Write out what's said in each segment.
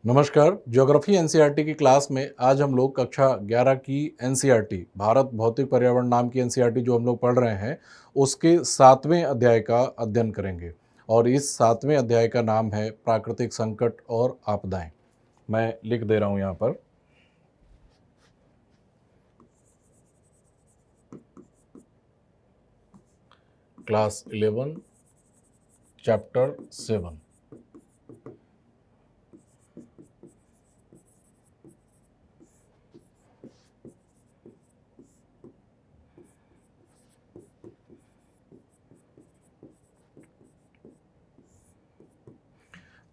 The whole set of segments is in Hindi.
नमस्कार। ज्योग्राफी एनसीईआरटी की क्लास में आज हम लोग कक्षा 11 की एनसीईआरटी भारत भौतिक पर्यावरण नाम की एनसीईआरटी जो हम लोग पढ़ रहे हैं उसके 7वें अध्याय का अध्ययन करेंगे। और इस 7वें अध्याय का नाम है प्राकृतिक संकट और आपदाएं। मैं लिख दे रहा हूं यहाँ पर। Class 11 chapter 7।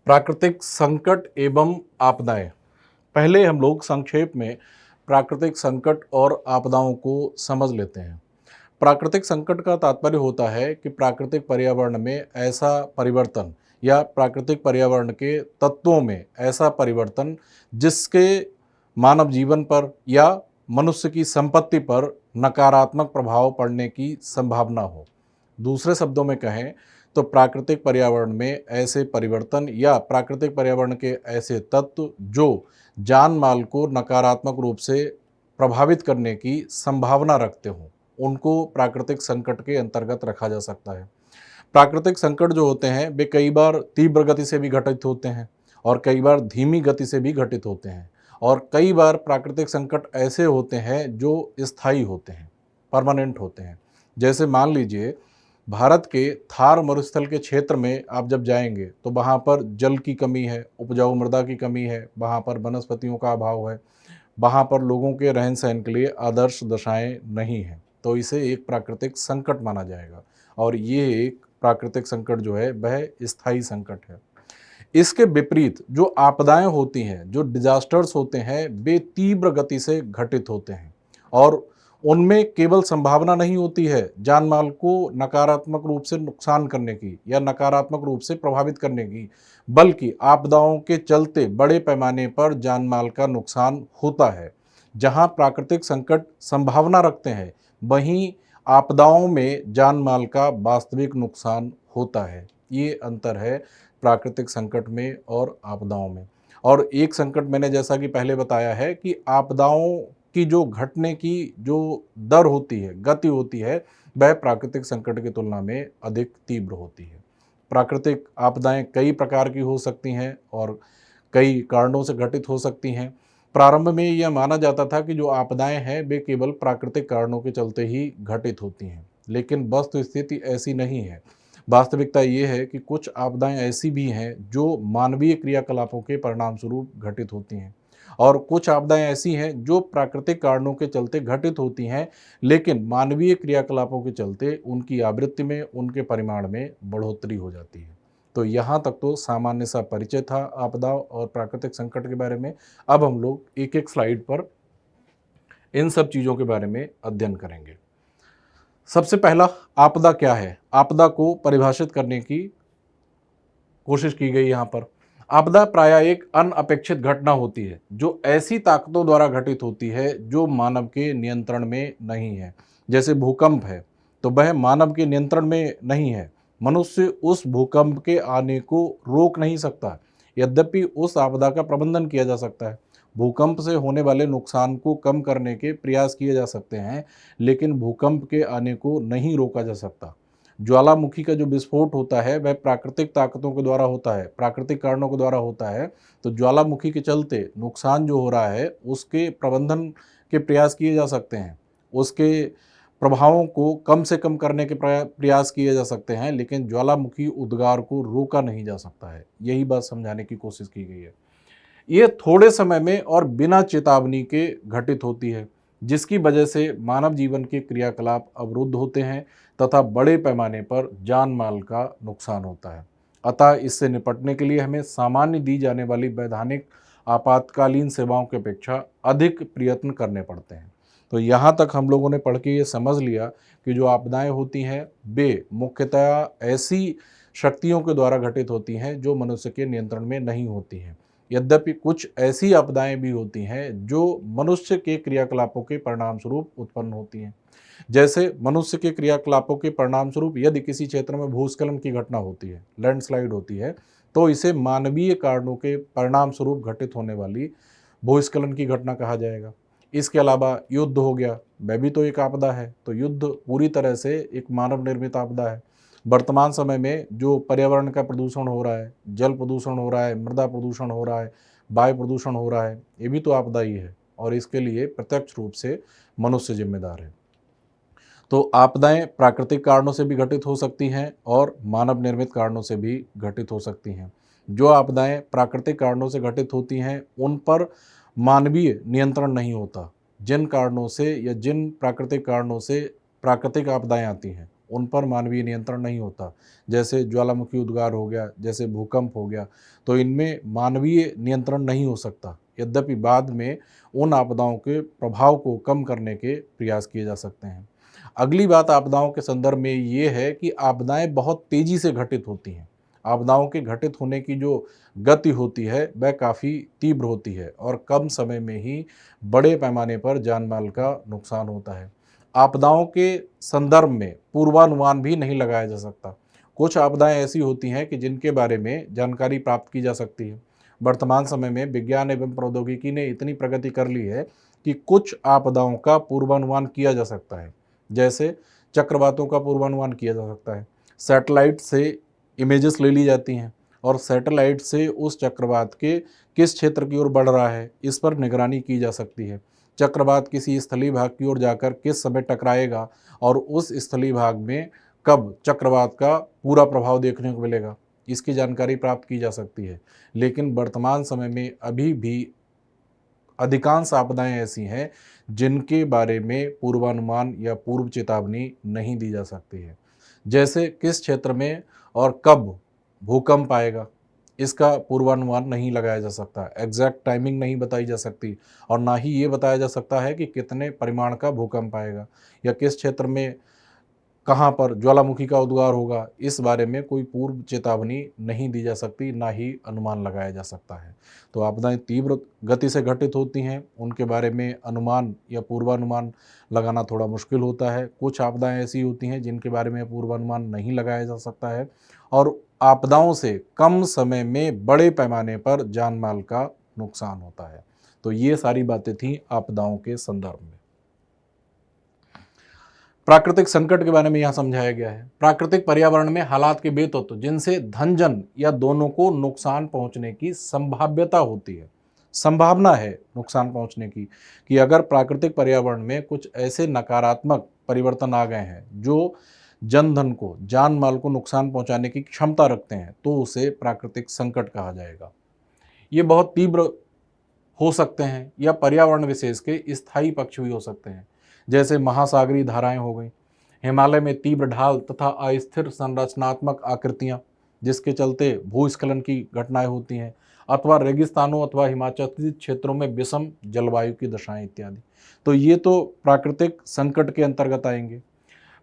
प्राकृतिक संकट एवं आपदाएं। पहले हम लोग संक्षेप में प्राकृतिक संकट और आपदाओं को समझ लेते हैं। प्राकृतिक संकट का तात्पर्य होता है कि प्राकृतिक पर्यावरण में ऐसा परिवर्तन या प्राकृतिक पर्यावरण के तत्वों में ऐसा परिवर्तन जिसके मानव जीवन पर या मनुष्य की संपत्ति पर नकारात्मक प्रभाव पड़ने की संभावना हो। दूसरे शब्दों में कहें तो प्राकृतिक पर्यावरण में ऐसे परिवर्तन या प्राकृतिक पर्यावरण के ऐसे तत्व जो जान माल को नकारात्मक रूप से प्रभावित करने की संभावना रखते हों, उनको प्राकृतिक संकट के अंतर्गत रखा जा सकता है। प्राकृतिक संकट जो होते हैं वे कई बार तीव्र गति से भी घटित होते हैं और कई बार धीमी गति से भी घटित होते हैं। और कई बार प्राकृतिक संकट ऐसे होते हैं जो स्थायी होते हैं, परमानेंट होते हैं। जैसे मान लीजिए भारत के थार मरुस्थल के क्षेत्र में आप जब जाएंगे तो वहाँ पर जल की कमी है, उपजाऊ मृदा की कमी है, वहाँ पर वनस्पतियों का अभाव है, वहाँ पर लोगों के रहन सहन के लिए आदर्श दशाएं नहीं हैं, तो इसे एक प्राकृतिक संकट माना जाएगा। और ये एक प्राकृतिक संकट जो है वह स्थायी संकट है। इसके विपरीत जो आपदाएं होती हैं, जो डिजास्टर्स होते हैं, वे तीव्र गति से घटित होते हैं और उनमें केवल संभावना नहीं होती है जान माल को नकारात्मक रूप से नुकसान करने की या नकारात्मक रूप से प्रभावित करने की, बल्कि आपदाओं के चलते बड़े पैमाने पर जान माल का नुकसान होता है। जहां प्राकृतिक संकट संभावना रखते हैं, वहीं आपदाओं में जान माल का वास्तविक नुकसान होता है। ये अंतर है प्राकृतिक संकट में और आपदाओं में। और एक संकट मैंने जैसा कि पहले बताया है कि आपदाओं की जो घटने की जो दर होती है, गति होती है, वह प्राकृतिक संकट की तुलना में अधिक तीव्र होती है। प्राकृतिक आपदाएं कई प्रकार की हो सकती हैं और कई कारणों से घटित हो सकती हैं। प्रारंभ में यह माना जाता था कि जो आपदाएं हैं वे केवल प्राकृतिक कारणों के चलते ही घटित होती हैं, लेकिन वस्तुस्थिति ऐसी नहीं है। वास्तविकता ये है कि कुछ आपदाएं ऐसी भी हैं जो मानवीय क्रियाकलापों के परिणाम स्वरूप घटित होती हैं और कुछ आपदाएं ऐसी हैं जो प्राकृतिक कारणों के चलते घटित होती हैं, लेकिन मानवीय क्रियाकलापों के चलते उनकी आवृत्ति में, उनके परिमाण में बढ़ोतरी हो जाती है। तो यहाँ तक तो सामान्य सा परिचय था आपदा और प्राकृतिक संकट के बारे में। अब हम लोग एक एक स्लाइड पर इन सब चीज़ों के बारे में अध्ययन करेंगे। सबसे पहला, आपदा क्या है? आपदा को परिभाषित करने की कोशिश की गई यहाँ पर। आपदा प्रायः एक अनअपेक्षित घटना होती है जो ऐसी ताकतों द्वारा घटित होती है जो मानव के नियंत्रण में नहीं है। जैसे भूकंप है तो वह मानव के नियंत्रण में नहीं है। मनुष्य उस भूकंप के आने को रोक नहीं सकता, यद्यपि उस आपदा का प्रबंधन किया जा सकता है। भूकंप से होने वाले नुकसान को कम करने के प्रयास किए जा सकते हैं, लेकिन भूकंप के आने को नहीं रोका जा सकता। ज्वालामुखी का जो विस्फोट होता है वह प्राकृतिक ताकतों के द्वारा होता है, प्राकृतिक कारणों के द्वारा होता है। तो ज्वालामुखी के चलते नुकसान जो हो रहा है उसके प्रबंधन के प्रयास किए जा सकते हैं, उसके प्रभावों को कम से कम करने के प्रयास किए जा सकते हैं, लेकिन ज्वालामुखी उद्गार को रोका नहीं जा सकता है। यही बात समझाने की कोशिश की गई है। ये थोड़े समय में और बिना चेतावनी के घटित होती है, जिसकी वजह से मानव जीवन के क्रियाकलाप अवरुद्ध होते हैं तथा बड़े पैमाने पर जान माल का नुकसान होता है। अतः इससे निपटने के लिए हमें सामान्य दी जाने वाली वैधानिक आपातकालीन सेवाओं की अपेक्षा अधिक प्रयत्न करने पड़ते हैं। तो यहाँ तक हम लोगों ने पढ़ के ये समझ लिया कि जो आपदाएं होती हैं वे मुख्यतः ऐसी शक्तियों के द्वारा घटित होती हैं जो मनुष्य के नियंत्रण में नहीं होती हैं। यद्यपि कुछ ऐसी आपदाएं भी होती हैं जो मनुष्य के क्रियाकलापों के परिणाम स्वरूप उत्पन्न होती हैं। जैसे मनुष्य के क्रियाकलापों के परिणाम स्वरूप यदि किसी क्षेत्र में भूस्खलन की घटना होती है, लैंडस्लाइड होती है, तो इसे मानवीय कारणों के परिणाम स्वरूप घटित होने वाली भूस्खलन की घटना कहा जाएगा। इसके अलावा युद्ध हो गया, वह भी तो एक आपदा है। तो युद्ध पूरी तरह से एक मानव निर्मित आपदा है। वर्तमान समय में जो पर्यावरण का प्रदूषण हो रहा है, जल प्रदूषण हो रहा है, मृदा प्रदूषण हो रहा है, वायु प्रदूषण हो रहा है, ये भी तो आपदा ही है और इसके लिए प्रत्यक्ष रूप से मनुष्य जिम्मेदार है। तो आपदाएं प्राकृतिक कारणों से भी घटित हो सकती हैं और मानव निर्मित कारणों से भी घटित हो सकती हैं। जो आपदाएं प्राकृतिक कारणों से घटित होती हैं उन पर मानवीय नियंत्रण नहीं होता। जिन कारणों से या जिन प्राकृतिक कारणों से प्राकृतिक आपदाएं आती हैं उन पर मानवीय नियंत्रण नहीं होता, जैसे ज्वालामुखी उद्गार हो गया, जैसे भूकंप हो गया, तो इनमें मानवीय नियंत्रण नहीं हो सकता। यद्यपि बाद में उन आपदाओं के प्रभाव को कम करने के प्रयास किए जा सकते हैं। अगली बात आपदाओं के संदर्भ में ये है कि आपदाएं बहुत तेजी से घटित होती हैं। आपदाओं के घटित होने की जो गति होती है वह काफ़ी तीव्र होती है और कम समय में ही बड़े पैमाने पर जान माल का नुकसान होता है। आपदाओं के संदर्भ में पूर्वानुमान भी नहीं लगाया जा सकता। कुछ आपदाएं ऐसी होती हैं कि जिनके बारे में जानकारी प्राप्त की जा सकती है। वर्तमान समय में विज्ञान एवं प्रौद्योगिकी ने इतनी प्रगति कर ली है कि कुछ आपदाओं का पूर्वानुमान किया जा सकता है। जैसे चक्रवातों का पूर्वानुमान किया जा सकता है। सैटेलाइट से इमेजेस ले ली जाती हैं और सैटेलाइट से उस चक्रवात के किस क्षेत्र की ओर बढ़ रहा है इस पर निगरानी की जा सकती है। चक्रवात किसी स्थलीय भाग की ओर जाकर किस समय टकराएगा और उस स्थलीय भाग में कब चक्रवात का पूरा प्रभाव देखने को मिलेगा, इसकी जानकारी प्राप्त की जा सकती है। लेकिन वर्तमान समय में अभी भी अधिकांश आपदाएं ऐसी हैं जिनके बारे में पूर्वानुमान या पूर्व चेतावनी नहीं दी जा सकती है। जैसे किस क्षेत्र में और कब भूकंप आएगा, इसका पूर्वानुमान नहीं लगाया जा सकता, एग्जैक्ट टाइमिंग नहीं बताई जा सकती और ना ही ये बताया जा सकता है कि कितने परिमाण का भूकंप आएगा या किस क्षेत्र में कहाँ पर ज्वालामुखी का उद्गार होगा, इस बारे में कोई पूर्व चेतावनी नहीं दी जा सकती, ना ही अनुमान लगाया जा सकता है। तो आपदाएं तीव्र गति से घटित होती हैं, उनके बारे में अनुमान या पूर्वानुमान लगाना थोड़ा मुश्किल होता है। कुछ आपदाएं ऐसी होती हैं जिनके बारे में पूर्वानुमान नहीं लगाया जा सकता है और आपदाओं से कम समय में बड़े पैमाने पर जान माल का नुकसान होता है। तो ये सारी बातें थीं आपदाओं के संदर्भ में। प्राकृतिक संकट के बारे में यहाँ समझाया गया है। प्राकृतिक पर्यावरण में हालात के वे तत्व जिनसे धन जन या दोनों को नुकसान पहुंचने की संभाव्यता होती है, संभावना है नुकसान पहुंचने की, कि अगर प्राकृतिक पर्यावरण में कुछ ऐसे नकारात्मक परिवर्तन आ गए हैं जो जन धन को, जान माल को नुकसान पहुंचाने की क्षमता रखते हैं, तो उसे प्राकृतिक संकट कहा जाएगा। ये बहुत तीव्र हो सकते हैं या पर्यावरण विशेष के स्थायी पक्ष भी हो सकते हैं, जैसे महासागरीय धाराएं हो गई, हिमालय में तीव्र ढाल तथा अस्थिर संरचनात्मक आकृतियां जिसके चलते भूस्खलन की घटनाएं होती हैं, अथवा रेगिस्तानों अथवा हिमाचल क्षेत्रों में विषम जलवायु की दशाएं इत्यादि। तो ये तो प्राकृतिक संकट के अंतर्गत आएंगे।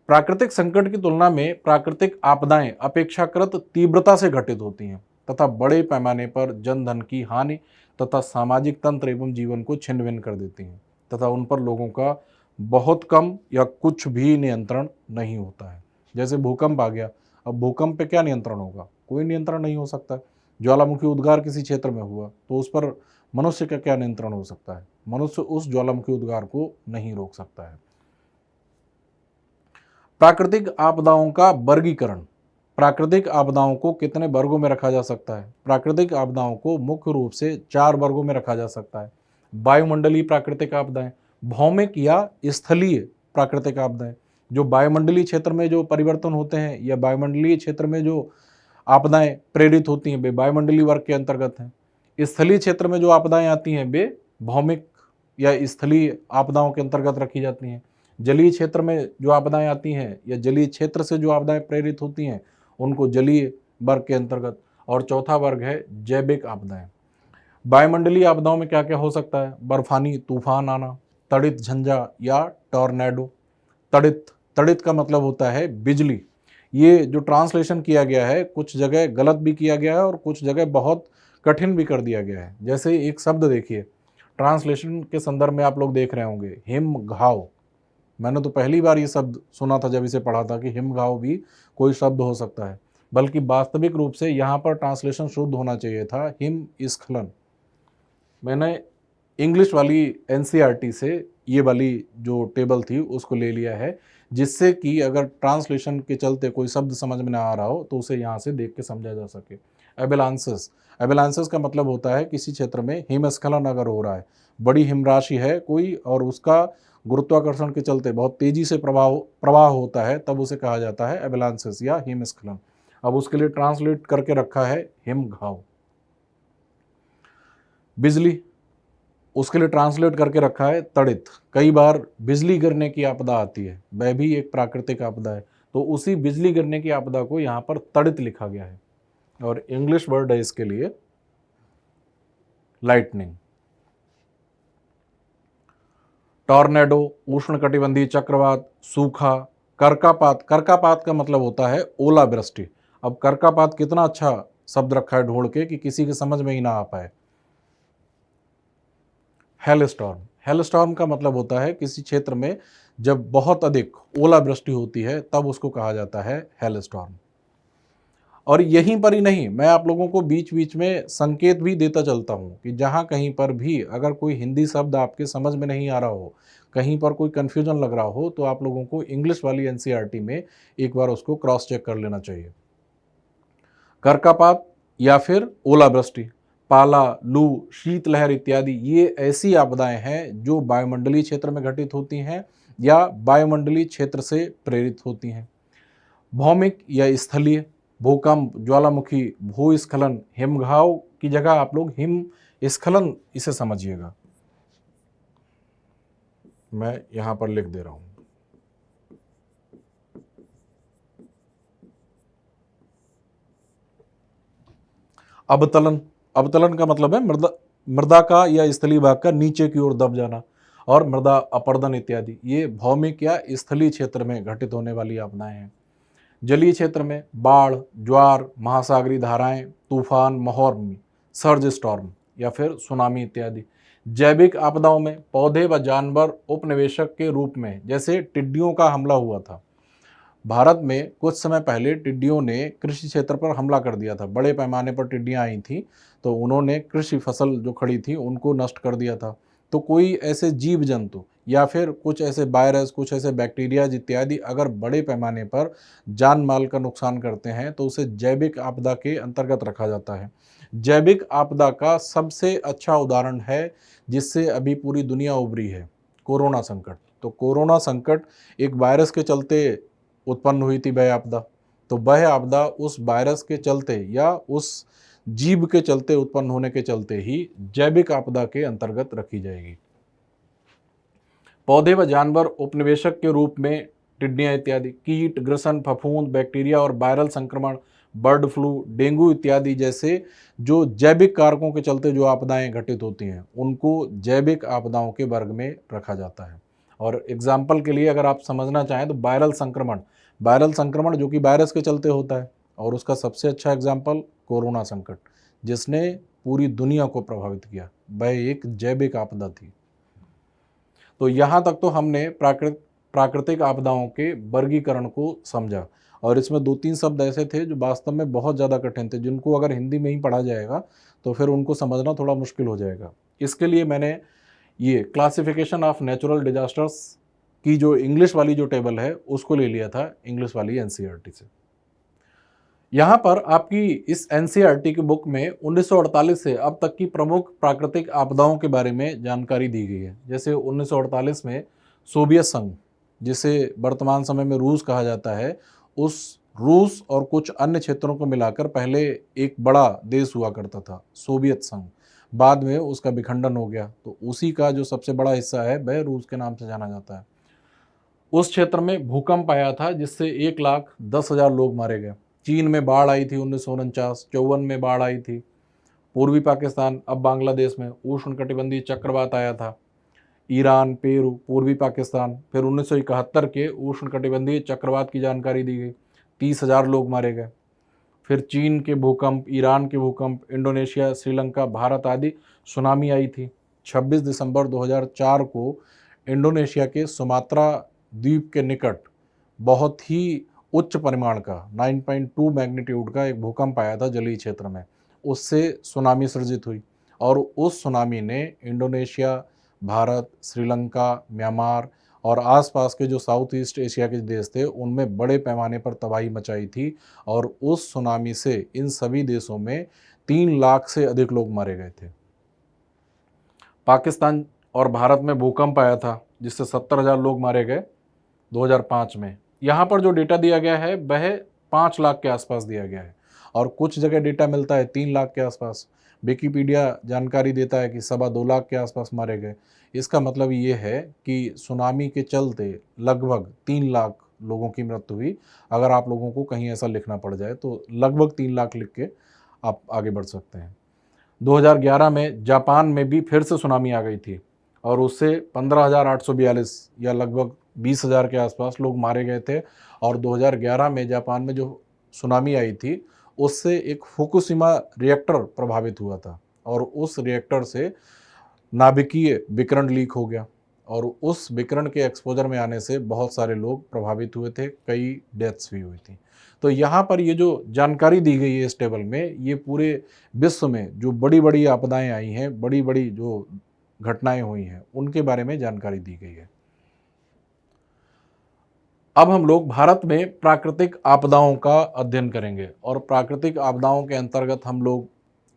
प्राकृतिक संकट की तुलना में प्राकृतिक आपदाएं अपेक्षाकृत तीव्रता से घटित होती हैं तथा बड़े पैमाने पर जन धन की हानि तथा सामाजिक तंत्र एवं जीवन को छिन्न भिन्न कर देती हैं तथा उन पर लोगों का बहुत कम या कुछ भी नियंत्रण नहीं होता है। जैसे भूकंप आ गया, अब भूकंप पे क्या नियंत्रण होगा? कोई नियंत्रण नहीं हो सकता। ज्वालामुखी उद्गार किसी क्षेत्र में हुआ तो उस पर मनुष्य का क्या नियंत्रण हो सकता है? मनुष्य उस ज्वालामुखी उद्गार को नहीं रोक सकता है। प्राकृतिक आपदाओं का वर्गीकरण। प्राकृतिक आपदाओं को कितने वर्गों में रखा जा सकता है? प्राकृतिक आपदाओं को मुख्य रूप से 4 वर्गों में रखा जा सकता है। वायुमंडलीय प्राकृतिक आपदाएं, भौमिक या स्थलीय प्राकृतिक आपदाएं, जो वायुमंडलीय क्षेत्र में जो परिवर्तन होते हैं या वायुमंडलीय क्षेत्र में जो आपदाएं प्रेरित होती हैं वे वायुमंडलीय वर्ग के अंतर्गत हैं। स्थलीय क्षेत्र में जो आपदाएं आती हैं वे भौमिक या स्थलीय आपदाओं के अंतर्गत रखी जाती हैं। जलीय क्षेत्र में जो आपदाएं आती हैं या जलीय क्षेत्र से जो आपदाएं प्रेरित होती हैं उनको जलीय वर्ग के अंतर्गत। और चौथा वर्ग है जैविक आपदाएं। वायुमंडलीय आपदाओं में क्या क्या हो सकता है? बर्फानी तूफान आना, तड़ित झंझा या टॉर्नेडो। तड़ित का मतलब होता है बिजली। ये जो ट्रांसलेशन किया गया है कुछ जगह गलत भी किया गया है और कुछ जगह बहुत कठिन भी कर दिया गया है। जैसे एक शब्द देखिए, ट्रांसलेशन के संदर्भ में आप लोग देख रहे होंगे, हिम घाव, मैंने तो पहली बार ये शब्द सुना था जब इसे पढ़ा था कि हिमघाव भी कोई शब्द हो सकता है, बल्कि वास्तविक रूप से यहाँ पर ट्रांसलेशन शुद्ध होना चाहिए था हिमस्खलन। मैंने इंग्लिश वाली एनसीईआरटी से ये वाली जो टेबल थी उसको ले लिया है, जिससे कि अगर ट्रांसलेशन के चलते कोई शब्द समझ में ना आ रहा हो तो उसे यहाँ से देख के समझा जा सके। एबेलांसेस, एबेलांसेस का मतलब होता है किसी क्षेत्र में हिमस्खलन अगर हो रहा है, बड़ी हिमराशि है कोई और उसका गुरुत्वाकर्षण के चलते बहुत तेजी से प्रवाह होता है, तब उसे कहा जाता है एबेलांसेस या हिमस्खलन। अब उसके लिए ट्रांसलेट करके रखा है हिमघाव। बिजली, उसके लिए ट्रांसलेट करके रखा है तड़ित। कई बार बिजली गिरने की आपदा आती है, वह भी एक प्राकृतिक आपदा है, तो उसी बिजली गिरने की आपदा को यहाँ पर तड़ित लिखा गया है। और इंग्लिश वर्ड है इसके लिए लाइटनिंग। टॉर्नेडो, उष्णकटिबंधीय चक्रवात, सूखा, कर्कापात। कर्कापात का मतलब होता है ओलावृष्टि। अब कर्कापात कितना अच्छा शब्द रखा है ढूंढ के कि किसी के समझ में ही ना आ पाए। हेलस्टॉर्म, हेलस्टॉर्म का मतलब होता है किसी क्षेत्र में जब बहुत अधिक ओलावृष्टि होती है तब उसको कहा जाता है हेलस्टॉर्म। और यहीं पर ही नहीं, मैं आप लोगों को बीच बीच में संकेत भी देता चलता हूँ कि जहाँ कहीं पर भी अगर कोई हिंदी शब्द आपके समझ में नहीं आ रहा हो, कहीं पर कोई कन्फ्यूजन लग रहा हो, तो आप लोगों को इंग्लिश वाली एनसीईआरटी में एक बार उसको क्रॉस चेक कर लेना चाहिए। कर्कापात या फिर ओलावृष्टि, पाला, लू, शीतलहर इत्यादि ये ऐसी आपदाएं हैं जो वायुमंडलीय क्षेत्र में घटित होती हैं या वायुमंडलीय क्षेत्र से प्रेरित होती हैं। भौमिक या स्थलीय, भूकंप, ज्वालामुखी, भूस्खलन, हिमघाव की जगह आप लोग हिमस्खलन इसे समझिएगा। मैं यहां पर लिख दे रहा हूं। अवतलन, अवतलन का मतलब है मृदा का या स्थलीय भाग का नीचे की ओर दब जाना, और मृदा अपरदन इत्यादि ये भौमिक या स्थलीय क्षेत्र में घटित होने वाली आपदाएं हैं। जलीय क्षेत्र में बाढ़, ज्वार, महासागरीय धाराएं, तूफान, महोर्म, सर्ज स्टॉर्म या फिर सुनामी इत्यादि। जैविक आपदाओं में पौधे व जानवर उपनिवेशक के रूप में, जैसे टिड्डियों का हमला हुआ था भारत में कुछ समय पहले, टिड्डियों ने कृषि क्षेत्र पर हमला कर दिया था। बड़े पैमाने पर टिड्डियां आई थी, तो उन्होंने कृषि फसल जो खड़ी थी उनको नष्ट कर दिया था। तो कोई ऐसे जीव जंतु या फिर कुछ ऐसे वायरस, कुछ ऐसे बैक्टीरिया इत्यादि अगर बड़े पैमाने पर जान माल का नुकसान करते हैं तो उसे जैविक आपदा के अंतर्गत रखा जाता है। जैविक आपदा का सबसे अच्छा उदाहरण है जिससे अभी पूरी दुनिया उभरी है, कोरोना संकट। तो कोरोना संकट एक वायरस के चलते उत्पन्न हुई थी वह आपदा, तो वह आपदा उस वायरस के चलते या उस जीव के चलते उत्पन्न होने के चलते ही जैविक आपदा के अंतर्गत रखी जाएगी। पौधे व जानवर उपनिवेशक के रूप में टिड्डियां इत्यादि, कीट, ग्रसन, फफूंद, बैक्टीरिया और वायरल संक्रमण, बर्ड फ्लू, डेंगू इत्यादि जैसे जो जैविक कारकों के चलते जो आपदाएं घटित होती हैं उनको जैविक आपदाओं के वर्ग में रखा जाता है। और एग्जाम्पल के लिए अगर आप समझना चाहें तो वायरल संक्रमण, वायरल संक्रमण जो कि वायरस के चलते होता है, और उसका सबसे अच्छा एग्जाम्पल कोरोना संकट जिसने पूरी दुनिया को प्रभावित किया, वह एक जैविक आपदा थी। तो यहाँ तक तो हमने प्राकृतिक आपदाओं के वर्गीकरण को समझा, और इसमें 2-3 शब्द ऐसे थे जो वास्तव में बहुत ज़्यादा कठिन थे, जिनको अगर हिंदी में ही पढ़ा जाएगा तो फिर उनको समझना थोड़ा मुश्किल हो जाएगा। इसके लिए मैंने ये क्लासिफिकेशन ऑफ नेचुरल डिजास्टर्स की जो इंग्लिश वाली जो टेबल है उसको ले लिया था इंग्लिश वाली एनसीईआरटी से। यहाँ पर आपकी इस एनसीईआरटी की बुक में 1948 से अब तक की प्रमुख प्राकृतिक आपदाओं के बारे में जानकारी दी गई है। जैसे 1948 में सोवियत संघ, जिसे वर्तमान समय में रूस कहा जाता है, उस रूस और कुछ अन्य क्षेत्रों को मिलाकर पहले एक बड़ा देश हुआ करता था सोवियत संघ। बाद में उसका विखंडन हो गया, तो उसी का जो सबसे बड़ा हिस्सा है वह रूस के नाम से जाना जाता है। उस क्षेत्र में भूकंप आया था जिससे 1,10,000 लोग मारे गए। चीन में बाढ़ आई थी 1949, 54 में बाढ़ आई थी। पूर्वी पाकिस्तान, अब बांग्लादेश में उष्णकटिबंधीय चक्रवात आया था। ईरान, पेरू, पूर्वी पाकिस्तान, फिर 1971 के उष्णकटिबंधीय चक्रवात की जानकारी दी गई, 30,000 लोग मारे गए। फिर चीन के भूकंप, ईरान के भूकंप, इंडोनेशिया, श्रीलंका, भारत आदि सुनामी आई थी। 26 दिसंबर 2004 को इंडोनेशिया के सुमात्रा द्वीप के निकट बहुत ही उच्च परिमाण का 9.2 मैग्नीट्यूड का एक भूकंप आया था जलीय क्षेत्र में। उससे सुनामी सृजित हुई और उस सुनामी ने इंडोनेशिया, भारत, श्रीलंका, म्यांमार और आसपास के जो साउथ ईस्ट एशिया के देश थे उनमें बड़े पैमाने पर तबाही मचाई थी। और उस सुनामी से इन सभी देशों में 3 लाख से अधिक लोग मारे गए थे। पाकिस्तान और भारत में भूकंप आया था जिससे 70,000 लोग मारे गए 2005 में। यहाँ पर जो डेटा दिया गया है वह 5 लाख के आसपास दिया गया है और कुछ जगह डेटा मिलता है 3 लाख के आसपास। विकिपीडिया जानकारी देता है कि 2.25 लाख के आसपास मारे गए। इसका मतलब ये है कि सुनामी के चलते लगभग 3 लाख लोगों की मृत्यु हुई। अगर आप लोगों को कहीं ऐसा लिखना पड़ जाए तो लगभग 3 लाख लिख के आप आगे बढ़ सकते हैं। 2011 में जापान में भी फिर से सुनामी आ गई थी और उससे 15,842 या लगभग 20,000 के आसपास लोग मारे गए थे। और 2011 में जापान में जो सुनामी आई थी उससे एक फुकुशिमा रिएक्टर प्रभावित हुआ था और उस रिएक्टर से नाभिकीय विकिरण लीक हो गया और उस विकिरण के एक्सपोजर में आने से बहुत सारे लोग प्रभावित हुए थे, कई डेथ्स भी हुई थी। तो यहाँ पर ये जो जानकारी दी गई है इस टेबल में, ये पूरे विश्व में जो बड़ी बड़ी आपदाएं आई हैं, बड़ी बड़ी जो घटनाएं हुई हैं, उनके बारे में जानकारी दी गई है। अब हम लोग भारत में प्राकृतिक आपदाओं का अध्ययन करेंगे और प्राकृतिक आपदाओं के अंतर्गत हम लोग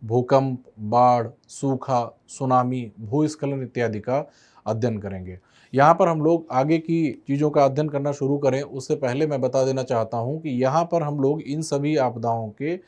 भूकंप, बाढ़, सूखा, सुनामी, भूस्खलन इत्यादि का अध्ययन करेंगे। यहाँ पर हम लोग आगे की चीज़ों का अध्ययन करना शुरू करें उससे पहले मैं बता देना चाहता हूँ कि यहाँ पर हम लोग इन सभी आपदाओं के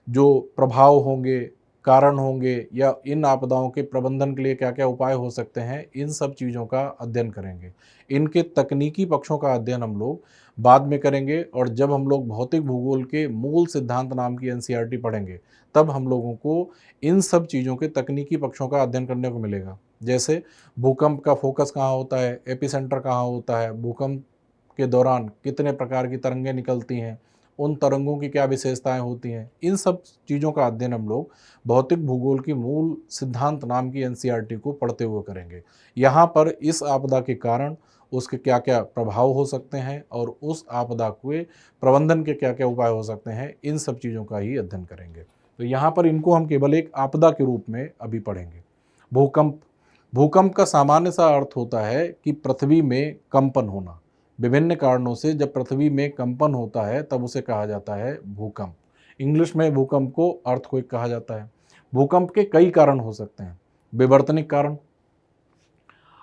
जो प्रभाव होंगे, कारण होंगे या इन आपदाओं के प्रबंधन के लिए क्या क्या उपाय हो सकते हैं, इन सब चीज़ों का अध्ययन करेंगे। इनके तकनीकी पक्षों का अध्ययन हम लोग बाद में करेंगे और जब हम लोग भौतिक भूगोल के मूल सिद्धांत नाम की एनसीईआरटी पढ़ेंगे तब हम लोगों को इन सब चीज़ों के तकनीकी पक्षों का अध्ययन करने को मिलेगा। जैसे भूकंप का फोकस कहाँ होता है, एपिसेंटर कहाँ होता है, भूकंप के दौरान कितने प्रकार की तरंगें निकलती हैं, उन तरंगों की क्या विशेषताएं होती हैं, इन सब चीज़ों का अध्ययन हम लोग भौतिक भूगोल की मूल सिद्धांत नाम की एनसीईआरटी को पढ़ते हुए करेंगे। यहाँ पर इस आपदा के कारण उसके क्या क्या प्रभाव हो सकते हैं और उस आपदा के प्रबंधन के क्या क्या उपाय हो सकते हैं, इन सब चीज़ों का ही अध्ययन करेंगे। तो यहाँ पर इनको हम केवल एक आपदा के रूप में अभी पढ़ेंगे। भूकंप, भूकंप का सामान्य सा अर्थ होता है कि पृथ्वी में कंपन होना। विभिन्न कारणों से जब पृथ्वी में कंपन होता है तब उसे कहा जाता है भूकंप। इंग्लिश में भूकंप को अर्थक्वेक कहा जाता है। भूकंप के कई कारण हो सकते हैं। विवर्तनिक कारण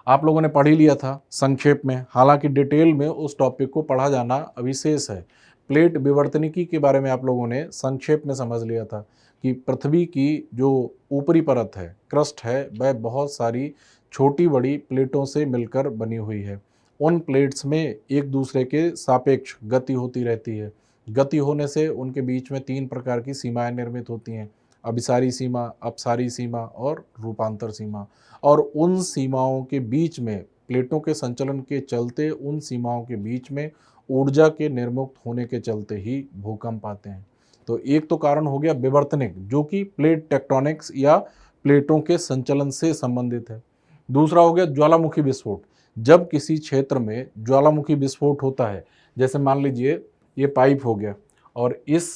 आप लोगों ने पढ़ ही लिया था संक्षेप में, हालांकि डिटेल में उस टॉपिक को पढ़ा जाना अविशेष है। प्लेट विवर्तनिकी के बारे में आप लोगों ने संक्षेप में समझ लिया था कि पृथ्वी की जो ऊपरी परत है, क्रस्ट है, वह बहुत सारी छोटी बड़ी प्लेटों से मिलकर बनी हुई है। उन प्लेट्स में एक दूसरे के सापेक्ष गति होती रहती है। गति होने से उनके बीच में 3 प्रकार की सीमाएं निर्मित होती हैं, अभिसारी सीमा, अपसारी सीमा और रूपांतर सीमा। और उन सीमाओं के बीच में प्लेटों के संचलन के चलते उन सीमाओं के बीच में ऊर्जा के निर्मुक्त होने के चलते ही भूकंप आते हैं। तो एक तो कारण हो गया विवर्तनिक, जो कि प्लेट टेक्टोनिक्स या प्लेटों के संचलन से संबंधित है। दूसरा हो गया ज्वालामुखी विस्फोट। जब किसी क्षेत्र में ज्वालामुखी विस्फोट होता है, जैसे मान लीजिए ये पाइप हो गया और इस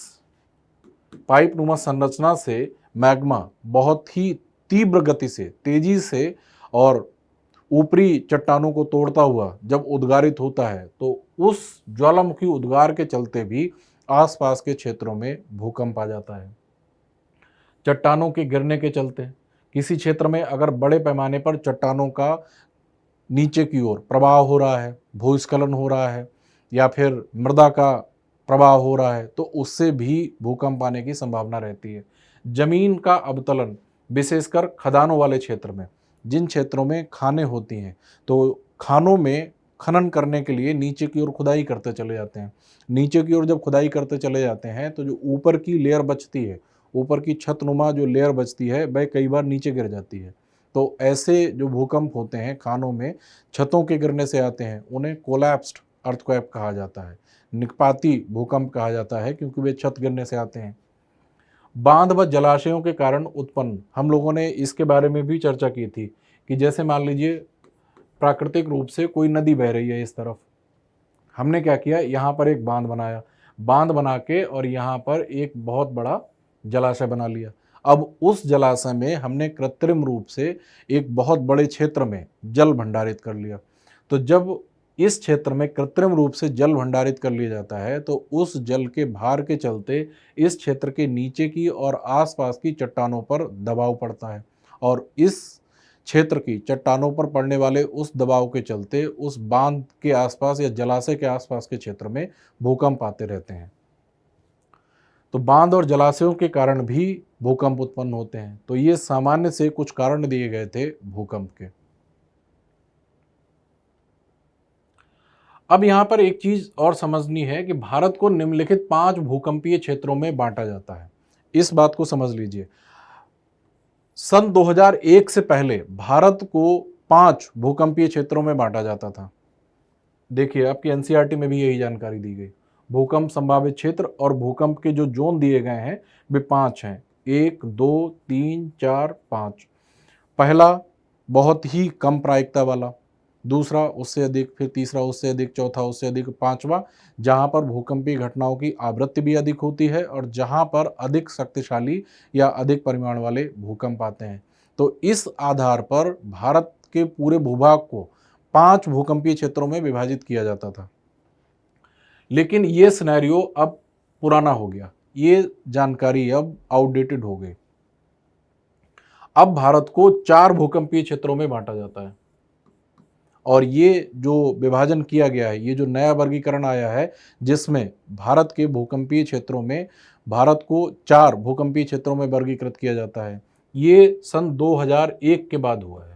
पाइप नुमा संरचना से मैग्मा बहुत ही तीव्र गति से, तेजी से और ऊपरी चट्टानों को तोड़ता हुआ जब उद्गारित होता है तो उस ज्वालामुखी उद्गार के चलते भी आसपास के क्षेत्रों में भूकंप आ जाता है। चट्टानों के गिरने के चलते किसी क्षेत्र में अगर बड़े पैमाने पर चट्टानों का नीचे की ओर प्रवाह हो रहा है, भूस्खलन हो रहा है या फिर मृदा का प्रवाह हो रहा है, तो उससे भी भूकंप आने की संभावना रहती है। जमीन का अवतलन, विशेषकर खदानों वाले क्षेत्र में, जिन क्षेत्रों में खानें होती हैं, तो खानों में खनन करने के लिए नीचे की ओर खुदाई करते चले जाते हैं। नीचे की ओर जब खुदाई करते चले जाते हैं तो जो ऊपर की लेयर बचती है, ऊपर की छतनुमा जो लेयर बचती है, वह कई बार नीचे गिर जाती है। तो ऐसे जो भूकंप होते हैं खानों में छतों के गिरने से आते हैं, उन्हें कोलैप्स्ड अर्थक्वेक कहा जाता है, निष्पाती भूकंप कहा जाता है, क्योंकि वे छत गिरने से आते हैं। बांध व जलाशयों के कारण उत्पन्न, हम लोगों ने इसके बारे में भी चर्चा की थी कि जैसे मान लीजिए प्राकृतिक रूप से कोई नदी बह रही है इस तरफ हमने क्या किया, यहाँ पर एक बांध बनाया, बांध बना के और यहाँ पर एक बहुत बड़ा जलाशय बना लिया। अब उस जलाशय में हमने कृत्रिम रूप से एक बहुत बड़े क्षेत्र में जल भंडारित कर लिया। तो जब इस क्षेत्र में कृत्रिम रूप से जल भंडारित कर लिया जाता है तो उस जल के भार के चलते इस क्षेत्र के नीचे की और आसपास की चट्टानों पर दबाव पड़ता है, और इस क्षेत्र की चट्टानों पर पड़ने वाले उस दबाव के चलते उस बांध के आसपास या जलाशय के आसपास के क्षेत्र में भूकंप आते रहते हैं। तो बांध और जलाशयों के कारण भी भूकंप उत्पन्न होते हैं। तो ये सामान्य से कुछ कारण दिए गए थे भूकंप के। अब यहाँ पर एक चीज और समझनी है कि भारत को निम्नलिखित 5 भूकंपीय क्षेत्रों में बांटा जाता है। इस बात को समझ लीजिए, सन 2001 से पहले भारत को 5 भूकंपीय क्षेत्रों में बांटा जाता था। देखिए, आपकी एनसीईआरटी में भी यही जानकारी दी गई। भूकंप संभावित क्षेत्र और भूकंप के जो जोन दिए गए हैं वे 5 हैं, 1, 2, 3, 4, 5। पहला बहुत ही कम प्रायिकता वाला, दूसरा उससे अधिक, फिर तीसरा उससे अधिक, चौथा उससे अधिक, पांचवा जहां पर भूकंपीय घटनाओं की आवृत्ति भी अधिक होती है और जहां पर अधिक शक्तिशाली या अधिक परिमाण वाले भूकंप आते हैं। तो इस आधार पर भारत के पूरे भूभाग को 5 भूकंपीय क्षेत्रों में विभाजित किया जाता था। लेकिन ये सिनेरियो अब पुराना हो गया, ये जानकारी अब आउटडेटेड हो गई। अब भारत को 4 भूकंपीय क्षेत्रों में बांटा जाता है, और ये जो विभाजन किया गया है, ये जो नया वर्गीकरण आया है जिसमें भारत के भूकंपीय क्षेत्रों में भारत को 4 भूकंपीय क्षेत्रों में वर्गीकृत किया जाता है, ये सन 2001 के बाद हुआ है।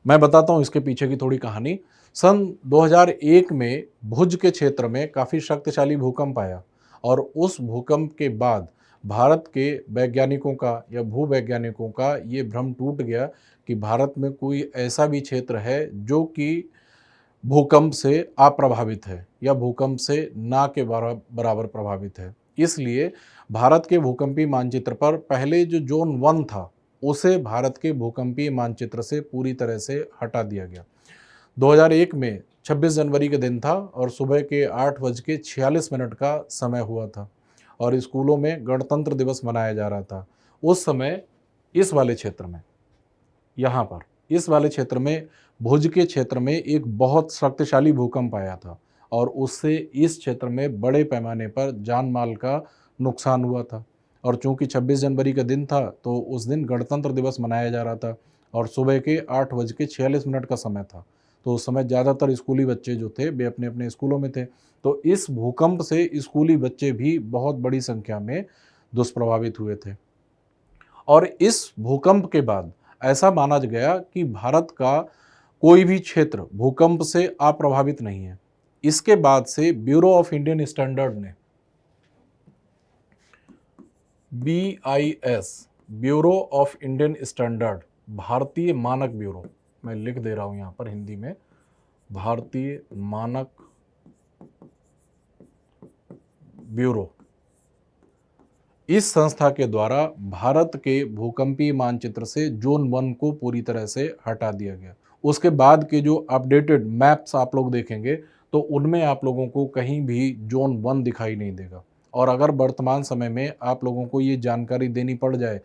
मैं बताता हूं इसके पीछे की थोड़ी कहानी। सन 2001 में भुज के क्षेत्र में काफ़ी शक्तिशाली भूकंप आया, और उस भूकंप के बाद भारत के वैज्ञानिकों का या भूवैज्ञानिकों का ये भ्रम टूट गया कि भारत में कोई ऐसा भी क्षेत्र है जो कि भूकंप से अप्रभावित है या भूकंप से ना के बराबर प्रभावित है। इसलिए भारत के भूकंपीय मानचित्र पर पहले जो जोन 1 था उसे भारत के भूकंपीय मानचित्र से पूरी तरह से हटा दिया गया। 2001 में 26 जनवरी के दिन था और सुबह के 8:46 का समय हुआ था, और स्कूलों में गणतंत्र दिवस मनाया जा रहा था। उस समय इस वाले क्षेत्र में, यहाँ पर इस वाले क्षेत्र में, भुज के क्षेत्र में एक बहुत शक्तिशाली भूकंप आया था, और उससे इस क्षेत्र में बड़े पैमाने पर जान माल का नुकसान हुआ था। और चूंकि 26 जनवरी का दिन था तो उस दिन गणतंत्र दिवस मनाया जा रहा था, और सुबह के 8:46 का समय था। तो उस समय ज़्यादातर स्कूली बच्चे जो थे वे अपने अपने स्कूलों में थे। तो इस भूकंप से स्कूली बच्चे भी बहुत बड़ी संख्या में दुष्प्रभावित हुए थे। और इस भूकंप के बाद ऐसा माना गया कि भारत का कोई भी क्षेत्र भूकंप से अप्रभावित नहीं है। इसके बाद से ब्यूरो ऑफ इंडियन स्टैंडर्ड ने, BIS, bureau of Indian standard, भारतीय मानक ब्यूरो, मैं लिख दे रहा हूं यहां पर हिंदी में, भारतीय मानक ब्यूरो, इस संस्था के द्वारा भारत के भूकंपीय मानचित्र से जोन 1 को पूरी तरह से हटा दिया गया। उसके बाद के जो अपडेटेड मैप्स आप लोग देखेंगे तो उनमें आप लोगों को कहीं भी जोन 1 दिखाई नहीं देगा। और अगर वर्तमान समय में आप लोगों को ये जानकारी देनी पड़ जाए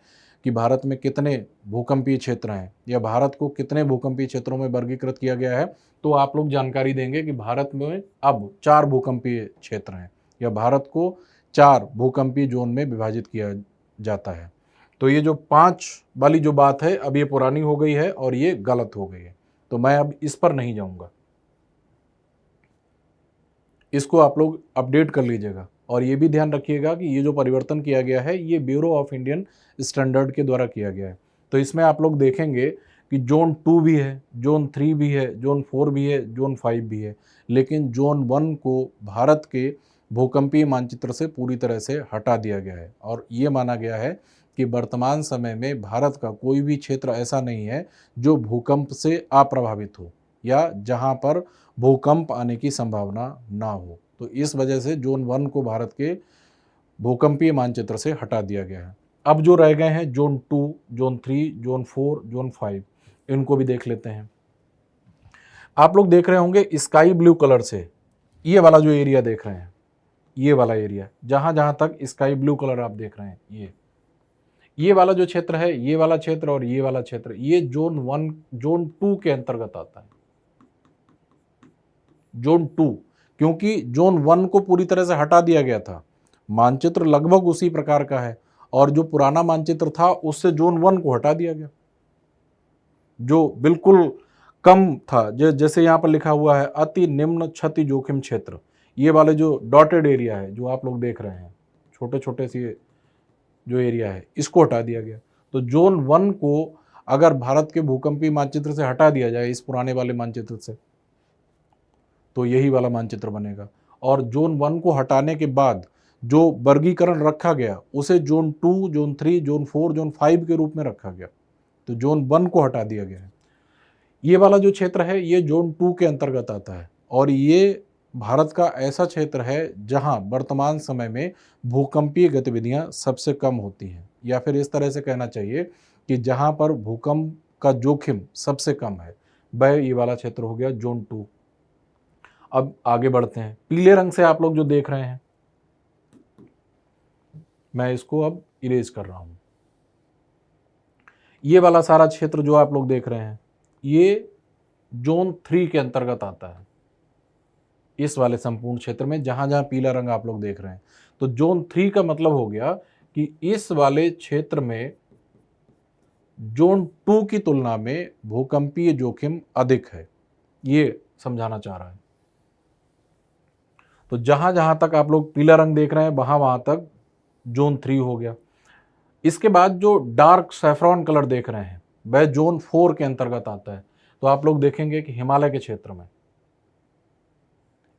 कि भारत में कितने भूकंपीय क्षेत्र हैं या भारत को कितने भूकंपीय क्षेत्रों में वर्गीकृत किया गया है, तो आप लोग जानकारी देंगे कि भारत में अब 4 भूकंपीय क्षेत्र हैं या भारत को 4 भूकंपीय जोन में विभाजित किया जाता है। तो ये जो 5 वाली जो बात है अब ये पुरानी हो गई है और ये गलत हो गई है, तो मैं अब इस पर नहीं जाऊंगा। इसको आप लोग अपडेट कर लीजिएगा, और ये भी ध्यान रखिएगा कि ये जो परिवर्तन किया गया है ये ब्यूरो ऑफ इंडियन स्टैंडर्ड के द्वारा किया गया है। तो इसमें आप लोग देखेंगे कि जोन 2 भी है, जोन 3 भी है, जोन 4 भी है, जोन 5 भी है, लेकिन जोन 1 को भारत के भूकंपीय मानचित्र से पूरी तरह से हटा दिया गया है। और ये माना गया है कि वर्तमान समय में भारत का कोई भी क्षेत्र ऐसा नहीं है जो भूकंप से अप्रभावित हो या जहां पर भूकंप आने की संभावना ना हो। तो इस वजह से जोन 1 को भारत के भूकंपीय मानचित्र से हटा दिया गया है। अब जो रह गए हैं जोन 2, जोन 3, जोन 4, जोन 5, इनको भी देख लेते हैं। आप लोग देख रहे होंगे स्काई ब्लू कलर से ये वाला जो एरिया देख रहे हैं, ये वाला एरिया, जहां जहां तक स्काई ब्लू कलर आप देख रहे हैं, ये वाला जो क्षेत्र है, ये वाला क्षेत्र और ये वाला क्षेत्र, ये जोन 1, जोन 2 के अंतर्गत आता है। जोन 2, क्योंकि जोन 1 को पूरी तरह से हटा दिया गया था। मानचित्र लगभग उसी प्रकार का है और जो पुराना मानचित्र था उससे जोन 1 को हटा दिया गया, जो बिल्कुल कम था। जैसे यहाँ पर लिखा हुआ है अति निम्न क्षति जोखिम क्षेत्र, ये वाले जो डॉटेड एरिया है जो आप लोग देख रहे हैं, छोटे छोटे से जो एरिया है, इसको हटा दिया गया। तो जोन 1 को अगर भारत के भूकंपीय मानचित्र से हटा दिया जाए, इस पुराने वाले मानचित्र से, तो यही वाला मानचित्र बनेगा। और जोन 1 को हटाने के बाद जो वर्गीकरण रखा गया उसे जोन 2, जोन 3, जोन 4, जोन 5 के रूप में रखा गया। तो जोन 1 को हटा दिया गया है। ये वाला जो क्षेत्र है ये जोन 2 के अंतर्गत आता है और ये भारत का ऐसा क्षेत्र है जहां वर्तमान समय में भूकंपीय गतिविधियां सबसे कम होती हैं, या फिर इस तरह से कहना चाहिए कि जहां पर भूकंप का जोखिम सबसे कम है, वह ये वाला क्षेत्र हो गया जोन 2। अब आगे बढ़ते हैं। पीले रंग से आप लोग जो देख रहे हैं, मैं इसको अब इरेज कर रहा हूं। ये वाला सारा क्षेत्र जो आप लोग देख रहे हैं ये जोन 3 के अंतर्गत आता है, इस वाले संपूर्ण क्षेत्र में जहां जहां पीला रंग आप लोग देख रहे हैं। तो जोन 3 का मतलब हो गया कि इस वाले क्षेत्र में जोन 2 की तुलना में भूकंपीय जोखिम अधिक है, ये समझाना चाह रहा है। तो जहां जहां तक आप लोग पीला रंग देख रहे हैं वहां वहां तक जोन 3 हो गया। इसके बाद जो डार्क सैफ्रॉन कलर देख रहे हैं वह जोन 4 के अंतर्गत आता है। तो आप लोग देखेंगे कि हिमालय के क्षेत्र में,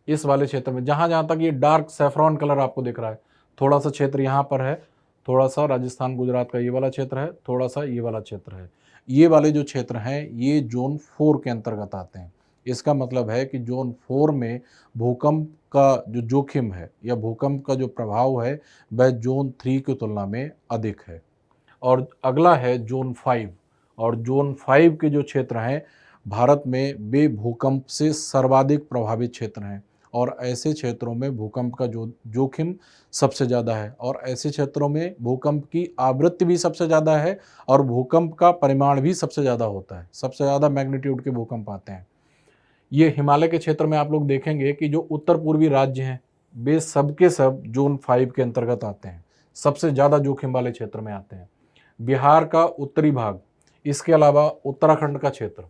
इस वाले क्षेत्र में जहां जहां तक ये डार्क सैफ्रॉन कलर आपको दिख रहा है, थोड़ा सा क्षेत्र यहाँ पर है, थोड़ा सा राजस्थान गुजरात का ये वाला क्षेत्र है, थोड़ा सा ये वाला क्षेत्र है, ये वाले जो क्षेत्र हैं ये जोन 4 के अंतर्गत आते हैं। इसका मतलब है कि जोन 4 में भूकंप का जो जोखिम है या भूकंप का जो प्रभाव है वह जोन 3 की तुलना में अधिक है। और अगला है जोन 5, और जोन 5 के जो क्षेत्र हैं भारत में वे भूकंप से सर्वाधिक प्रभावित क्षेत्र हैं और ऐसे क्षेत्रों में भूकंप का जो जोखिम सबसे ज़्यादा है और ऐसे क्षेत्रों में भूकंप की आवृत्ति भी सबसे ज़्यादा है और भूकंप का परिमाण भी सबसे ज़्यादा होता है, सबसे ज़्यादा मैग्नीट्यूड के भूकंप आते हैं। ये हिमालय के क्षेत्र में आप लोग देखेंगे कि जो उत्तर पूर्वी राज्य हैं वे सब के सब जोन 5 के अंतर्गत आते हैं, सबसे ज़्यादा जोखिम वाले क्षेत्र में आते हैं। बिहार का उत्तरी भाग, इसके अलावा उत्तराखंड का क्षेत्र,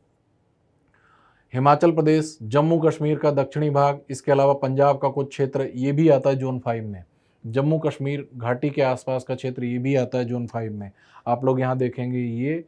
हिमाचल प्रदेश, जम्मू कश्मीर का दक्षिणी भाग, इसके अलावा पंजाब का कुछ क्षेत्र ये भी आता है जोन 5 में। जम्मू कश्मीर घाटी के आसपास का क्षेत्र ये भी आता है जोन 5 में। आप लोग यहाँ देखेंगे ये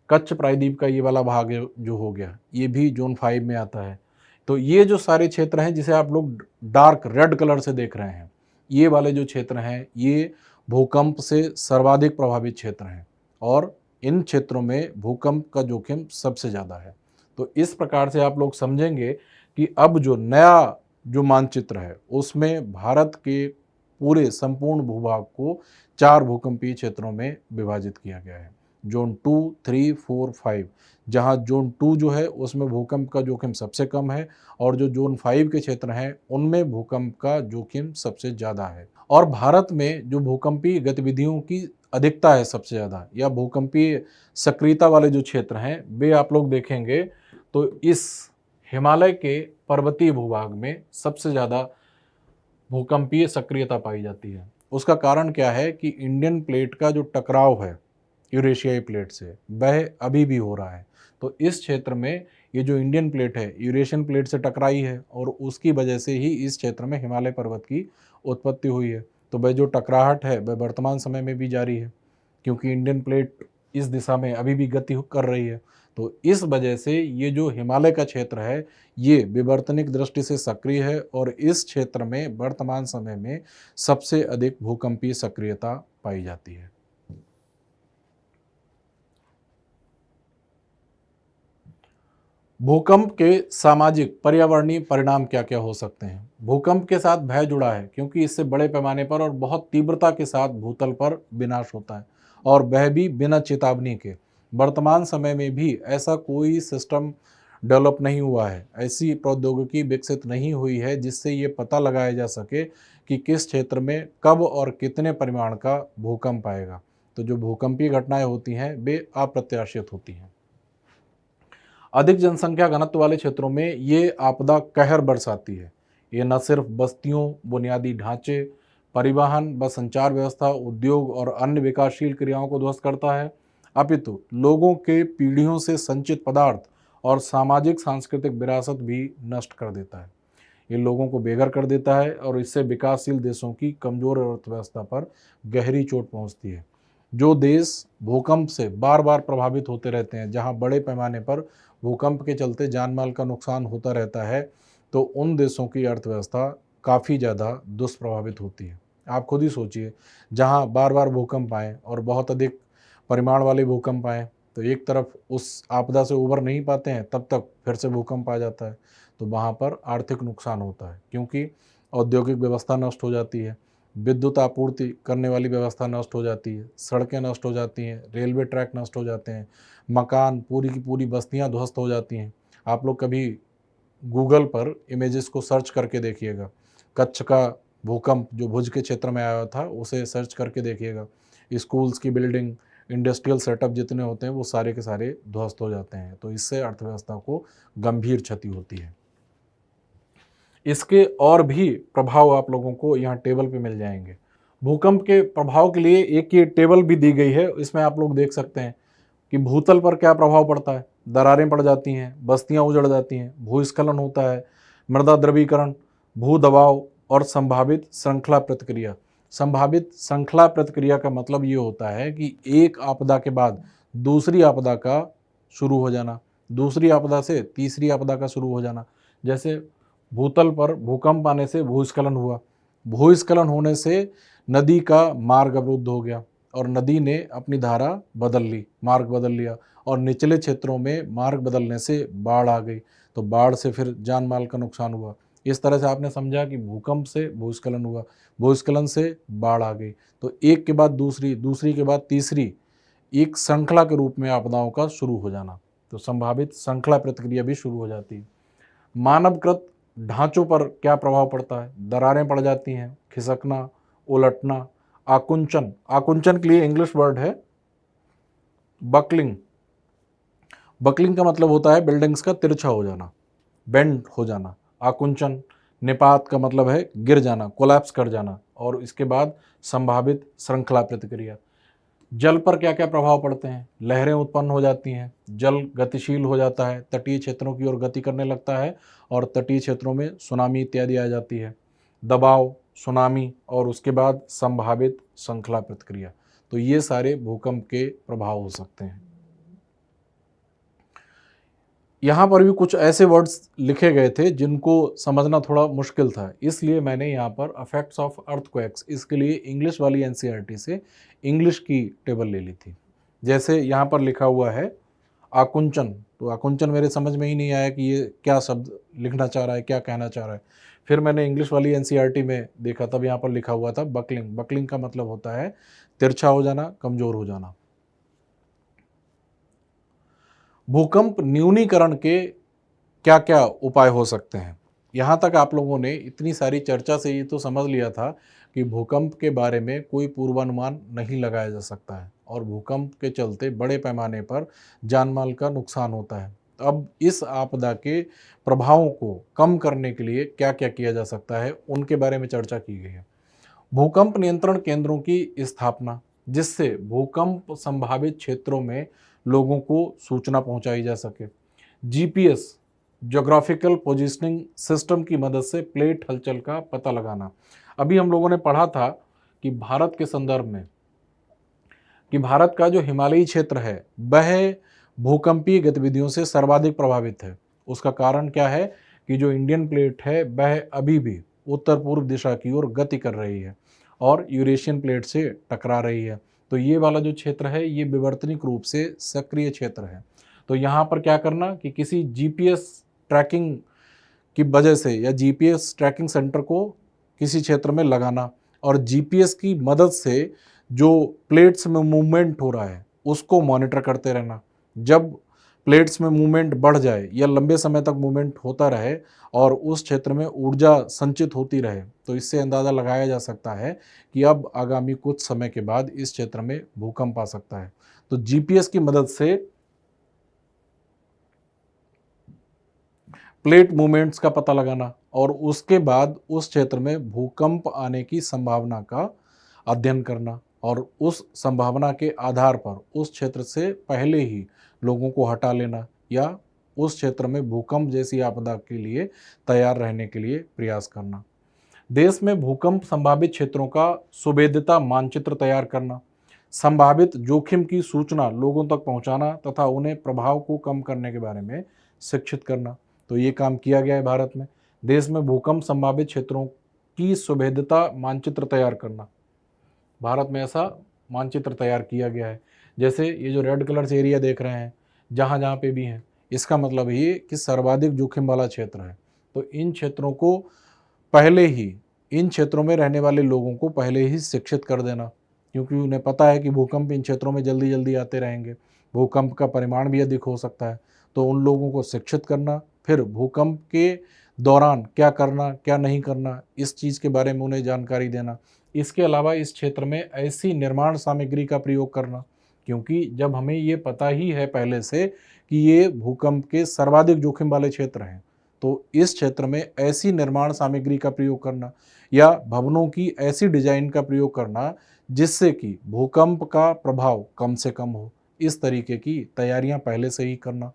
कच्छ प्रायद्वीप का ये वाला भाग जो हो गया ये भी जोन 5 में आता है। तो ये जो सारे क्षेत्र हैं जिसे आप लोग डार्क रेड कलर से देख रहे हैं, ये वाले जो क्षेत्र हैं ये भूकंप से सर्वाधिक प्रभावित क्षेत्र हैं और इन क्षेत्रों में भूकंप का जोखिम सबसे ज़्यादा है। तो इस प्रकार से आप लोग समझेंगे कि अब जो नया जो मानचित्र है उसमें भारत के पूरे संपूर्ण भूभाग को 4 भूकंपीय क्षेत्रों में विभाजित किया गया है, जोन 2, 3, 4, 5। जहां जोन 2 जो है उसमें भूकंप का जोखिम सबसे कम है और जो जोन 5 के क्षेत्र हैं उनमें भूकंप का जोखिम सबसे ज़्यादा है। और भारत में जो भूकंपीय गतिविधियों की अधिकता है सबसे ज़्यादा या भूकंपीय सक्रियता वाले जो क्षेत्र हैं वे आप लोग देखेंगे तो इस हिमालय के पर्वतीय भूभाग में सबसे ज़्यादा भूकंपीय सक्रियता पाई जाती है। उसका कारण क्या है कि इंडियन प्लेट का जो टकराव है यूरेशियाई प्लेट से वह अभी भी हो रहा है। तो इस क्षेत्र में ये जो इंडियन प्लेट है यूरेशियन प्लेट से टकराई है और उसकी वजह से ही इस क्षेत्र में हिमालय पर्वत की उत्पत्ति हुई है। तो वह जो टकराहट है वह वर्तमान समय में भी जारी है क्योंकि इंडियन प्लेट इस दिशा में अभी भी गति कर रही है। तो इस वजह से ये जो हिमालय का क्षेत्र है ये विवर्तनिक दृष्टि से सक्रिय है और इस क्षेत्र में वर्तमान समय में सबसे अधिक भूकंपीय सक्रियता पाई जाती है। भूकंप के सामाजिक पर्यावरणीय परिणाम क्या क्या हो सकते हैं? भूकंप के साथ भय जुड़ा है क्योंकि इससे बड़े पैमाने पर और बहुत तीव्रता के साथ भूतल पर विनाश होता है। और वह भी बिना चेतावनी के। वर्तमान समय में भी ऐसा कोई सिस्टम डेवलप नहीं हुआ है, ऐसी प्रौद्योगिकी विकसित नहीं हुई है जिससे ये पता लगाया जा सके कि किस क्षेत्र में कब और कितने परिमाण का भूकंप आएगा। तो जो भूकंपीय घटनाएं होती हैं वे अप्रत्याशित होती हैं। अधिक जनसंख्या घनत्व वाले क्षेत्रों में ये आपदा कहर बरसाती है। ये न सिर्फ बस्तियों, बुनियादी ढांचे, परिवहन व संचार व्यवस्था, उद्योग और अन्य विकासशील क्रियाओं को ध्वस्त करता है, अपितु लोगों के पीढ़ियों से संचित पदार्थ और सामाजिक सांस्कृतिक विरासत भी नष्ट कर देता है। ये लोगों को बेघर कर देता है और इससे विकासशील देशों की कमजोर अर्थव्यवस्था पर गहरी चोट पहुंचती है। जो देश भूकंप से बार बार प्रभावित होते रहते हैं, जहां बड़े पैमाने पर भूकंप के चलते जान माल का नुकसान होता रहता है, तो उन देशों की अर्थव्यवस्था काफ़ी ज़्यादा दुष्प्रभावित होती है। आप खुद ही सोचिए, जहां बार बार भूकंप आए और बहुत अधिक परिमाण वाले भूकंप आए, तो एक तरफ उस आपदा से उबर नहीं पाते हैं, तब तक फिर से भूकंप आ जाता है, तो वहाँ पर आर्थिक नुकसान होता है, क्योंकि औद्योगिक व्यवस्था नष्ट हो जाती है, विद्युत आपूर्ति करने वाली व्यवस्था नष्ट हो जाती है, सड़कें नष्ट हो जाती हैं, रेलवे ट्रैक नष्ट हो जाते हैं, मकान, पूरी की पूरी बस्तियां ध्वस्त हो जाती हैं। आप लोग कभी गूगल पर इमेजेस को सर्च करके देखिएगा, कच्छ का भूकंप जो भुज के क्षेत्र में आया था उसे सर्च करके देखिएगा। स्कूल्स की बिल्डिंग, इंडस्ट्रियल सेटअप जितने होते हैं वो सारे के सारे ध्वस्त हो जाते हैं, तो इससे अर्थव्यवस्था को गंभीर क्षति होती है। इसके और भी प्रभाव आप लोगों को यहाँ टेबल पे मिल जाएंगे। भूकंप के प्रभाव के लिए एक ये टेबल भी दी गई है, इसमें आप लोग देख सकते हैं कि भूतल पर क्या प्रभाव पड़ता है। दरारें पड़ जाती हैं, बस्तियां उजड़ जाती हैं, भूस्खलन होता है, मृदा द्रवीकरण, भू दबाव और संभावित श्रृंखला प्रतिक्रिया। संभावित श्रृंखला प्रतिक्रिया का मतलब ये होता है कि एक आपदा के बाद दूसरी आपदा का शुरू हो जाना, दूसरी आपदा से तीसरी आपदा का शुरू हो जाना। जैसे भूतल पर भूकंप आने से भूस्खलन हुआ, भूस्खलन होने से नदी का मार्ग अवरुद्ध हो गया और नदी ने अपनी धारा बदल ली, मार्ग बदल लिया, और निचले क्षेत्रों में मार्ग बदलने से बाढ़ आ गई, तो बाढ़ से फिर जान माल का नुकसान हुआ। इस तरह से आपने समझा कि भूकंप से भूस्खलन हुआ, भूस्खलन से बाढ़ आ गई, तो एक के बाद दूसरी, दूसरी के बाद तीसरी, एक श्रृंखला के रूप में आपदाओं का शुरू हो जाना, तो संभावित श्रृंखला प्रतिक्रिया भी शुरू हो जाती है। मानवकृत ढांचों पर क्या प्रभाव पड़ता है। दरारें पड़ जाती हैं, खिसकना, उलटना, आकुंचन। आकुंचन के लिए इंग्लिश वर्ड है बकलिंग। बकलिंग का मतलब होता है बिल्डिंग्स का तिरछा हो जाना, बेंड हो जाना। आकुंचन। निपात का मतलब है गिर जाना, कोलैप्स कर जाना। और इसके बाद संभावित श्रृंखला प्रतिक्रिया। जल पर क्या क्या प्रभाव पड़ते हैं। लहरें उत्पन्न हो जाती हैं, जल गतिशील हो जाता है, तटीय क्षेत्रों की ओर गति करने लगता है और तटीय क्षेत्रों में सुनामी इत्यादि आ जाती है। दबाव, सुनामी और उसके बाद संभावित श्रृंखला प्रतिक्रिया। तो ये सारे भूकंप के प्रभाव हो सकते हैं। यहाँ पर भी कुछ ऐसे वर्ड्स लिखे गए थे जिनको समझना थोड़ा मुश्किल था, इसलिए मैंने यहाँ पर इफेक्ट्स ऑफ अर्थक्वेक्स, इसके लिए इंग्लिश वाली एनसीईआरटी से इंग्लिश की टेबल ले ली थी। जैसे यहाँ पर लिखा हुआ है आकुंचन, तो आकुंचन मेरे समझ में ही नहीं आया कि ये क्या शब्द लिखना चाह रहा है, क्या कहना चाह रहा है। फिर मैंने इंग्लिश वाली एनसीईआरटी में देखा, तब यहाँ पर लिखा हुआ था बकलिंग। बकलिंग का मतलब होता है तिरछा हो जाना, कमजोर हो जाना। भूकंप न्यूनीकरण के क्या क्या उपाय हो सकते हैं। यहाँ तक आप लोगों ने इतनी सारी चर्चा से ये तो समझ लिया था कि भूकंप के बारे में कोई पूर्वानुमान नहीं लगाया जा सकता है और भूकंप के चलते बड़े पैमाने पर जान माल का नुकसान होता है। अब इस आपदा के प्रभावों को कम करने के लिए क्या क्या किया जा सकता है, उनके बारे में चर्चा की गई है। भूकंप नियंत्रण केंद्रों की स्थापना, जिससे भूकंप संभावित क्षेत्रों में लोगों को सूचना पहुंचाई जा सके। जीपीएस, ज्योग्राफिकल पोजीशनिंग सिस्टम की मदद से प्लेट हलचल का पता लगाना। अभी हम लोगों ने पढ़ा था कि भारत के संदर्भ में कि भारत का जो हिमालयी क्षेत्र है वह भूकंपीय गतिविधियों से सर्वाधिक प्रभावित है। उसका कारण क्या है कि जो इंडियन प्लेट है वह अभी भी उत्तर पूर्व दिशा की ओर गति कर रही है और यूरेशियन प्लेट से टकरा रही है। तो ये वाला जो क्षेत्र है ये विवर्तनिक रूप से सक्रिय क्षेत्र है। तो यहाँ पर क्या करना कि किसी जीपीएस ट्रैकिंग की वजह से या जीपीएस ट्रैकिंग सेंटर को किसी क्षेत्र में लगाना और जीपीएस की मदद से जो प्लेट्स में मूवमेंट हो रहा है उसको मॉनिटर करते रहना। जब प्लेट्स में मूवमेंट बढ़ जाए या लंबे समय तक मूवमेंट होता रहे और उस क्षेत्र में ऊर्जा संचित होती रहे, तो इससे अंदाज़ा लगाया जा सकता है कि अब आगामी कुछ समय के बाद इस क्षेत्र में भूकंप आ सकता है। तो जीपीएस की मदद से प्लेट मूवमेंट्स का पता लगाना और उसके बाद उस क्षेत्र में भूकंप आने की संभावना का अध्ययन करना और उस संभावना के आधार पर उस क्षेत्र से पहले ही लोगों को हटा लेना या उस क्षेत्र में भूकंप जैसी आपदा के लिए तैयार रहने के लिए प्रयास करना। देश में भूकंप संभावित क्षेत्रों का सुभेद्यता मानचित्र तैयार करना, संभावित जोखिम की सूचना लोगों तक पहुंचाना तथा उन्हें प्रभाव को कम करने के बारे में शिक्षित करना। तो ये काम किया गया है भारत में। देश में भूकंप संभावित क्षेत्रों की सुभेद्यता मानचित्र तैयार करना, भारत में ऐसा मानचित्र तैयार किया गया है। जैसे ये जो रेड कलर से एरिया देख रहे हैं, जहाँ जहाँ पे भी हैं, इसका मतलब ये कि सर्वाधिक जोखिम वाला क्षेत्र है। तो इन क्षेत्रों को पहले ही, इन क्षेत्रों में रहने वाले लोगों को पहले ही शिक्षित कर देना, क्योंकि उन्हें पता है कि भूकंप इन क्षेत्रों में जल्दी जल्दी आते रहेंगे, भूकंप का परिमाण भी अधिक हो सकता है। तो उन लोगों को शिक्षित करना, फिर भूकंप के दौरान क्या करना क्या नहीं करना, इस चीज़ के बारे में उन्हें जानकारी देना। इसके अलावा इस क्षेत्र में ऐसी निर्माण सामग्री का प्रयोग करना, क्योंकि जब हमें ये पता ही है पहले से कि ये भूकंप के सर्वाधिक जोखिम वाले क्षेत्र हैं, तो इस क्षेत्र में ऐसी निर्माण सामग्री का प्रयोग करना या भवनों की ऐसी डिजाइन का प्रयोग करना जिससे कि भूकंप का प्रभाव कम से कम हो, इस तरीके की तैयारियां पहले से ही करना।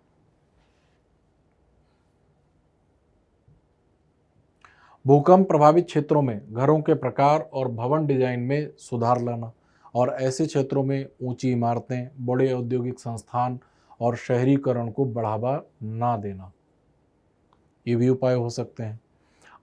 भूकंप प्रभावित क्षेत्रों में घरों के प्रकार और भवन डिजाइन में सुधार लाना और ऐसे क्षेत्रों में ऊंची इमारतें, बड़े औद्योगिक संस्थान और शहरीकरण को बढ़ावा ना देना, ये भी उपाय हो सकते हैं।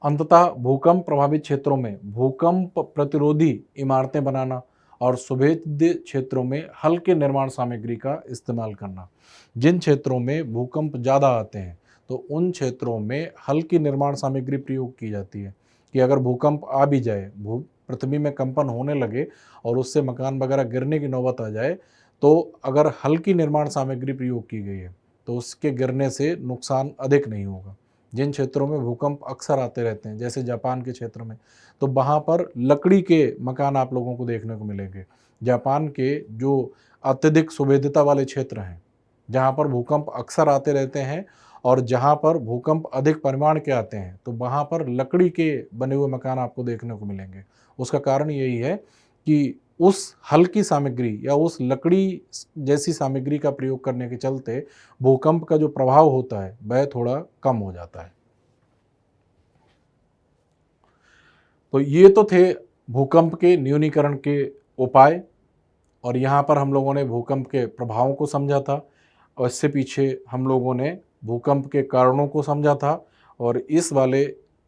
अंततः भूकंप प्रभावित क्षेत्रों में भूकंप प्रतिरोधी इमारतें बनाना और सुभेद्य क्षेत्रों में हल्के निर्माण सामग्री का इस्तेमाल करना। जिन क्षेत्रों में भूकंप ज़्यादा आते हैं तो उन क्षेत्रों में हल्की निर्माण सामग्री प्रयोग की जाती है कि अगर भूकंप आ भी जाए, भू पृथ्वी में कंपन होने लगे और उससे मकान वगैरह गिरने की नौबत आ जाए, तो अगर हल्की निर्माण सामग्री प्रयोग की गई है तो उसके गिरने से नुकसान अधिक नहीं होगा। जिन क्षेत्रों में भूकंप अक्सर आते रहते हैं, जैसे जापान के क्षेत्र में, तो वहाँ पर लकड़ी के मकान आप लोगों को देखने को मिलेंगे। जापान के जो अत्यधिक सुभेद्यता वाले क्षेत्र हैं, जहाँ पर भूकंप अक्सर आते रहते हैं और जहाँ पर भूकंप अधिक परिमाण के आते हैं, तो वहाँ पर लकड़ी के बने हुए मकान आपको देखने को मिलेंगे। उसका कारण यही है कि उस हल्की सामग्री या उस लकड़ी जैसी सामग्री का प्रयोग करने के चलते भूकंप का जो प्रभाव होता है वह थोड़ा कम हो जाता है। तो ये तो थे भूकंप के न्यूनीकरण के उपाय और यहाँ पर हम लोगों ने भूकंप के प्रभावों को समझा था और इससे पीछे हम लोगों ने भूकंप के कारणों को समझा था और इस वाले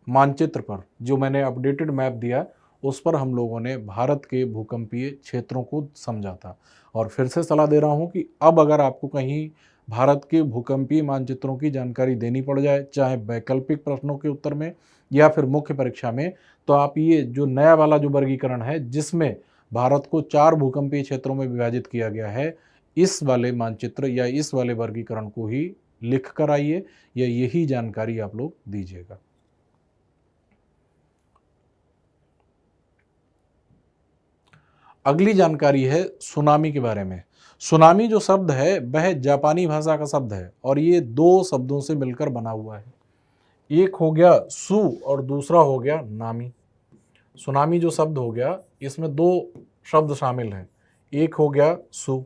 मानचित्र पर जो मैंने अपडेटेड मैप दिया उस पर हम लोगों ने भारत के भूकंपीय क्षेत्रों को समझा था। और फिर से सलाह दे रहा हूँ कि अब अगर आपको कहीं भारत के भूकंपीय मानचित्रों की जानकारी देनी पड़ जाए, चाहे वैकल्पिक प्रश्नों के उत्तर में या फिर मुख्य परीक्षा में, तो आप ये जो नया वाला जो वर्गीकरण है जिसमें भारत को 4 भूकंपीय क्षेत्रों में विभाजित किया गया है, इस वाले मानचित्र या इस वाले वर्गीकरण को ही लिख कर आइए या यही जानकारी आप लोग दीजिएगा। अगली जानकारी है सुनामी के बारे में। सुनामी जो शब्द है वह जापानी भाषा का शब्द है और ये 2 शब्दों से मिलकर बना हुआ है। एक हो गया सु और दूसरा हो गया नामी। सुनामी जो शब्द हो गया इसमें 2 शब्द शामिल हैं। एक हो गया सु।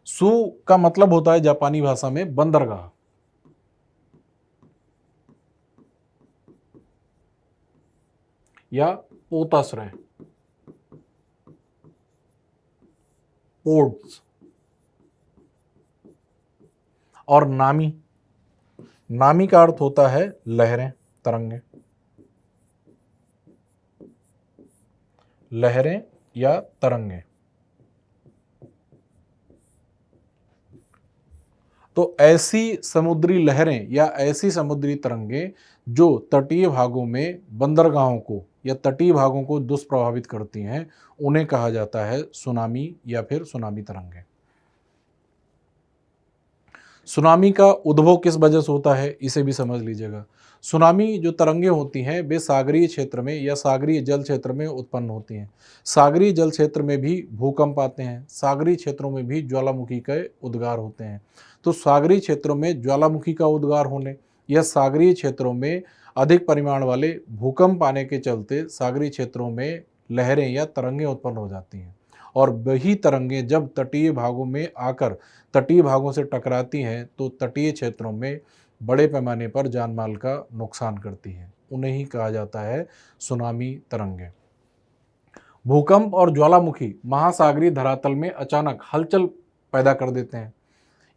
सु का मतलब होता है जापानी भाषा में बंदरगाह। या पोताश्रय, पोर्ट्स। और नामी, नामी का अर्थ होता है लहरें, तरंगें, लहरें या तरंगें। तो ऐसी समुद्री लहरें या ऐसी समुद्री तरंगें जो तटीय भागों में बंदरगाहों को या तटीय भागों को दुष्प्रभावित करती हैं, उन्हें कहा जाता है सुनामी या फिर सुनामी तरंगें। सुनामी का उद्भव किस वजह से होता है, इसे भी समझ लीजिएगा। सुनामी जो तरंगें होती हैं वे सागरीय क्षेत्र में या सागरीय जल क्षेत्र में उत्पन्न होती हैं। सागरीय जल क्षेत्र में भी भूकंप आते हैं, सागरीय क्षेत्रों में भी ज्वालामुखी के उद्गार होते हैं। तो सागरीय क्षेत्रों में ज्वालामुखी का उद्गार होने या सागरीय क्षेत्रों में अधिक परिमाण वाले भूकंप आने के चलते सागरीय क्षेत्रों में लहरें या तरंगें उत्पन्न हो जाती हैं, और वही तरंगें जब तटीय भागों में आकर तटीय भागों से टकराती हैं तो तटीय क्षेत्रों में बड़े पैमाने पर जान माल का नुकसान करती हैं। उन्हें ही कहा जाता है सुनामी तरंगें। भूकंप और ज्वालामुखी महासागरीय धरातल में अचानक हलचल पैदा कर देते हैं।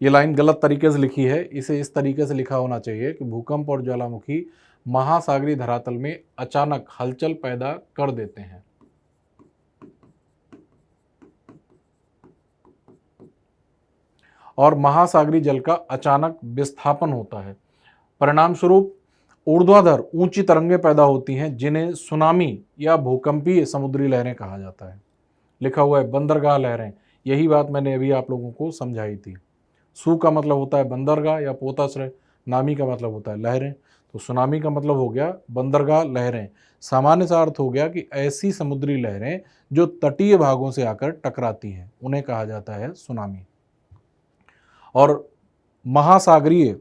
ये लाइन गलत तरीके से लिखी है, इसे इस तरीके से लिखा होना चाहिए कि भूकंप और ज्वालामुखी महासागरीय धरातल में अचानक हलचल पैदा कर देते हैं। और महासागरीय जल का अचानक विस्थापन होता है। परिणाम स्वरूप ऊर्ध्वाधर ऊंची तरंगें पैदा होती हैं जिन्हें सुनामी या भूकंपीय समुद्री लहरें कहा जाता है। लिखा हुआ है बंदरगाह लहरें, यही बात मैंने अभी आप लोगों को समझाई थी। सू का मतलब होता है बंदरगाह या पोताश्रय, नामी का मतलब होता है लहरें। तो सुनामी का मतलब हो गया बंदरगाह लहरें। सामान्य सा अर्थ हो गया कि ऐसी समुद्री लहरें जो तटीय भागों से आकर टकराती हैं, उन्हें कहा जाता है सुनामी। और महासागरीय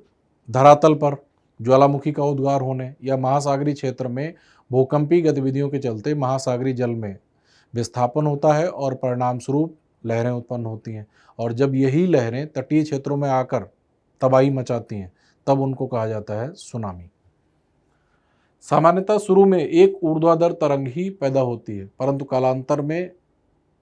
धरातल पर ज्वालामुखी का उद्गार होने या महासागरीय क्षेत्र में भूकंपीय गतिविधियों के चलते महासागरीय जल में विस्थापन होता है और परिणाम स्वरूप लहरें उत्पन्न होती हैं, और जब यही लहरें तटीय क्षेत्रों में आकर तबाही मचाती हैं तब उनको कहा जाता है सुनामी। सामान्यतः शुरू में एक ऊर्ध्वाधर तरंग ही पैदा होती है, परंतु कालांतर में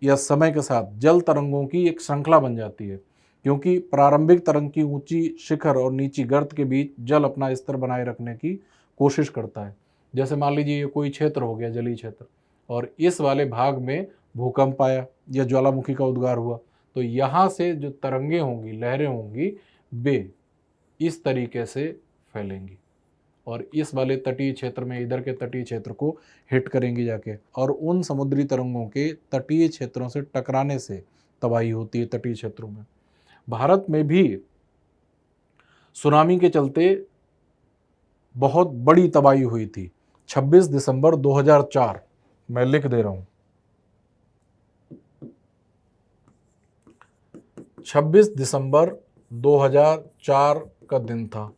या समय के साथ जल तरंगों की एक श्रृंखला बन जाती है, क्योंकि प्रारंभिक तरंग की ऊंची शिखर और नीची गर्त के बीच जल अपना स्तर बनाए रखने की कोशिश करता है। जैसे मान लीजिए ये कोई क्षेत्र हो गया, जलीय क्षेत्र, और इस वाले भाग में भूकंप आया या ज्वालामुखी का उद्गार हुआ, तो यहाँ से जो तरंगें होंगी, लहरें होंगी, वे इस तरीके से फैलेंगी और इस वाले तटीय क्षेत्र में इधर के तटीय क्षेत्र को हिट करेंगी जाके, और उन समुद्री तरंगों के तटीय क्षेत्रों से टकराने से तबाही होती है तटीय क्षेत्रों में। भारत में भी सुनामी के चलते बहुत बड़ी तबाही हुई थी। 26 दिसंबर 2004, मैं लिख दे रहा हूं, 26 दिसंबर 2004 का दिन था।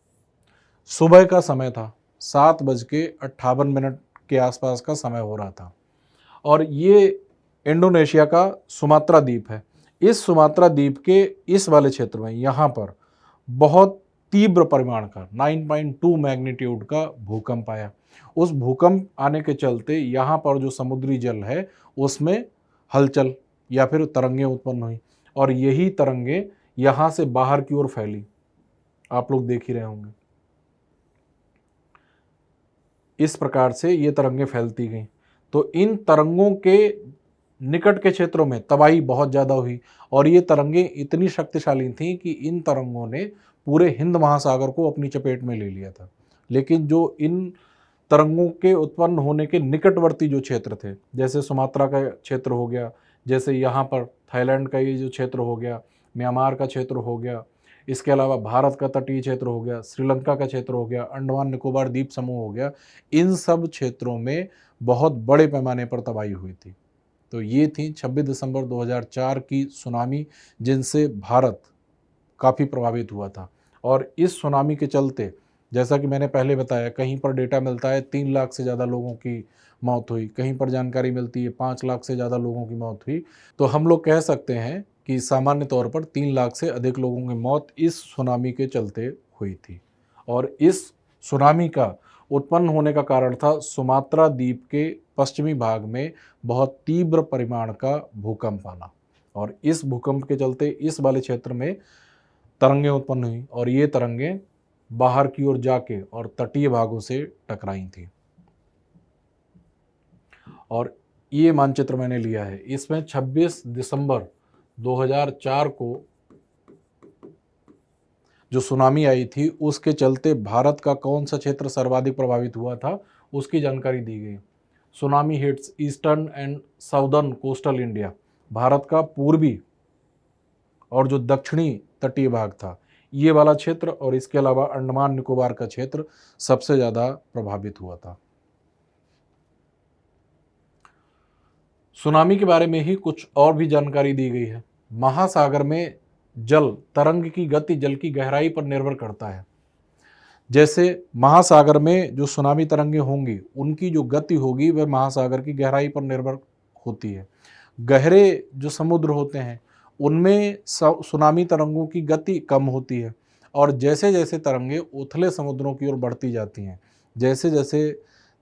सुबह का समय था, 7:58 के आसपास का समय हो रहा था, और ये इंडोनेशिया का सुमात्रा द्वीप है। इस सुमात्रा द्वीप के इस वाले क्षेत्र में यहाँ पर बहुत तीव्र परिमाण का 9.2 मैग्नीट्यूड का भूकंप आया। उस भूकंप आने के चलते यहाँ पर जो समुद्री जल है उसमें हलचल या फिर तरंगें उत्पन्न हुई, और यही तरंगें यहाँ से बाहर की ओर फैली। आप लोग देख ही रहे होंगे, इस प्रकार से ये तरंगें फैलती गईं। तो इन तरंगों के निकट के क्षेत्रों में तबाही बहुत ज़्यादा हुई, और ये तरंगें इतनी शक्तिशाली थीं कि इन तरंगों ने पूरे हिंद महासागर को अपनी चपेट में ले लिया था। लेकिन जो इन तरंगों के उत्पन्न होने के निकटवर्ती जो क्षेत्र थे, जैसे सुमात्रा का क्षेत्र हो गया, जैसे यहाँ पर थाईलैंड का ये जो क्षेत्र हो गया, म्यांमार का क्षेत्र हो गया, इसके अलावा भारत का तटीय क्षेत्र हो गया, श्रीलंका का क्षेत्र हो गया, अंडमान निकोबार द्वीप समूह हो गया, इन सब क्षेत्रों में बहुत बड़े पैमाने पर तबाही हुई थी। तो ये थी 26 दिसंबर 2004 की सुनामी, जिनसे भारत काफ़ी प्रभावित हुआ था। और इस सुनामी के चलते, जैसा कि मैंने पहले बताया, कहीं पर डेटा मिलता है 3 लाख से ज़्यादा लोगों की मौत हुई, कहीं पर जानकारी मिलती है 5 लाख से ज़्यादा लोगों की मौत हुई। तो हम लोग कह सकते हैं कि सामान्य तौर पर 3 लाख से अधिक लोगों की मौत इस सुनामी के चलते हुई थी। और इस सुनामी का उत्पन्न होने का कारण था सुमात्रा द्वीप के पश्चिमी भाग में बहुत तीव्र परिमाण का भूकंप आना, और इस भूकंप के चलते इस वाले क्षेत्र में तरंगें उत्पन्न हुई, और ये तरंगें बाहर की ओर जाके और तटीय भागों से टकराई थी। और ये मानचित्र मैंने लिया है, इसमें 26 दिसंबर 2004 को जो सुनामी आई थी उसके चलते भारत का कौन सा क्षेत्र सर्वाधिक प्रभावित हुआ था उसकी जानकारी दी गई। Tsunami hits eastern and southern coastal India, Bharat का पूर्वी और जो दक्षिणी तटीय भाग था ये वाला क्षेत्र, और इसके अलावा अंडमान निकोबार का क्षेत्र सबसे ज़्यादा प्रभावित हुआ था। सुनामी के बारे में ही कुछ और भी जानकारी दी गई है। महासागर में जल तरंग की गति जल की गहराई पर निर्भर करता है। जैसे महासागर में जो सुनामी तरंगे होंगी उनकी जो गति होगी वह महासागर की गहराई पर निर्भर होती है। गहरे जो समुद्र होते हैं उनमें सुनामी तरंगों की गति कम होती है, और जैसे जैसे तरंगे उथले समुद्रों की ओर बढ़ती जाती हैं, जैसे जैसे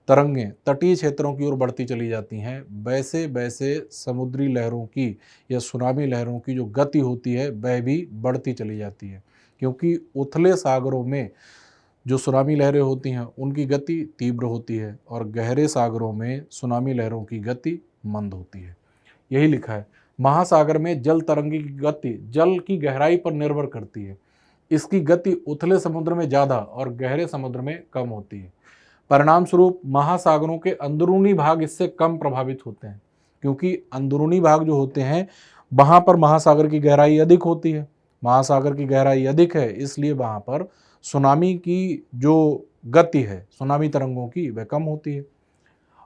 तरंगें तटीय क्षेत्रों की ओर बढ़ती चली जाती हैं, वैसे वैसे समुद्री लहरों की या सुनामी लहरों की जो गति होती है वह भी बढ़ती चली जाती है, क्योंकि उथले सागरों में जो सुनामी लहरें होती हैं उनकी गति तीव्र होती है और गहरे सागरों में सुनामी लहरों की गति मंद होती है। यही लिखा है, महासागर में जल तरंगी की गति जल की गहराई पर निर्भर करती है। इसकी गति उथले समुद्र में ज़्यादा और गहरे समुद्र में कम होती है। परिणाम स्वरूप महासागरों के अंदरूनी भाग इससे कम प्रभावित होते हैं, क्योंकि अंदरूनी भाग जो होते हैं वहाँ पर महासागर की गहराई अधिक होती है। महासागर की गहराई अधिक है, इसलिए वहाँ पर सुनामी की जो गति है सुनामी तरंगों की वह कम होती है,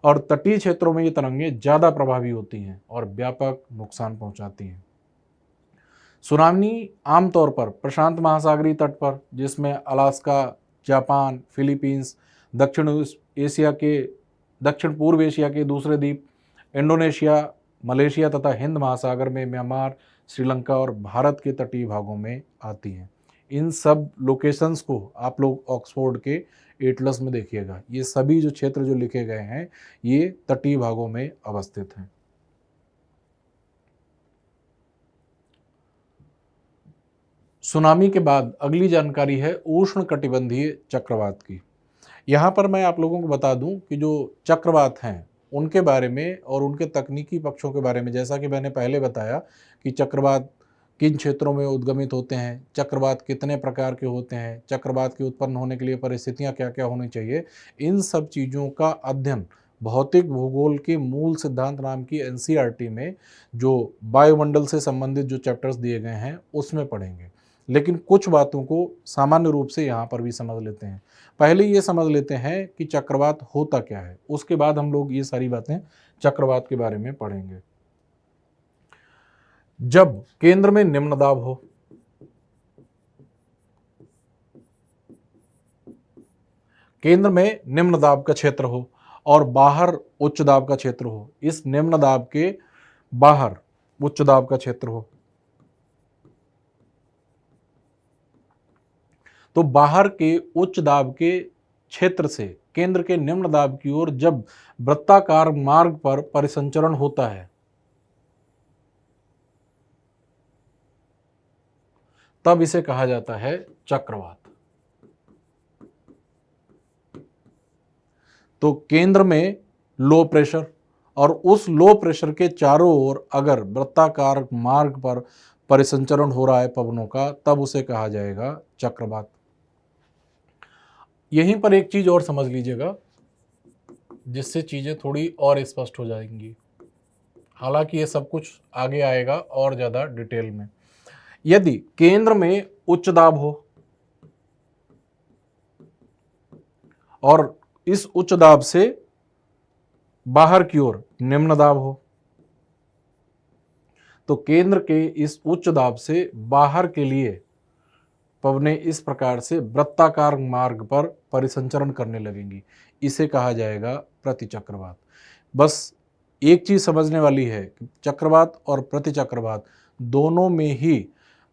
और तटीय क्षेत्रों में ये तरंगें ज़्यादा प्रभावी होती हैं और व्यापक नुकसान पहुंचाती हैं। सुनामी आमतौर पर प्रशांत महासागरीय तट पर, जिसमें अलास्का, जापान, फिलीपींस, दक्षिण पूर्व एशिया के दूसरे द्वीप, इंडोनेशिया, मलेशिया तथा हिंद महासागर में म्यांमार, श्रीलंका और भारत के तटीय भागों में आती हैं। इन सब लोकेशंस को आप लोग ऑक्सफोर्ड के एटलस में देखिएगा। ये सभी जो क्षेत्र जो लिखे गए हैं ये तटीय भागों में अवस्थित हैं। सुनामी के बाद अगली जानकारी है उष्णकटिबंधीय चक्रवात की। यहाँ पर मैं आप लोगों को बता दूं कि जो चक्रवात हैं उनके बारे में और उनके तकनीकी पक्षों के बारे में, जैसा कि मैंने पहले बताया कि चक्रवात किन क्षेत्रों में उद्गमित होते हैं, चक्रवात कितने प्रकार के होते हैं, चक्रवात के उत्पन्न होने के लिए परिस्थितियाँ क्या क्या होनी चाहिए, इन सब चीज़ों का अध्ययन भौतिक भूगोल के मूल सिद्धांत नाम की एनसीईआरटी में जो वायुमंडल से संबंधित जो चैप्टर्स दिए गए हैं उसमें पढ़ेंगे। लेकिन कुछ बातों को सामान्य रूप से यहाँ पर भी समझ लेते हैं। पहले ये समझ लेते हैं कि चक्रवात होता क्या है, उसके बाद हम लोग ये सारी बातें चक्रवात के बारे में पढ़ेंगे। जब केंद्र में निम्न दाब हो, केंद्र में निम्न दाब का क्षेत्र हो और बाहर उच्च दाब का क्षेत्र हो, इस निम्न दाब के बाहर उच्च दाब का क्षेत्र हो, तो बाहर के उच्च दाब के क्षेत्र से केंद्र के निम्न दाब की ओर जब वृत्ताकार मार्ग पर परिसंचरण होता है तब इसे कहा जाता है चक्रवात। तो केंद्र में लो प्रेशर और उस लो प्रेशर के चारों ओर अगर वृत्ताकार मार्ग पर परिसंचरण हो रहा है पवनों का, तब उसे कहा जाएगा चक्रवात। यहीं पर एक चीज और समझ लीजिएगा जिससे चीजें थोड़ी और स्पष्ट हो जाएंगी, हालांकि ये सब कुछ आगे आएगा और ज्यादा डिटेल में। यदि केंद्र में उच्च दाब हो और इस उच्च दाब से बाहर की ओर निम्न दाब हो, तो केंद्र के इस उच्च दाब से बाहर के लिए पवनें इस प्रकार से वृत्ताकार मार्ग पर परिसंचरण करने लगेंगी, इसे कहा जाएगा प्रतिचक्रवात। बस एक चीज समझने वाली है कि चक्रवात और प्रतिचक्रवात दोनों में ही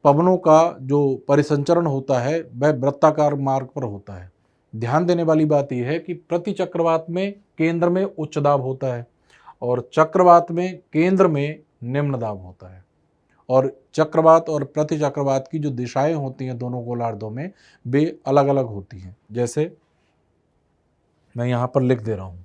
पवनों का जो परिसंचरण होता है वह वृत्ताकार मार्ग पर होता है। ध्यान देने वाली बात यह है कि प्रतिचक्रवात में केंद्र में उच्च दाब होता है और चक्रवात में केंद्र में निम्न दाब होता है, और चक्रवात और प्रतिचक्रवात की जो दिशाएं होती हैं दोनों गोलार्धों में वे अलग अलग होती हैं। जैसे मैं यहां पर लिख दे रहा हूं,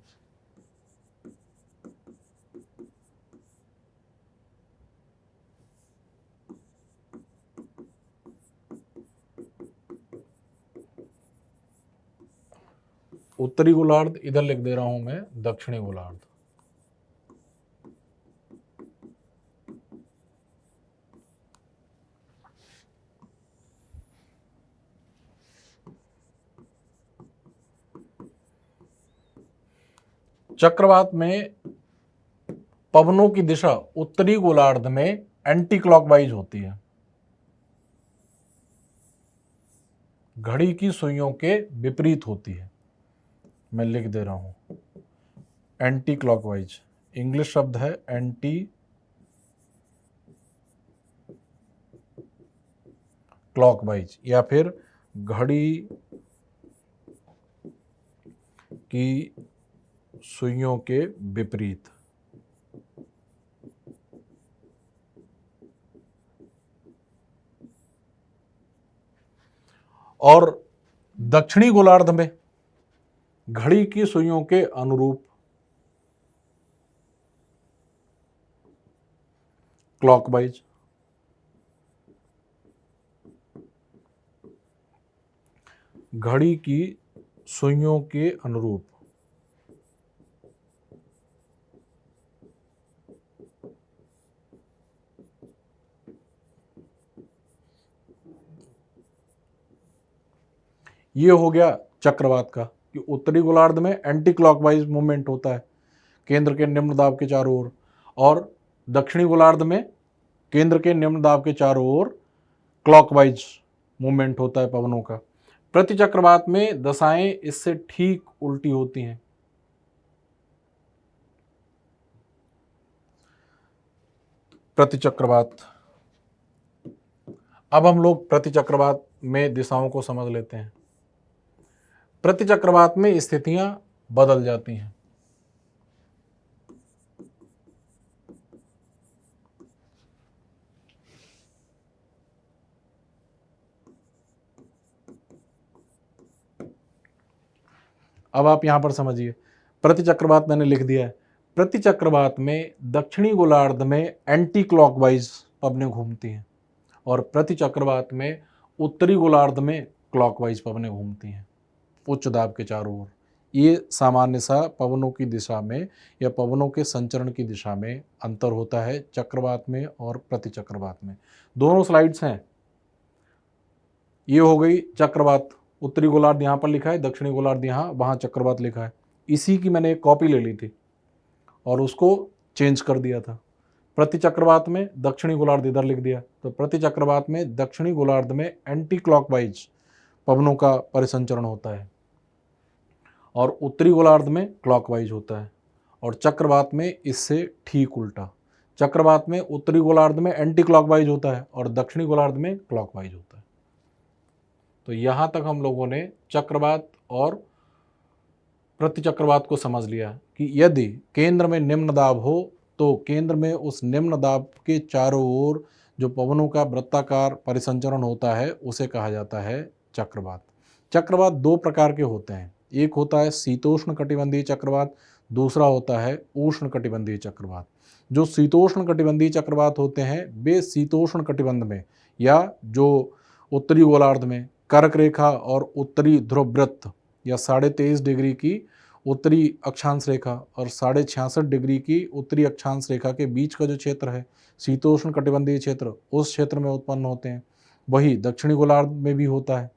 उत्तरी गोलार्ध इधर लिख दे रहा हूं मैं दक्षिणी गोलार्ध। चक्रवात में पवनों की दिशा उत्तरी गोलार्ध में एंटी क्लॉकवाइज होती है, घड़ी की सुइयों के विपरीत होती है। मैं लिख दे रहा हूं, एंटी क्लॉकवाइज, इंग्लिश शब्द है एंटी क्लॉकवाइज, या फिर घड़ी की सुइयों के विपरीत। और दक्षिणी गोलार्ध में घड़ी की सुइयों के अनुरूप क्लॉकवाइज। घड़ी की सुइयों के अनुरूप। ये हो गया चक्रवात का कि उत्तरी गोलार्ध में एंटी क्लॉकवाइज मूवमेंट होता है केंद्र के निम्न दाब के चारों ओर, और दक्षिणी गोलार्ध में केंद्र के निम्न दाब के चारों ओर क्लॉकवाइज मूवमेंट होता है पवनों का। प्रति चक्रवात में दशाएं इससे ठीक उल्टी होती हैं। प्रति चक्रवात, अब हम लोग प्रति चक्रवात में दिशाओं को समझ लेते हैं। प्रति चक्रवात में स्थितियां बदल जाती हैं। अब आप यहां पर समझिए, प्रति चक्रवात मैंने लिख दिया है। प्रति चक्रवात में दक्षिणी गोलार्ध में एंटी क्लॉकवाइज पवनें घूमती हैं, और प्रति चक्रवात में उत्तरी गोलार्ध में क्लॉकवाइज पवनें घूमती हैं उच्च दाब के चारों ओर। ये सामान्य सा पवनों की दिशा में या पवनों के संचरण की दिशा में अंतर होता है चक्रवात में और प्रति चक्रवात में। दोनों स्लाइड्स हैं। ये हो गई चक्रवात, उत्तरी गोलार्ध यहाँ पर लिखा है, दक्षिणी गोलार्ध यहाँ, वहाँ चक्रवात लिखा है। इसी की मैंने एक कॉपी ले ली थी और उसको चेंज कर दिया था। प्रति चक्रवात में दक्षिणी गोलार्ध इधर लिख दिया, तो प्रति चक्रवात में दक्षिणी गोलार्ध में एंटी क्लॉकवाइज पवनों का परिसंचरण होता है और उत्तरी गोलार्ध में क्लॉकवाइज होता है। और चक्रवात में इससे ठीक उल्टा, चक्रवात में उत्तरी गोलार्ध में एंटी क्लॉकवाइज होता है और दक्षिणी गोलार्ध में क्लॉकवाइज होता है। तो यहाँ तक हम लोगों ने चक्रवात और प्रति चक्रवात को समझ लिया कि यदि केंद्र में निम्न दाब हो तो केंद्र में उस निम्न दाब के चारों ओर जो पवनों का वृत्ताकार परिसंचरण होता है उसे कहा जाता है चक्रवात। चक्रवात दो प्रकार के होते हैं, एक होता है शीतोष्ण कटिबंधीय चक्रवात, दूसरा होता है उष्ण कटिबंधीय चक्रवात। जो शीतोष्ण कटिबंधीय चक्रवात होते हैं वे शीतोष्ण कटिबंध में या जो उत्तरी गोलार्ध में कर्क रेखा और उत्तरी ध्रुव वृत्त या 23.5 डिग्री की उत्तरी अक्षांश रेखा और 66.5 डिग्री की उत्तरी अक्षांश रेखा के बीच का जो क्षेत्र है शीतोष्ण कटिबंधीय क्षेत्र, उस क्षेत्र में उत्पन्न होते हैं। वही दक्षिणी गोलार्ध में भी होता है।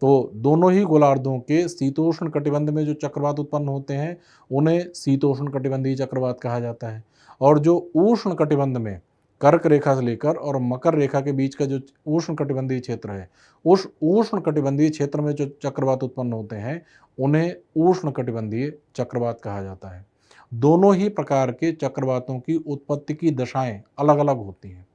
तो दोनों ही गोलार्धों के शीतोष्ण कटिबंध में जो चक्रवात उत्पन्न होते हैं उन्हें शीतोष्ण कटिबंधीय चक्रवात कहा जाता है। और जो उष्ण कटिबंध में कर्क रेखा से लेकर और मकर रेखा के बीच का जो उष्ण कटिबंधीय क्षेत्र है, उस उष्ण कटिबंधीय क्षेत्र में जो चक्रवात उत्पन्न होते हैं उन्हें उष्ण कटिबंधीय चक्रवात कहा जाता है। दोनों ही प्रकार के चक्रवातों की उत्पत्ति की दशाएं अलग अलग होती हैं।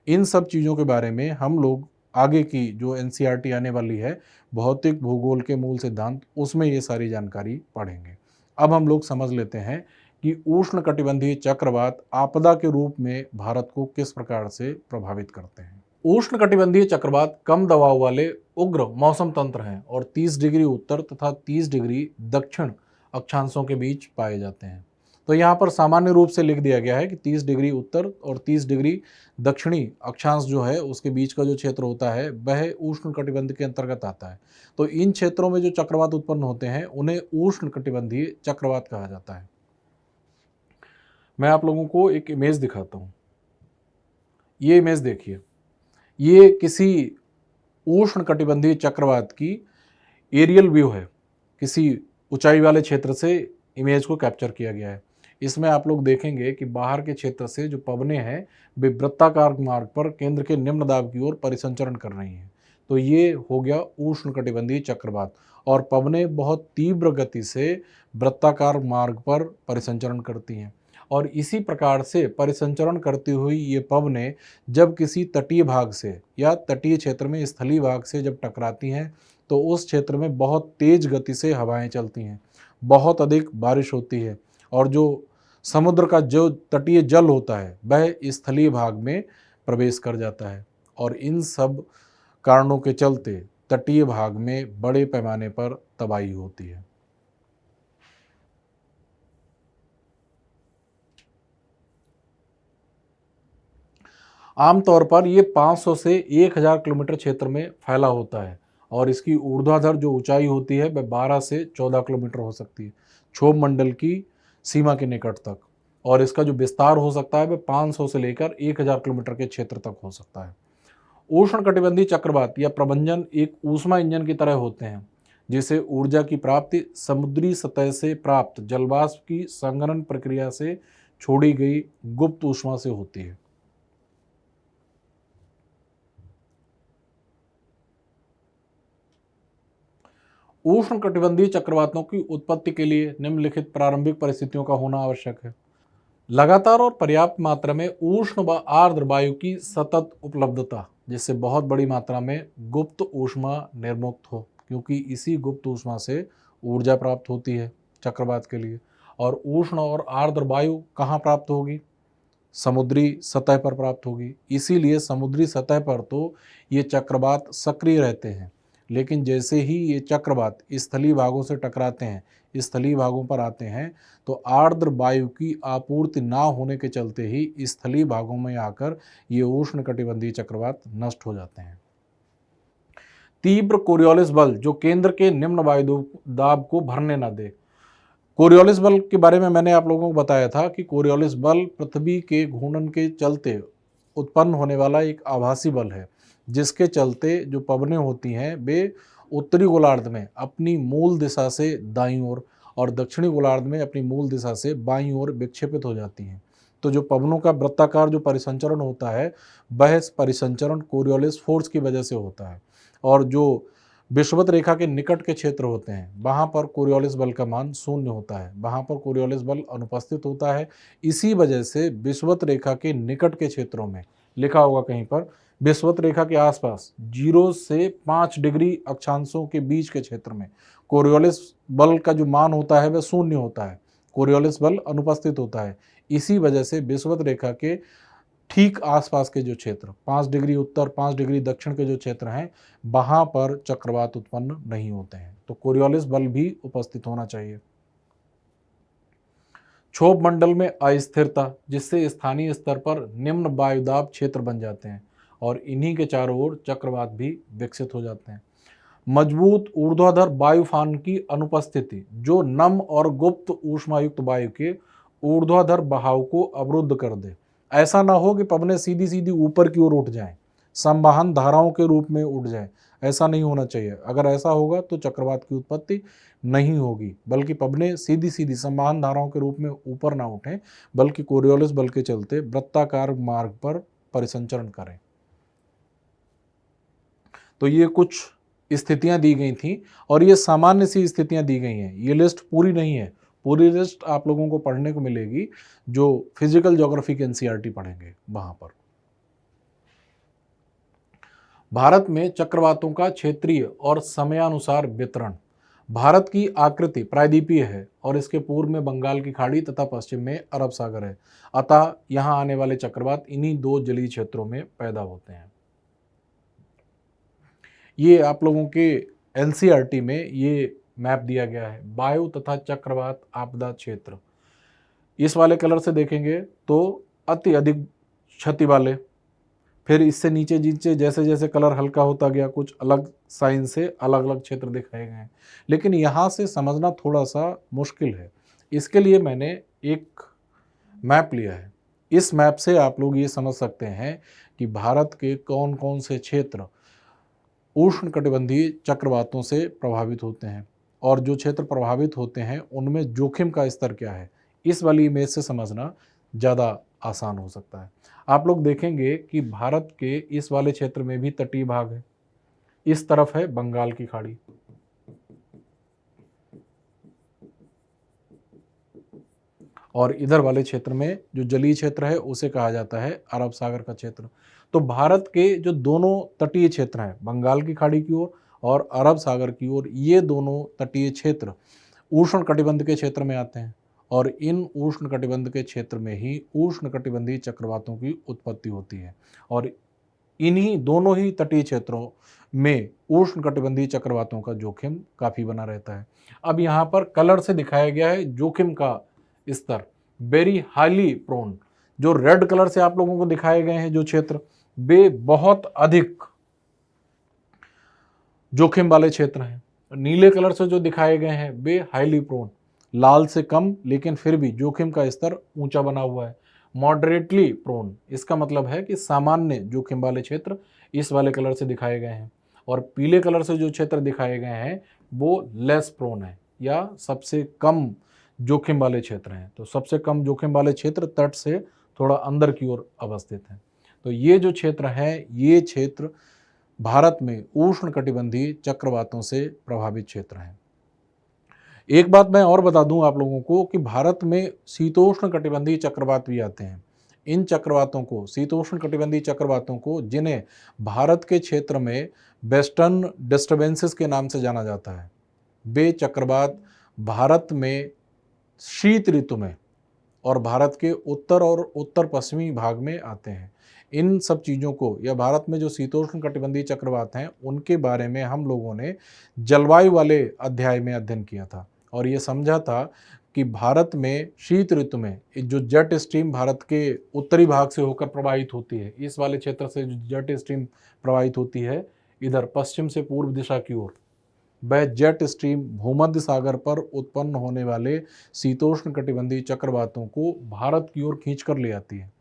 इन सब चीज़ों के बारे में हम लोग आगे की जो एनसीईआरटी आने वाली है, भौतिक भूगोल के मूल सिद्धांत, उसमें ये सारी जानकारी पढ़ेंगे। अब हम लोग समझ लेते हैं कि उष्ण कटिबंधीय चक्रवात आपदा के रूप में भारत को किस प्रकार से प्रभावित करते हैं। उष्ण कटिबंधीय चक्रवात कम दबाव वाले उग्र मौसम तंत्र हैं और 30 डिग्री उत्तर तथा 30 डिग्री दक्षिण अक्षांशों के बीच पाए जाते हैं। तो यहाँ पर सामान्य रूप से लिख दिया गया है कि 30 डिग्री उत्तर और 30 डिग्री दक्षिणी अक्षांश जो है उसके बीच का जो क्षेत्र होता है वह उष्ण कटिबंध के अंतर्गत आता है। तो इन क्षेत्रों में जो चक्रवात उत्पन्न होते हैं उन्हें उष्ण कटिबंधीय चक्रवात कहा जाता है। मैं आप लोगों को एक इमेज दिखाता हूँ। ये इमेज देखिए, ये किसी उष्ण कटिबंधीय चक्रवात की एरियल व्यू है। किसी ऊंचाई वाले क्षेत्र से इमेज को कैप्चर किया गया है। इसमें आप लोग देखेंगे कि बाहर के क्षेत्र से जो पवनें हैं वे वृत्ताकार मार्ग पर केंद्र के निम्न दाब की ओर परिसंचरण कर रही हैं। तो ये हो गया उष्णकटिबंधीय चक्रवात, और पवनें बहुत तीव्र गति से वृत्ताकार मार्ग पर परिसंचरण करती हैं। और इसी प्रकार से परिसंचरण करती हुई ये पवनें जब किसी तटीय भाग से या तटीय क्षेत्र में स्थलीय भाग से जब टकराती हैं तो उस क्षेत्र में बहुत तेज गति से हवाएं चलती हैं, बहुत अधिक बारिश होती है, और जो समुद्र का जो तटीय जल होता है वह स्थलीय भाग में प्रवेश कर जाता है, और इन सब कारणों के चलते तटीय भाग में बड़े पैमाने पर तबाही होती है। आमतौर पर ये 500 से 1000 किलोमीटर क्षेत्र में फैला होता है, और इसकी ऊर्ध्वाधर जो ऊंचाई होती है वह 12 से 14 किलोमीटर हो सकती है, क्षोभ मंडल की सीमा के निकट तक। और इसका जो विस्तार हो सकता है वह 500 से लेकर 1000 किलोमीटर के क्षेत्र तक हो सकता है। उष्णकटिबंधीय चक्रवात या प्रभंजन एक ऊष्मा इंजन की तरह होते हैं, जिसे ऊर्जा की प्राप्ति समुद्री सतह से प्राप्त जलवाष्प की संघनन प्रक्रिया से छोड़ी गई गुप्त ऊष्मा से होती है। उष्णकटिबंधीय चक्रवातों की उत्पत्ति के लिए निम्नलिखित प्रारंभिक परिस्थितियों का होना आवश्यक है। लगातार और पर्याप्त मात्रा में उष्ण व आर्द्र वायु की सतत उपलब्धता, जिससे बहुत बड़ी मात्रा में गुप्त ऊष्मा निर्मुक्त हो, क्योंकि इसी गुप्त ऊष्मा से ऊर्जा प्राप्त होती है चक्रवात के लिए। और उष्ण और आर्द्र वायु कहाँ प्राप्त होगी? समुद्री सतह पर प्राप्त होगी। इसीलिए समुद्री सतह पर तो ये चक्रवात सक्रिय रहते हैं, लेकिन जैसे ही ये चक्रवात स्थलीय भागों से टकराते हैं, स्थलीय भागों पर आते हैं, तो आर्द्र वायु की आपूर्ति ना होने के चलते ही स्थलीय भागों में आकर ये उष्णकटिबंधीय चक्रवात नष्ट हो जाते हैं। तीव्र कोरियोलिस बल जो केंद्र के निम्न वायु दाब को भरने ना दे। कोरियोलिस बल के बारे में मैंने आप लोगों को बताया था कि कोरियोलिस बल पृथ्वी के घूर्णन के चलते उत्पन्न होने वाला एक आभासी बल है, जिसके चलते जो पवनें होती हैं वे उत्तरी गोलार्ध में अपनी मूल दिशा से दाईं ओर और दक्षिणी गोलार्ध में अपनी मूल दिशा से बाईं ओर विक्षेपित हो जाती हैं। तो जो पवनों का वृत्ताकार जो परिसंचरण होता है वह परिसंचरण कोरियोलिस फोर्स की वजह से होता है, और जो विषुवत रेखा के निकट के क्षेत्र होते हैं वहाँ पर कोरियोलिस बल का मान शून्य होता है, वहाँ पर कोरियोलिस बल अनुपस्थित होता है। इसी वजह से विषुवत रेखा के निकट के क्षेत्रों में लिखा होगा कहीं पर, विषुवत रेखा के आसपास 0 से 5 डिग्री अक्षांशों के बीच के क्षेत्र में कोरियोलिस बल का जो मान होता है वह शून्य होता है, कोरियोलिस बल अनुपस्थित होता है। इसी वजह से विषुवत रेखा के ठीक आसपास के जो क्षेत्र 5 डिग्री उत्तर 5 डिग्री दक्षिण के जो क्षेत्र हैं वहाँ पर चक्रवात उत्पन्न नहीं होते हैं। तो कोरियोलिस बल भी उपस्थित होना चाहिए। क्षोभ मंडल में अस्थिरता, जिससे स्थानीय स्तर पर निम्न वायुदाब क्षेत्र बन जाते हैं, और इन्हीं के चारों ओर चक्रवात भी विकसित हो जाते हैं। मजबूत ऊर्ध्वाधर वायुफान की अनुपस्थिति जो नम और गुप्त ऊष्मायुक्त वायु के ऊर्ध्वाधर बहाव को अवरुद्ध कर दे। ऐसा ना हो कि पवनें सीधी सीधी ऊपर की ओर उठ जाएं, संवहन धाराओं के रूप में उठ जाएं, ऐसा नहीं होना चाहिए। अगर ऐसा होगा तो चक्रवात की उत्पत्ति नहीं होगी, बल्कि पवनें सीधी सीधी संवहन धाराओं के रूप में ऊपर ना उठें, बल्कि कोरियोलिस बल के चलते वृत्ताकार मार्ग पर परिसंचरण करें। तो ये कुछ स्थितियां दी गई थी, और ये सामान्य सी स्थितियां दी गई हैं। ये लिस्ट पूरी नहीं है, पूरी लिस्ट आप लोगों को पढ़ने को मिलेगी जो फिजिकल ज्योग्राफी के एनसीईआरटी पढ़ेंगे वहां पर। भारत में चक्रवातों का क्षेत्रीय और समयानुसार वितरण। भारत की आकृति प्रायद्वीपीय है, और इसके पूर्व में बंगाल की खाड़ी तथा पश्चिम में अरब सागर है। अतः यहाँ आने वाले चक्रवात इन्हीं दो जलीय क्षेत्रों में पैदा होते हैं। ये आप लोगों के एनसीईआरटी में ये मैप दिया गया है, वायु तथा चक्रवात आपदा क्षेत्र। इस वाले कलर से देखेंगे तो अति अधिक क्षति वाले, फिर इससे नीचे नीचे जैसे जैसे कलर हल्का होता गया कुछ अलग साइन से अलग अलग क्षेत्र दिखाए गए हैं। लेकिन यहाँ से समझना थोड़ा सा मुश्किल है, इसके लिए मैंने एक मैप लिया है। इस मैप से आप लोग ये समझ सकते हैं कि भारत के कौन कौन से क्षेत्र उष्णकटिबंधीय चक्रवातों से प्रभावित होते हैं। और जो क्षेत्र प्रभावित होते हैं उनमें जोखिम का स्तर क्या है, इस वाली इमेज से समझना ज़्यादा आसान हो सकता है। आप लोग देखेंगे कि भारत के इस वाले क्षेत्र में भी तटीय भाग है, इस तरफ है बंगाल की खाड़ी, और इधर वाले क्षेत्र में जो जलीय क्षेत्र है उसे कहा जाता है अरब सागर का क्षेत्र। तो भारत के जो दोनों तटीय क्षेत्र हैं, बंगाल की खाड़ी की ओर और अरब सागर की ओर, ये दोनों तटीय क्षेत्र उष्णकटिबंध के क्षेत्र में आते हैं और इन उष्णकटिबंध के क्षेत्र में ही उष्णकटिबंधीय चक्रवातों की उत्पत्ति होती है और इन्हीं दोनों ही तटीय क्षेत्रों में उष्णकटिबंधीय चक्रवातों का जोखिम काफ़ी बना रहता है। अब यहाँ पर कलर से दिखाया गया है जोखिम का स्तर, वेरी हाईली प्रोन। जो रेड कलर से आप लोगों को दिखाए गए हैं जो क्षेत्र, वे बहुत अधिक जोखिम वाले क्षेत्र हैं। नीले कलर से जो दिखाए गए हैं वे हाईली प्रोन, लाल से कम लेकिन फिर भी जोखिम का स्तर ऊंचा बना हुआ है। मॉडरेटली प्रोन, इसका मतलब है कि सामान्य जोखिम वाले क्षेत्र इस वाले कलर से दिखाए गए हैं और पीले कलर से जो क्षेत्र दिखाए गए हैं वो लेस प्रोन है या सबसे कम जोखिम वाले क्षेत्र हैं। तो सबसे कम जोखिम वाले क्षेत्र तट से थोड़ा अंदर की ओर अवस्थित हैं। तो ये जो क्षेत्र है, ये क्षेत्र भारत में उष्णकटिबंधीय चक्रवातों से प्रभावित क्षेत्र हैं। एक बात मैं और बता दूं आप लोगों को कि भारत में शीतोष्ण कटिबंधीय चक्रवात भी आते हैं। इन चक्रवातों को, शीतोष्ण कटिबंधीय चक्रवातों को, जिन्हें भारत के क्षेत्र में वेस्टर्न डिस्टर्बेंसेस के नाम से जाना जाता है, वे चक्रवात भारत में शीत ऋतु में और भारत के उत्तर और उत्तर पश्चिमी भाग में आते हैं। इन सब चीज़ों को, या भारत में जो शीतोष्ण कटिबंधीय चक्रवात हैं उनके बारे में हम लोगों ने जलवायु वाले अध्याय में अध्ययन किया था और ये समझा था कि भारत में शीत ऋतु में जो जेट स्ट्रीम भारत के उत्तरी भाग से होकर प्रवाहित होती है, इस वाले क्षेत्र से जो जेट स्ट्रीम प्रवाहित होती है इधर पश्चिम से पूर्व दिशा की ओर, वह जेट स्ट्रीम भूमध्य सागर पर उत्पन्न होने वाले शीतोष्ण कटिबंधीय चक्रवातों को भारत की ओर खींच कर ले आती है।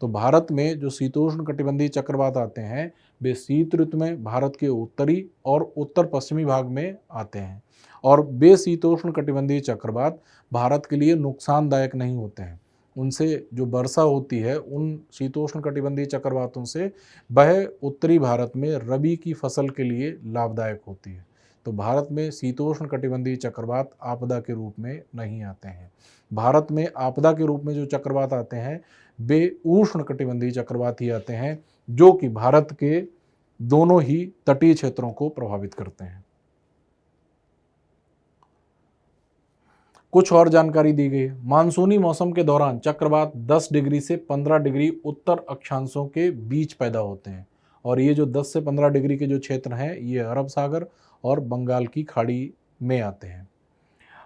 तो भारत में जो शीतोष्ण कटिबंधीय चक्रवात आते हैं वे शीत ऋतु में भारत के उत्तरी और उत्तर पश्चिमी भाग में आते हैं और वे शीतोष्ण कटिबंधीय चक्रवात भारत के लिए नुकसानदायक नहीं होते हैं। उनसे जो वर्षा होती है उन शीतोष्ण कटिबंधीय चक्रवातों से वह उत्तरी भारत में रबी की फसल के लिए लाभदायक होती है। तो भारत में शीतोष्ण कटिबंधीय चक्रवात आपदा के रूप में नहीं आते हैं। भारत में आपदा के रूप में जो चक्रवात आते हैं वे उष्ण कटिबंधीय चक्रवात ही आते हैं, जो कि भारत के दोनों ही तटीय क्षेत्रों को प्रभावित करते हैं। कुछ और जानकारी दी गई है। मानसूनी मौसम के दौरान चक्रवात 10 डिग्री से 15 डिग्री उत्तर अक्षांशों के बीच पैदा होते हैं और ये जो 10 से 15 डिग्री के जो क्षेत्र हैं ये अरब सागर और बंगाल की खाड़ी में आते हैं।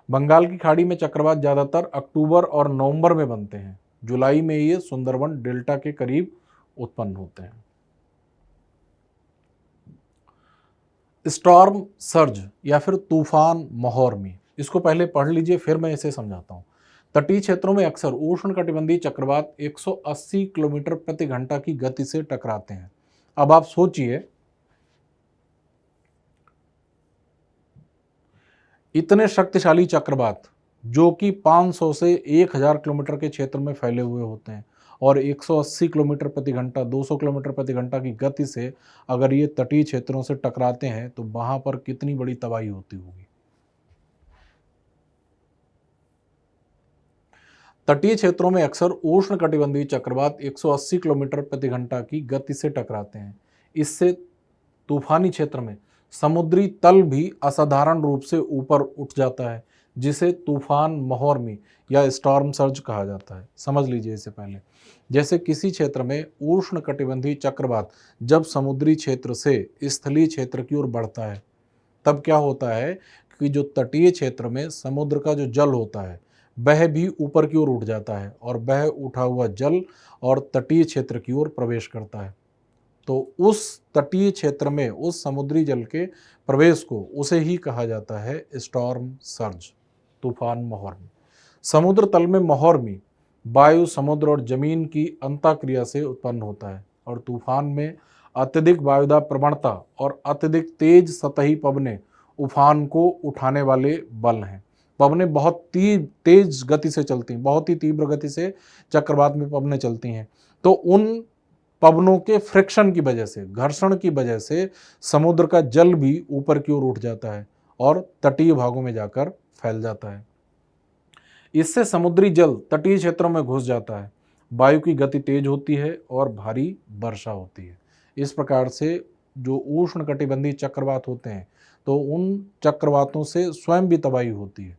बंगाल की खाड़ी में चक्रवात ज़्यादातर अक्टूबर और नवंबर में बनते हैं। जुलाई में ये सुंदरबन डेल्टा के करीब उत्पन्न होते हैं। स्टॉर्म सर्ज या फिर तूफान महोर्मी, इसको पहले पढ़ लीजिए फिर मैं इसे समझाता हूँ। तटीय क्षेत्रों में अक्सर उष्णकटिबंधीय चक्रवात 180 किलोमीटर प्रति घंटा की गति से टकराते हैं। अब आप सोचिए, इतने शक्तिशाली चक्रवात जो कि 500 से 1000 किलोमीटर के क्षेत्र में फैले हुए होते हैं और 180 किलोमीटर प्रति घंटा, 200 किलोमीटर प्रति घंटा की गति से अगर ये तटीय क्षेत्रों से टकराते हैं तो वहां पर कितनी बड़ी तबाही होती होगी। तटीय क्षेत्रों में अक्सर उष्णकटिबंधीय चक्रवात 180 किलोमीटर प्रति घंटा की गति से टकराते हैं। इससे तूफानी क्षेत्र में समुद्री तल भी असाधारण रूप से ऊपर उठ जाता है, जिसे तूफान महोर्मी या स्टॉर्म सर्ज कहा जाता है। समझ लीजिए इसे पहले। जैसे किसी क्षेत्र में उष्णकटिबंधीय चक्रवात जब समुद्री क्षेत्र से स्थलीय क्षेत्र की ओर बढ़ता है, तब क्या होता है कि जो तटीय क्षेत्र में समुद्र का जो जल होता है वह भी ऊपर की ओर उठ जाता है और वह उठा हुआ जल और तटीय क्षेत्र की ओर प्रवेश करता है। तो उस तटीय क्षेत्र में उस समुद्री जल के प्रवेश को उसे ही कहा जाता है स्टॉर्म सर्ज, तूफान महोर्मी। समुद्र तल में महोर्मी वायु, समुद्र और जमीन की अंतःक्रिया से उत्पन्न होता है और तूफान में अत्यधिक वायुदाब प्रवणता और अत्यधिक तेज सतही पवनें उफान को उठाने वाले बल हैं। पवनें बहुत तेज गति से चलती हैं, बहुत ही तीव्र गति से चक्रवात में पवनें चलती हैं। तो उन पवनों के फ्रिक्शन की वजह से, घर्षण की वजह से समुद्र का जल भी ऊपर की ओर उठ जाता है और तटीय भागों में जाकर फैल जाता है। इससे समुद्री जल तटीय क्षेत्रों में घुस जाता है, वायु की गति तेज होती है और भारी वर्षा होती है। इस प्रकार से जो उष्णकटिबंधीय चक्रवात होते हैं, तो उन चक्रवातों से स्वयं भी तबाही होती है।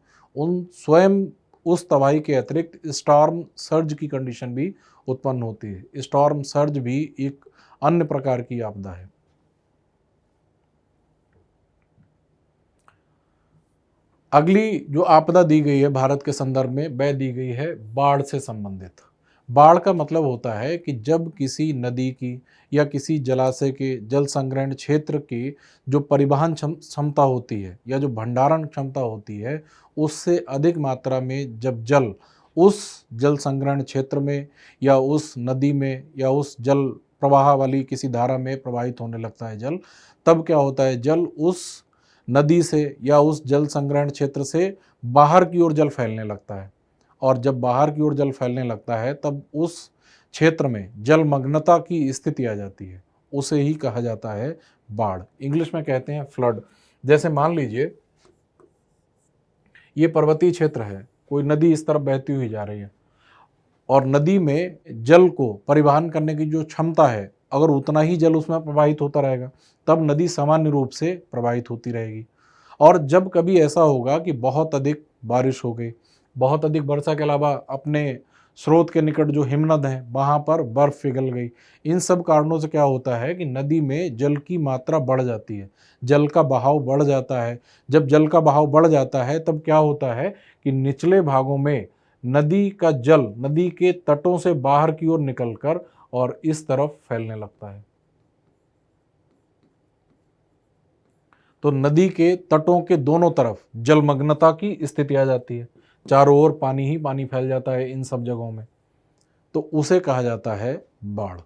उस तबाही के अतिरिक्त स्टॉर्म सर्ज की कंडीशन भी उत्पन्न होती है। स्टॉर्म सर्ज भी एक अन्य प्रकार की आपदा है। अगली जो आपदा दी गई है भारत के संदर्भ में, वह दी गई है बाढ़ से संबंधित। बाढ़ का मतलब होता है कि जब किसी नदी की या किसी जलाशय के जल संग्रहण क्षेत्र की जो परिवहन क्षमता होती है या जो भंडारण क्षमता होती है, उससे अधिक मात्रा में जब जल उस जल संग्रहण क्षेत्र में या उस नदी में या उस जल प्रवाह वाली किसी धारा में प्रवाहित होने लगता है जल, तब क्या होता है, जल उस नदी से या उस जल संग्रहण क्षेत्र से बाहर की ओर जल फैलने लगता है। और जब बाहर की ओर जल फैलने लगता है तब उस क्षेत्र में जलमग्नता की स्थिति आ जाती है। उसे ही कहा जाता है बाढ़। इंग्लिश में कहते हैं फ्लड। जैसे मान लीजिए ये पर्वतीय क्षेत्र है, कोई नदी इस तरफ बहती हुई जा रही है और नदी में जल को परिवहन करने की जो क्षमता है, अगर उतना ही जल उसमें प्रवाहित होता रहेगा तब नदी सामान्य रूप से प्रवाहित होती रहेगी। और जब कभी ऐसा होगा कि बहुत अधिक बारिश हो गई, बहुत अधिक वर्षा के अलावा अपने स्रोत के निकट जो हिमनद हैं वहाँ पर बर्फ़ पिघल गई, इन सब कारणों से क्या होता है कि नदी में जल की मात्रा बढ़ जाती है, जल का बहाव बढ़ जाता है। जब जल का बहाव बढ़ जाता है तब क्या होता है कि निचले भागों में नदी का जल नदी के तटों से बाहर की ओर निकलकर और इस तरफ फैलने लगता है। तो नदी के तटों के दोनों तरफ जलमग्नता की स्थिति आ जाती है, चारों ओर पानी ही पानी फैल जाता है इन सब जगहों में, तो उसे कहा जाता है बाढ़।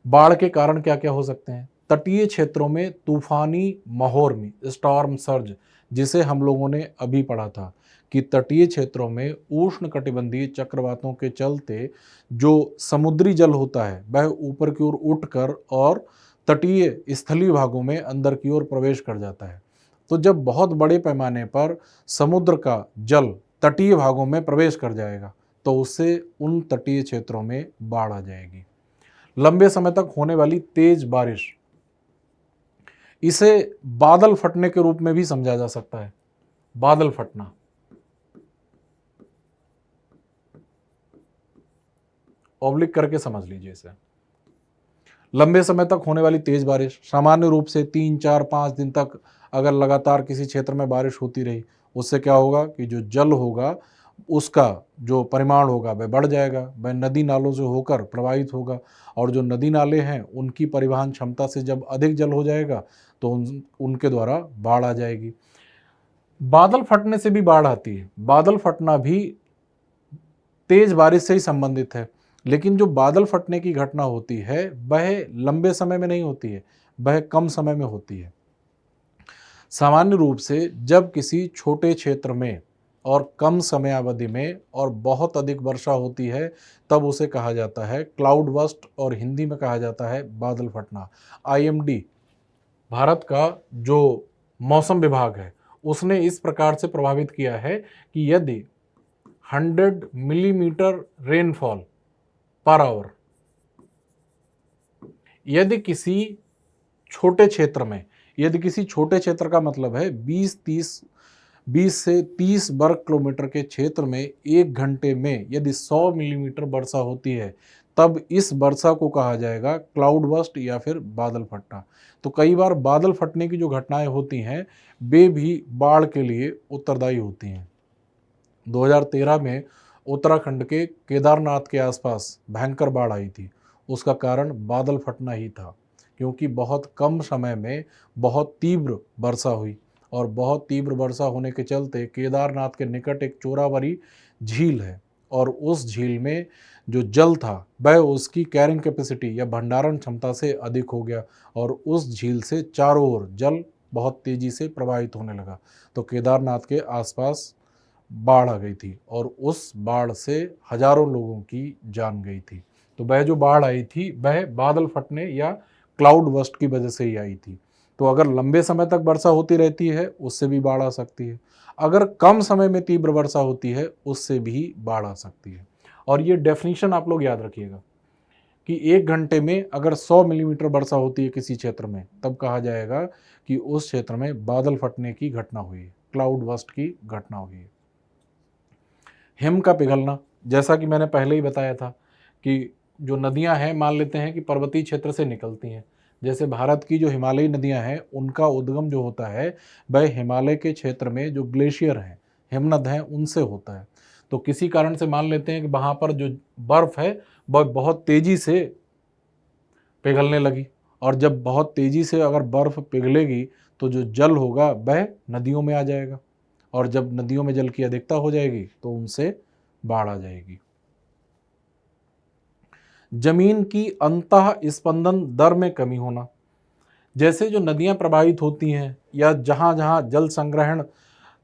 बाढ़ के कारण क्या क्या हो सकते हैं? तटीय क्षेत्रों में तूफानी महोर्मी, स्टॉर्म सर्ज, जिसे हम लोगों ने अभी पढ़ा था कि तटीय क्षेत्रों में उष्णकटिबंधीय चक्रवातों के चलते जो समुद्री जल होता है वह ऊपर की ओर उठकर और तटीय स्थलीय भागों में अंदर की ओर प्रवेश कर जाता है। तो जब बहुत बड़े पैमाने पर समुद्र का जल तटीय भागों में प्रवेश कर जाएगा तो उससे उन तटीय क्षेत्रों में बाढ़ आ जाएगी। लंबे समय तक होने वाली तेज बारिश, इसे बादल फटने के रूप में भी समझा जा सकता है। बादल फटना, ऑब्लिक करके समझ लीजिए इसे। लंबे समय तक होने वाली तेज बारिश, सामान्य रूप से 3, 4, 5 दिन तक अगर लगातार किसी क्षेत्र में बारिश होती रही, उससे क्या होगा कि जो जल होगा उसका जो परिमाण होगा वह बढ़ जाएगा, वह नदी नालों से होकर प्रवाहित होगा और जो नदी नाले हैं उनकी परिवहन क्षमता से जब अधिक जल हो जाएगा तो उनके द्वारा बाढ़ आ जाएगी। बादल फटने से भी बाढ़ आती है। बादल फटना भी तेज बारिश से ही संबंधित है, लेकिन जो बादल फटने की घटना होती है वह लंबे समय में नहीं होती है, वह कम समय में होती है। सामान्य रूप से जब किसी छोटे क्षेत्र में और कम समयावधि में और बहुत अधिक वर्षा होती है तब उसे कहा जाता है क्लाउड बर्स्ट और हिंदी में कहा जाता है बादल फटना। IMD, भारत का जो मौसम विभाग है, उसने इस प्रकार से प्रभावित किया है कि यदि 100 मिलीमीटर रेनफॉल पर आवर, यदि किसी छोटे क्षेत्र में, यदि किसी छोटे क्षेत्र का मतलब है 20 से 30 वर्ग किलोमीटर के क्षेत्र में 1 घंटे में यदि 100 मिलीमीटर वर्षा होती है तब इस वर्षा को कहा जाएगा क्लाउड बर्स्ट या फिर बादल फटना। तो कई बार बादल फटने की जो घटनाएं होती हैं वे भी बाढ़ के लिए उत्तरदायी होती हैं। 2013 में उत्तराखंड के केदारनाथ के आसपास भयंकर बाढ़ आई थी। उसका कारण बादल फटना ही था, क्योंकि बहुत कम समय में बहुत तीव्र वर्षा हुई और बहुत तीव्र वर्षा होने के चलते केदारनाथ के निकट एक चोरावरी झील है और उस झील में जो जल था वह उसकी कैरिंग कैपेसिटी या भंडारण क्षमता से अधिक हो गया और उस झील से चारों ओर जल बहुत तेज़ी से प्रवाहित होने लगा। तो केदारनाथ के आसपास बाढ़ आ गई थी और उस बाढ़ से हजारों लोगों की जान गई थी। तो वह जो बाढ़ आई थी वह बादल फटने या क्लाउड बर्स्ट की वजह से ही आई थी। तो अगर लंबे समय तक वर्षा होती रहती है उससे भी बाढ़ आ सकती है। अगर कम समय में तीव्र वर्षा होती है उससे भी बाढ़ आ सकती है। और ये डेफिनेशन आप लोग याद रखिएगा कि 1 घंटे में अगर 100 मिलीमीटर वर्षा होती है किसी क्षेत्र में तब कहा जाएगा कि उस क्षेत्र में बादल फटने की घटना हुई है, क्लाउड बर्स्ट की घटना हुई है। हिम का पिघलना, जैसा कि मैंने पहले ही बताया था कि जो नदियां हैं मान लेते हैं कि पर्वतीय क्षेत्र से निकलती हैं। जैसे भारत की जो हिमालयी नदियां हैं उनका उद्गम जो होता है वह हिमालय के क्षेत्र में जो ग्लेशियर हैं, हिमनद हैं, उनसे होता है। तो किसी कारण से मान लेते हैं कि वहाँ पर जो बर्फ़ है वह बहुत तेज़ी से पिघलने लगी और जब बहुत तेज़ी से अगर बर्फ़ पिघलेगी तो जो जल होगा वह नदियों में आ जाएगा और जब नदियों में जल की अधिकता हो जाएगी तो उनसे बाढ़ आ जाएगी। जमीन की अंतः स्पंदन दर में कमी होना, जैसे जो नदियां प्रवाहित होती हैं या जहाँ जहाँ जल संग्रहण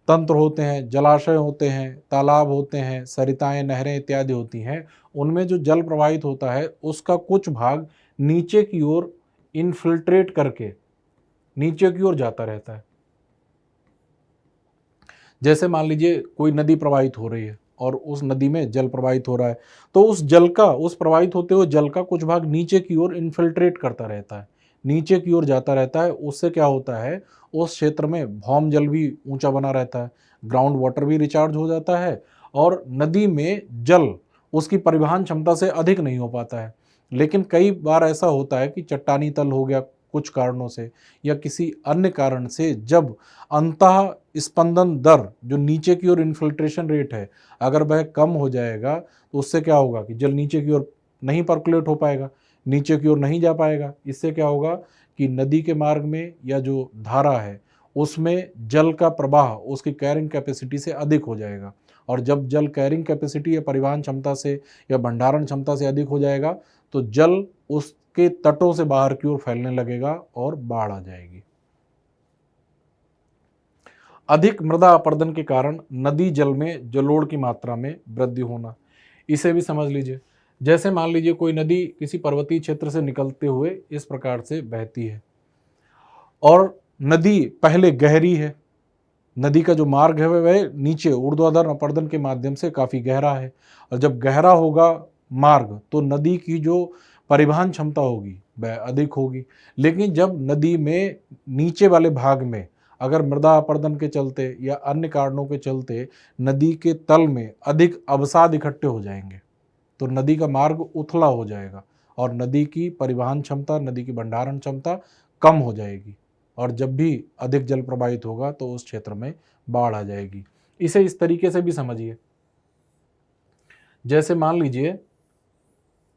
तंत्र होते हैं, जलाशय होते हैं, तालाब होते हैं, सरिताएं, नहरें इत्यादि होती हैं, उनमें जो जल प्रवाहित होता है उसका कुछ भाग नीचे की ओर इनफिल्ट्रेट करके नीचे की ओर जाता रहता है। जैसे मान लीजिए कोई नदी प्रवाहित हो रही है और उस नदी में जल प्रवाहित हो रहा है तो उस प्रवाहित होते हुए जल का कुछ भाग नीचे की ओर इन्फिल्ट्रेट करता रहता है, नीचे की ओर जाता रहता है। उससे क्या होता है, उस क्षेत्र में भौम जल भी ऊंचा बना रहता है, ग्राउंड वाटर भी रिचार्ज हो जाता है और नदी में जल उसकी परिवहन क्षमता से अधिक नहीं हो पाता है। लेकिन कई बार ऐसा होता है कि चट्टानी तल हो गया कुछ कारणों से या किसी अन्य कारण से जब अंतः स्पंदन दर जो नीचे की ओर इन्फिल्ट्रेशन रेट है अगर वह कम हो जाएगा तो उससे क्या होगा कि जल नीचे की ओर नहीं पर्कुलेट हो पाएगा, नीचे की ओर नहीं जा पाएगा। इससे क्या होगा कि नदी के मार्ग में या जो धारा है उसमें जल का प्रवाह उसकी कैरिंग कैपेसिटी से अधिक हो जाएगा और जब जल कैरिंग कैपेसिटी या परिवहन क्षमता से या भंडारण क्षमता से अधिक हो जाएगा तो जल उसके तटों से बाहर की ओर फैलने लगेगा और बाढ़ आ जाएगी। अधिक मृदा अपरदन के कारण नदी जल में जलोढ़ की मात्रा में वृद्धि होना, इसे भी समझ लीजिए। जैसे मान लीजिए कोई नदी किसी पर्वतीय क्षेत्र से निकलते हुए इस प्रकार से बहती है और नदी पहले गहरी है, नदी का जो मार्ग है वह नीचे ऊर्ध्वाधर अपरदन के माध्यम से काफ़ी गहरा है और जब गहरा होगा मार्ग तो नदी की जो परिवहन क्षमता होगी वह अधिक होगी। लेकिन जब नदी में नीचे वाले भाग में अगर मृदा अपरदन के चलते या अन्य कारणों के चलते नदी के तल में अधिक अवसाद इकट्ठे हो जाएंगे तो नदी का मार्ग उथला हो जाएगा और नदी की परिवहन क्षमता, नदी की भंडारण क्षमता कम हो जाएगी और जब भी अधिक जल प्रवाहित होगा तो उस क्षेत्र में बाढ़ आ जाएगी। इसे इस तरीके से भी समझिए, जैसे मान लीजिए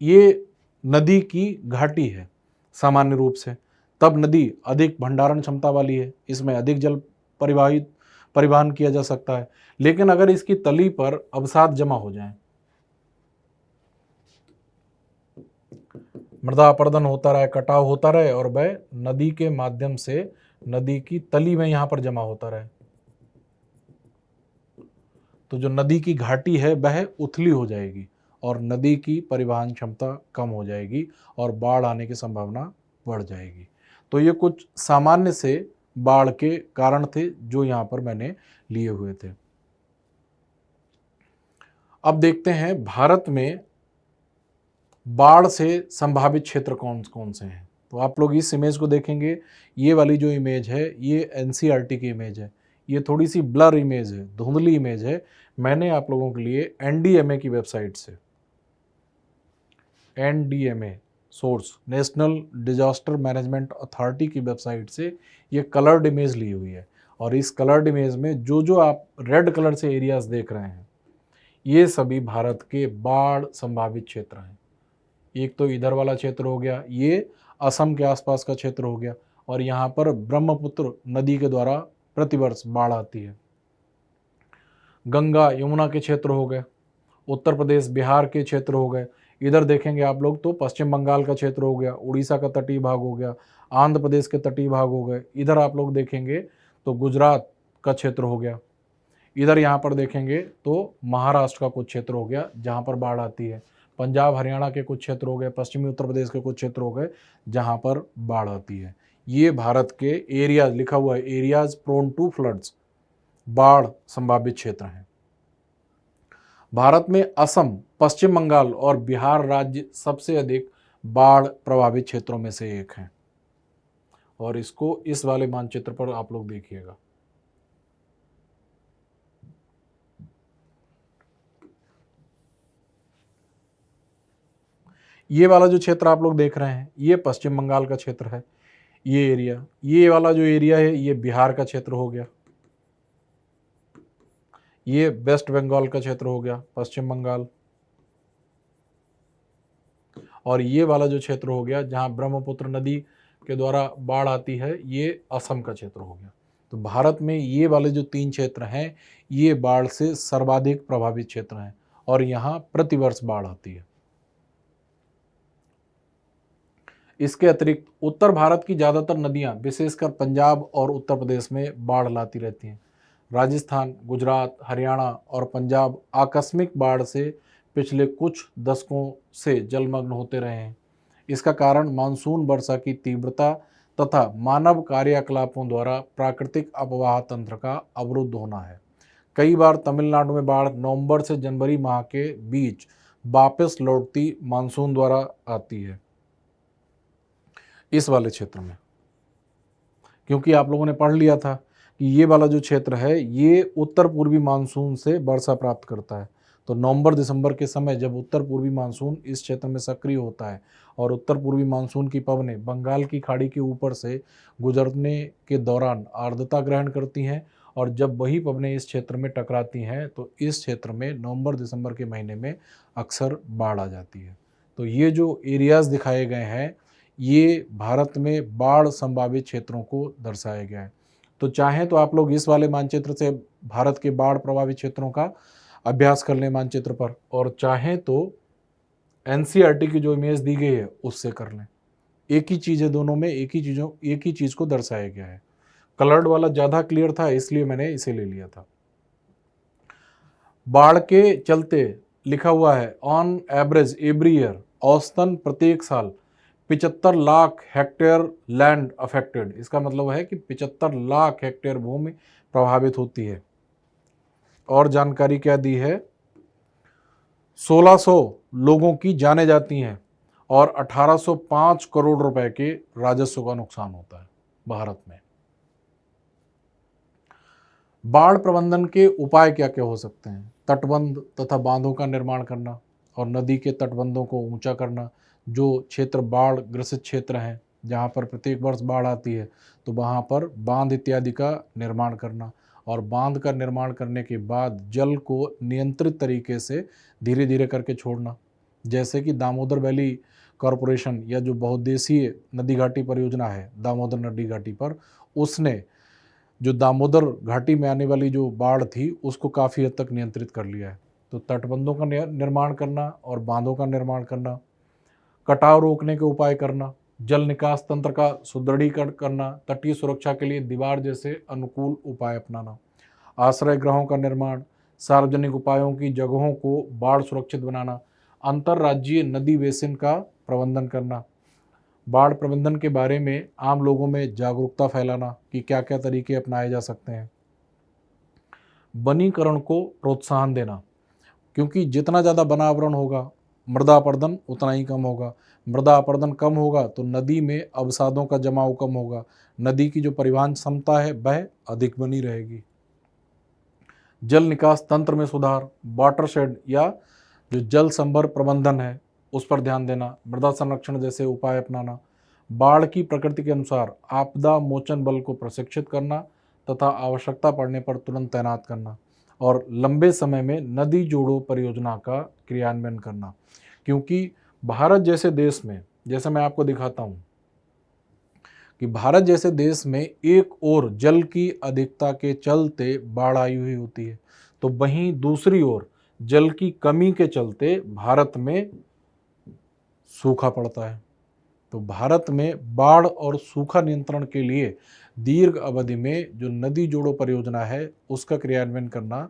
ये नदी की घाटी है सामान्य रूप से, तब नदी अधिक भंडारण क्षमता वाली है, इसमें अधिक जल परिवहन किया जा सकता है। लेकिन अगर इसकी तली पर अवसाद जमा हो जाए, मृदा अपरदन होता रहे, कटाव होता रहे और वह नदी के माध्यम से नदी की तली में यहाँ पर जमा होता रहे तो जो नदी की घाटी है वह उथली हो जाएगी और नदी की परिवहन क्षमता कम हो जाएगी और बाढ़ आने की संभावना बढ़ जाएगी। तो ये कुछ सामान्य से बाढ़ के कारण थे जो यहाँ पर मैंने लिए हुए थे। अब देखते हैं भारत में बाढ़ से संभावित क्षेत्र कौन कौन से हैं। तो आप लोग इस इमेज को देखेंगे, ये वाली जो इमेज है ये एनसीईआरटी की इमेज है, ये थोड़ी सी ब्लर इमेज है, धुंधली इमेज है। मैंने आप लोगों के लिए एनडीएमए की वेबसाइट से, NDMA source national disaster management authority की वेबसाइट से ये कलर्ड इमेज ली हुई है और इस कलर्ड इमेज में जो जो आप रेड कलर से एरियाज देख रहे हैं ये सभी भारत के बाढ़ संभावित क्षेत्र हैं। एक तो इधर वाला क्षेत्र हो गया, ये असम के आसपास का क्षेत्र हो गया और यहाँ पर ब्रह्मपुत्र नदी के द्वारा प्रतिवर्ष बाढ़ आती है। गंगा यमुना के क्षेत्र हो गए उत्तर प्रदेश बिहार के क्षेत्र हो गए। इधर देखेंगे आप लोग तो पश्चिम बंगाल का क्षेत्र हो गया, उड़ीसा का तटीय भाग हो गया, आंध्र प्रदेश के तटीय भाग हो गए। इधर आप लोग देखेंगे तो गुजरात का क्षेत्र हो गया। इधर यहाँ पर देखेंगे तो महाराष्ट्र का कुछ क्षेत्र हो गया जहाँ पर बाढ़ आती है। पंजाब हरियाणा के कुछ क्षेत्र हो गए, पश्चिमी उत्तर प्रदेश के कुछ क्षेत्र हो गए जहाँ पर बाढ़ आती है। ये भारत के एरियाज लिखा हुआ है, एरियाज प्रोन टू फ्लड्स, बाढ़ संभावित क्षेत्र हैं। भारत में असम, पश्चिम बंगाल और बिहार राज्य सबसे अधिक बाढ़ प्रभावित क्षेत्रों में से एक हैं। और इसको इस वाले मानचित्र पर आप लोग देखिएगा। ये वाला जो क्षेत्र आप लोग देख रहे हैं ये पश्चिम बंगाल का क्षेत्र है, ये एरिया। ये वाला जो एरिया है ये बिहार का क्षेत्र हो गया। ये वेस्ट बंगाल का क्षेत्र हो गया, पश्चिम बंगाल। और ये वाला जो क्षेत्र हो गया जहां ब्रह्मपुत्र नदी के द्वारा बाढ़ आती है, ये असम का क्षेत्र हो गया। तो भारत में ये वाले जो 3 क्षेत्र हैं ये बाढ़ से सर्वाधिक प्रभावित क्षेत्र हैं और यहाँ प्रतिवर्ष बाढ़ आती है। इसके अतिरिक्त उत्तर भारत की ज़्यादातर नदियाँ विशेषकर पंजाब और उत्तर प्रदेश में बाढ़ लाती रहती हैं। राजस्थान, गुजरात, हरियाणा और पंजाब आकस्मिक बाढ़ से पिछले कुछ दशकों से जलमग्न होते रहे हैं। इसका कारण मानसून वर्षा की तीव्रता तथा मानव कार्यकलापों द्वारा प्राकृतिक अपवाह तंत्र का अवरुद्ध होना है। कई बार तमिलनाडु में बाढ़ नवंबर से जनवरी माह के बीच वापस लौटती मानसून द्वारा आती है इस वाले क्षेत्र में, क्योंकि आप लोगों ने पढ़ लिया था कि ये वाला जो क्षेत्र है ये उत्तर पूर्वी मानसून से वर्षा प्राप्त करता है। तो नवंबर दिसंबर के समय जब उत्तर पूर्वी मानसून इस क्षेत्र में सक्रिय होता है और उत्तर पूर्वी मानसून की पवनें बंगाल की खाड़ी के ऊपर से गुजरने के दौरान आर्द्रता ग्रहण करती हैं और जब वही पवनें इस क्षेत्र में टकराती हैं तो इस क्षेत्र में नवंबर दिसंबर के महीने में अक्सर बाढ़ आ जाती है। तो ये जो एरियाज़ दिखाए गए हैं ये भारत में बाढ़ संभावित क्षेत्रों को दर्शाया गया है। तो चाहें तो आप लोग इस वाले मानचित्र से भारत के बाढ़ प्रभावित क्षेत्रों का अभ्यास कर लें मानचित्र पर, और चाहें तो एनसीईआरटी की जो इमेज दी गई है उससे कर लें। एक ही चीज़ है दोनों में, एक ही चीज़ को दर्शाया गया है। कलर्ड वाला ज़्यादा क्लियर था इसलिए मैंने इसे ले लिया था। बाढ़ के चलते लिखा हुआ है ऑन एवरेज एवरी ईयर, औसतन प्रत्येक साल 75 लाख हेक्टेयर लैंड अफेक्टेड। इसका मतलब है कि 75 लाख हेक्टेयर भूमि प्रभावित होती है। और जानकारी क्या दी है, 1600 लोगों की जानें जाती हैं और 1805 करोड़ रुपए के राजस्व का नुकसान होता है भारत में। बाढ़ प्रबंधन के उपाय क्या क्या हो सकते हैं? तटबंध तथा बांधों का निर्माण करना और नदी के तटबंधों को ऊंचा करना। जो क्षेत्र बाढ़ ग्रसित क्षेत्र हैं जहाँ पर प्रत्येक वर्ष बाढ़ आती है तो वहाँ पर बांध इत्यादि का निर्माण करना, और बांध का निर्माण करने के बाद जल को नियंत्रित तरीके से धीरे धीरे करके छोड़ना। जैसे कि दामोदर वैली कॉरपोरेशन या जो बहुउद्देशीय नदी घाटी परियोजना है दामोदर नदी घाटी पर, उसने जो दामोदर घाटी में आने वाली जो बाढ़ थी उसको काफ़ी हद तक नियंत्रित कर लिया है। तो तटबंधों का निर्माण करना और बांधों का निर्माण करना, कटाव रोकने के उपाय करना, जल निकास तंत्र का सुदृढ़ीकरण करना, तटीय सुरक्षा के लिए दीवार जैसे अनुकूल उपाय अपनाना, आश्रय गृहों का निर्माण, सार्वजनिक उपायों की जगहों को बाढ़ सुरक्षित बनाना, अंतर्राज्यीय नदी बेसिन का प्रबंधन करना, बाढ़ प्रबंधन के बारे में आम लोगों में जागरूकता फैलाना कि क्या क्या तरीके अपनाए जा सकते हैं, वनीकरण को प्रोत्साहन देना, क्योंकि जितना ज़्यादा वनावरण होगा मृदा अपरदन उतना ही कम होगा। मृदा अपरदन कम होगा तो नदी में अवसादों का जमाव कम होगा, नदी की जो परिवहन क्षमता है वह अधिक बनी रहेगी। जल निकास तंत्र में सुधार, वाटरशेड या जो जल संभर प्रबंधन है उस पर ध्यान देना, मृदा संरक्षण जैसे उपाय अपनाना, बाढ़ की प्रकृति के अनुसार आपदा मोचन बल को प्रशिक्षित करना तथा आवश्यकता पड़ने पर तुरंत तैनात करना, और लंबे समय में नदी जोड़ो परियोजना का क्रियान्वयन करना। क्योंकि भारत जैसे देश में, जैसे मैं आपको दिखाता हूँ कि भारत जैसे देश में एक ओर जल की अधिकता के चलते बाढ़ आई हुई होती है तो वहीं दूसरी ओर जल की कमी के चलते भारत में सूखा पड़ता है। तो भारत में बाढ़ और सूखा नियंत्रण के लिए दीर्घ अवधि में जो नदी जोड़ो परियोजना है उसका क्रियान्वयन करना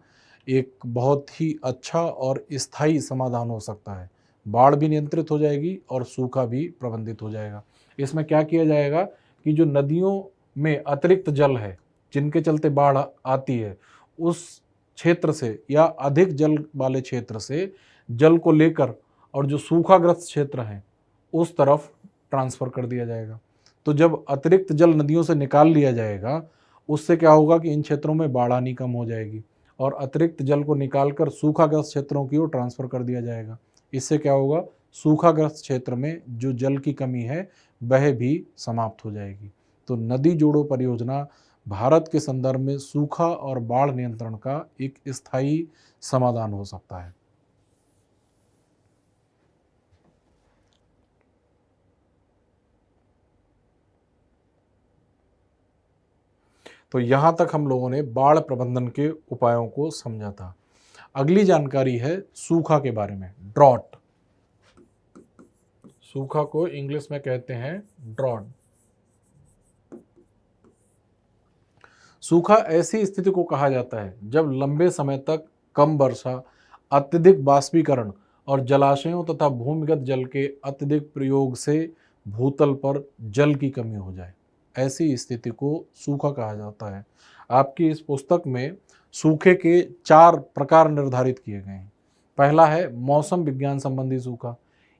एक बहुत ही अच्छा और स्थायी समाधान हो सकता है। बाढ़ भी नियंत्रित हो जाएगी और सूखा भी प्रबंधित हो जाएगा। इसमें क्या किया जाएगा कि जो नदियों में अतिरिक्त जल है जिनके चलते बाढ़ आती है, उस क्षेत्र से या अधिक जल वाले क्षेत्र से जल को लेकर और जो सूखाग्रस्त क्षेत्र हैं उस तरफ ट्रांसफ़र कर दिया जाएगा। तो जब अतिरिक्त जल नदियों से निकाल लिया जाएगा, उससे क्या होगा कि इन क्षेत्रों में बाढ़ आनी कम हो जाएगी और अतिरिक्त जल को निकालकर सूखाग्रस्त क्षेत्रों की ओर ट्रांसफ़र कर दिया जाएगा। इससे क्या होगा, सूखाग्रस्त क्षेत्र में जो जल की कमी है वह भी समाप्त हो जाएगी। तो नदी जोड़ो परियोजना भारत के संदर्भ में सूखा और बाढ़ नियंत्रण का एक स्थायी समाधान हो सकता है। तो यहाँ तक हम लोगों ने बाढ़ प्रबंधन के उपायों को समझा था। अगली जानकारी है सूखा के बारे में, ड्रॉट। सूखा को इंग्लिश में कहते हैं ड्रॉट। सूखा ऐसी स्थिति को कहा जाता है जब लंबे समय तक कम वर्षा, अत्यधिक बाष्पीकरण और जलाशयों तथा भूमिगत जल के अत्यधिक प्रयोग से भूतल पर जल की कमी हो जाए। ऐसी स्थिति को सूखा कहा जाता है। आपकी इस पुस्तक में सूखे के 4 प्रकार निर्धारित किए गए हैं। पहला है मौसम विज्ञान संबंधी सूखा।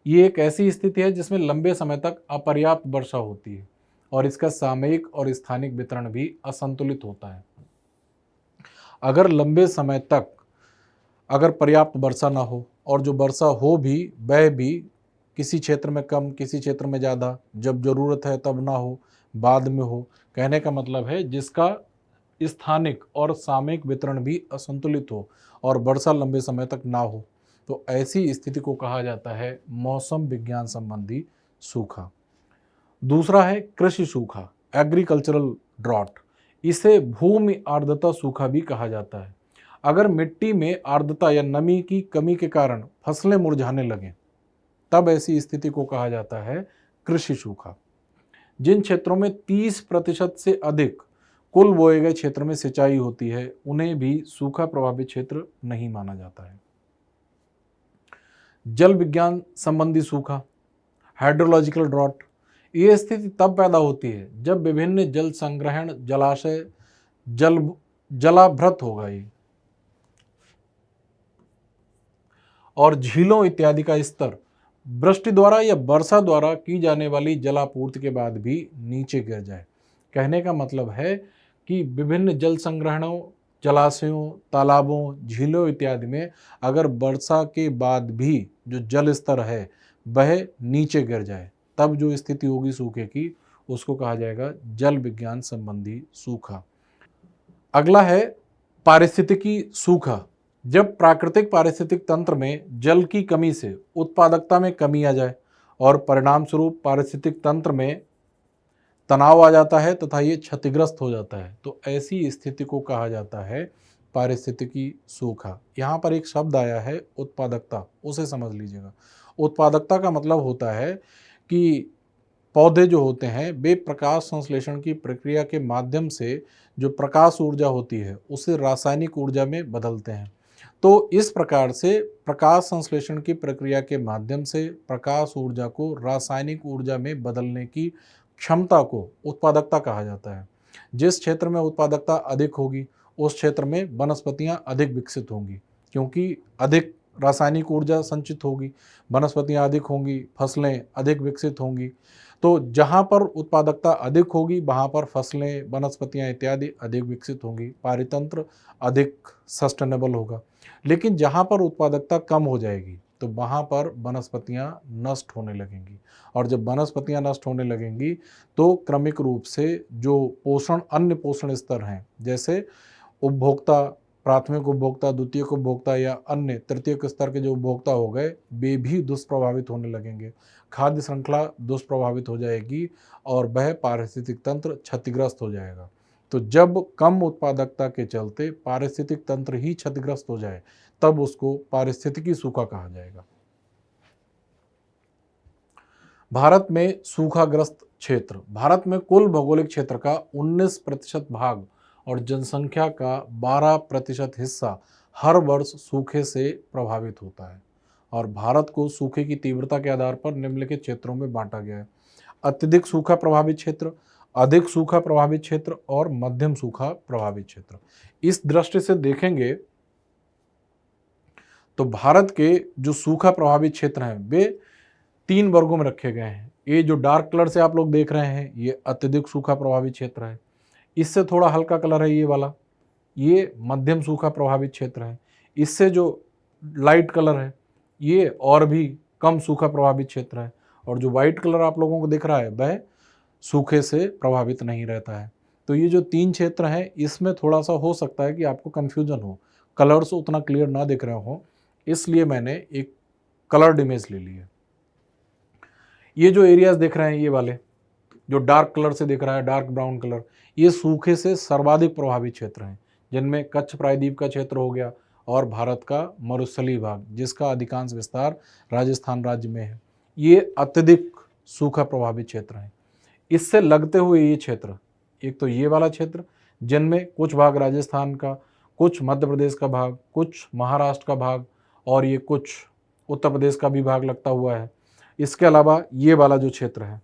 ये एक ऐसी स्थिति है जिसमें लंबे समय तक अपर्याप्त वर्षा होती है और इसका सामयिक और स्थानिक वितरण भी असंतुलित होता है। अगर लंबे समय तक अगर पर्याप्त वर्षा ना हो और जो वर्षा हो भी वह भी किसी क्षेत्र में कम, किसी क्षेत्र में ज़्यादा, जब ज़रूरत है तब ना हो, बाद में हो, कहने का मतलब है जिसका स्थानिक और सामयिक वितरण भी असंतुलित हो और वर्षा लंबे समय तक ना हो, तो ऐसी स्थिति को कहा जाता है मौसम विज्ञान संबंधी सूखा। दूसरा है कृषि सूखा, एग्रीकल्चरल ड्रॉट। इसे भूमि आर्द्रता सूखा भी कहा जाता है। अगर मिट्टी में आर्द्रता या नमी की कमी के कारण फसलें मुरझाने लगें, तब ऐसी स्थिति को कहा जाता है कृषि सूखा। जिन क्षेत्रों में 30% से अधिक कुल बोए गए क्षेत्र में सिंचाई होती है, उन्हें भी सूखा प्रभावित क्षेत्र नहीं माना जाता है। जल विज्ञान संबंधी सूखा, हाइड्रोलॉजिकल ड्रॉट। ये स्थिति तब पैदा होती है जब विभिन्न जल संग्रहण, जलाशय जलाभृत हो गए और झीलों इत्यादि का स्तर वृष्टि द्वारा या वर्षा द्वारा की जाने वाली जलापूर्ति के बाद भी नीचे गिर जाए। कहने का मतलब है कि विभिन्न जल संग्रहणों, जलाशयों, तालाबों, झीलों इत्यादि में अगर वर्षा के बाद भी जो जल स्तर है वह नीचे गिर जाए, तब जो स्थिति होगी सूखे की, उसको कहा जाएगा जल विज्ञान संबंधी सूखा। अगला है पारिस्थितिकी सूखा। जब प्राकृतिक पारिस्थितिक तंत्र में जल की कमी से उत्पादकता में कमी आ जाए और परिणाम स्वरूप पारिस्थितिक तंत्र में तनाव आ जाता है तथा ये क्षतिग्रस्त हो जाता है, तो ऐसी स्थिति को कहा जाता है पारिस्थितिकी सूखा। यहाँ पर एक शब्द आया है उत्पादकता, उसे समझ लीजिएगा। उत्पादकता का मतलब होता है कि पौधे जो होते हैं वे प्रकाश संश्लेषण की प्रक्रिया के माध्यम से जो प्रकाश ऊर्जा होती है उसे रासायनिक ऊर्जा में बदलते हैं। तो इस प्रकार से प्रकाश संश्लेषण की प्रक्रिया के माध्यम से प्रकाश ऊर्जा को रासायनिक ऊर्जा में बदलने की क्षमता को उत्पादकता कहा जाता है। जिस क्षेत्र में उत्पादकता अधिक होगी उस क्षेत्र में वनस्पतियां अधिक विकसित होंगी, क्योंकि अधिक रासायनिक ऊर्जा संचित होगी, वनस्पतियां अधिक होंगी, फसलें अधिक विकसित होंगी। तो जहाँ पर उत्पादकता अधिक होगी वहाँ पर फसलें, वनस्पतियाँ इत्यादि अधिक विकसित होंगी, पारितंत्र अधिक सस्टेनेबल होगा। लेकिन जहाँ पर उत्पादकता कम हो जाएगी तो वहाँ पर वनस्पतियाँ नष्ट होने लगेंगी और जब वनस्पतियाँ नष्ट होने लगेंगी तो क्रमिक रूप से जो पोषण, अन्य पोषण स्तर हैं, जैसे उपभोक्ता, प्राथमिक उपभोक्ता, द्वितीयक उपभोक्ता या अन्य तृतीयक स्तर के जो उपभोक्ता हो गए, वे भी दुष्प्रभावित होने लगेंगे। खाद्य श्रृंखला दुष्प्रभावित हो जाएगी और वह पारिस्थितिक तंत्र क्षतिग्रस्त हो जाएगा। तो जब कम उत्पादकता के चलते पारिस्थितिक तंत्र ही क्षतिग्रस्त हो जाए तब उसको पारिस्थितिकी सूखा कहा जाएगा। भारत में सूखाग्रस्त क्षेत्र। भारत में कुल भौगोलिक क्षेत्र का 19% भाग और जनसंख्या का 12% हिस्सा हर वर्ष सूखे से प्रभावित होता है और भारत को सूखे की तीव्रता के आधार पर निम्नलिखित क्षेत्रों में बांटा गया है। अत्यधिक सूखा प्रभावित क्षेत्र, अधिक सूखा प्रभावित क्षेत्र और मध्यम सूखा प्रभावित क्षेत्र। इस दृष्टि से देखेंगे तो भारत के जो सूखा प्रभावित क्षेत्र हैं वे 3 वर्गों में रखे गए हैं। ये जो डार्क कलर से आप लोग देख रहे हैं ये अत्यधिक सूखा प्रभावित क्षेत्र है। इससे थोड़ा हल्का कलर है ये वाला, ये मध्यम सूखा प्रभावित क्षेत्र है। इससे जो लाइट कलर है ये और भी कम सूखा प्रभावित क्षेत्र है और जो वाइट कलर आप लोगों को दिख रहा है वह सूखे से प्रभावित नहीं रहता है। तो ये जो 3 क्षेत्र हैं इसमें थोड़ा सा हो सकता है कि आपको कन्फ्यूजन हो, कलर्स उतना क्लियर ना दिख रहे हो, इसलिए मैंने एक कलर्ड इमेज ले ली है। ये जो एरियाज दिख रहे हैं ये वाले जो डार्क कलर से दिख रहा है, डार्क ब्राउन कलर, ये सूखे से सर्वाधिक प्रभावित क्षेत्र हैं, जिनमें कच्छ प्रायद्वीप का क्षेत्र हो गया और भारत का मरुस्थलीय भाग जिसका अधिकांश विस्तार राजस्थान राज्य में है। ये अत्यधिक सूखा प्रभावित क्षेत्र हैं। इससे लगते हुए ये क्षेत्र, एक तो ये वाला क्षेत्र जिनमें कुछ भाग राजस्थान का, कुछ मध्य प्रदेश का भाग, कुछ महाराष्ट्र का भाग और ये कुछ उत्तर प्रदेश का भी भाग लगता हुआ है। इसके अलावा ये वाला जो क्षेत्र है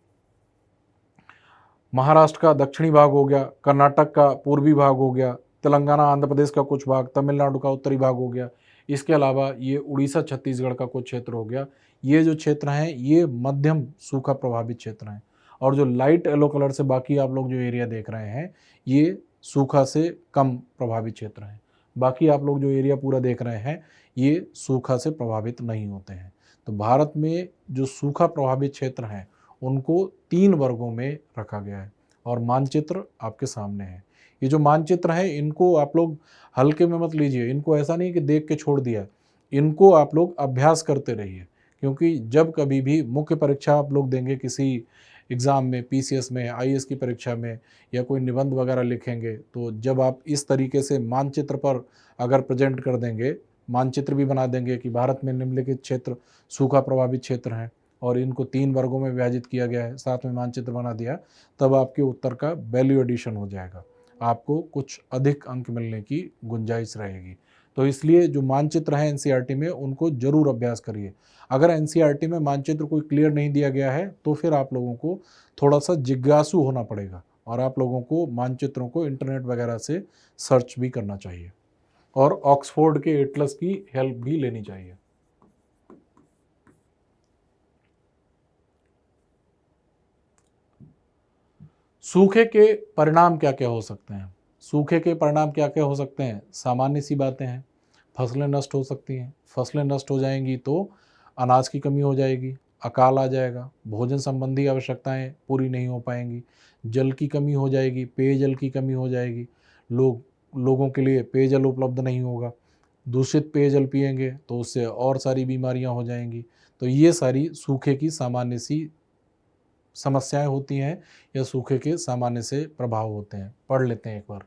महाराष्ट्र का दक्षिणी भाग हो गया, कर्नाटक का पूर्वी भाग हो गया, तेलंगाना आंध्र प्रदेश का कुछ भाग, तमिलनाडु का उत्तरी भाग हो गया। इसके अलावा ये उड़ीसा छत्तीसगढ़ का कुछ क्षेत्र हो गया। ये जो क्षेत्र हैं ये मध्यम सूखा प्रभावित क्षेत्र हैं और जो लाइट येलो कलर से बाकी आप लोग जो एरिया देख रहे हैं ये सूखा से कम प्रभावित क्षेत्र हैं। बाकी आप लोग जो एरिया पूरा देख रहे हैं ये सूखा से प्रभावित नहीं होते हैं। तो भारत में जो सूखा प्रभावित क्षेत्र हैं उनको 3 वर्गों में रखा गया है और मानचित्र आपके सामने है। ये जो मानचित्र है इनको आप लोग हल्के में मत लीजिए, इनको ऐसा नहीं कि देख के छोड़ दिया, इनको आप लोग अभ्यास करते रहिए, क्योंकि जब कभी भी मुख्य परीक्षा आप लोग देंगे किसी एग्ज़ाम में, पीसीएस में, आईएएस की परीक्षा में या कोई निबंध वगैरह लिखेंगे, तो जब आप इस तरीके से मानचित्र पर अगर प्रेजेंट कर देंगे, मानचित्र भी बना देंगे कि भारत में निम्नलिखित क्षेत्र सूखा प्रभावित क्षेत्र हैं और इनको 3 वर्गों में विभाजित किया गया है, साथ में मानचित्र बना दिया, तब आपके उत्तर का वैल्यू एडिशन हो जाएगा, आपको कुछ अधिक अंक मिलने की गुंजाइश रहेगी। तो इसलिए जो मानचित्र हैं एनसीईआरटी में उनको जरूर अभ्यास करिए। अगर एनसीईआरटी में मानचित्र कोई क्लियर नहीं दिया गया है तो फिर आप लोगों को थोड़ा सा जिज्ञासु होना पड़ेगा और आप लोगों को मानचित्रों को इंटरनेट वगैरह से सर्च भी करना चाहिए और ऑक्सफोर्ड के एटलस की हेल्प भी लेनी चाहिए। सूखे के परिणाम क्या क्या हो सकते हैं? सूखे के परिणाम क्या क्या हो सकते हैं? सामान्य सी बातें हैं, फसलें नष्ट हो सकती हैं, फसलें नष्ट हो जाएंगी तो अनाज की कमी हो जाएगी, अकाल आ जाएगा, भोजन संबंधी आवश्यकताएं पूरी नहीं हो पाएंगी, जल की कमी हो जाएगी, पेयजल की कमी हो जाएगी, लोगों के लिए पेयजल उपलब्ध नहीं होगा, दूषित पेयजल पिएंगे तो उससे और सारी बीमारियां हो जाएंगी। तो ये सारी सूखे की सामान्य सी समस्याएं होती हैं या सूखे के सामान्य से प्रभाव होते हैं। पढ़ लेते हैं एक बार।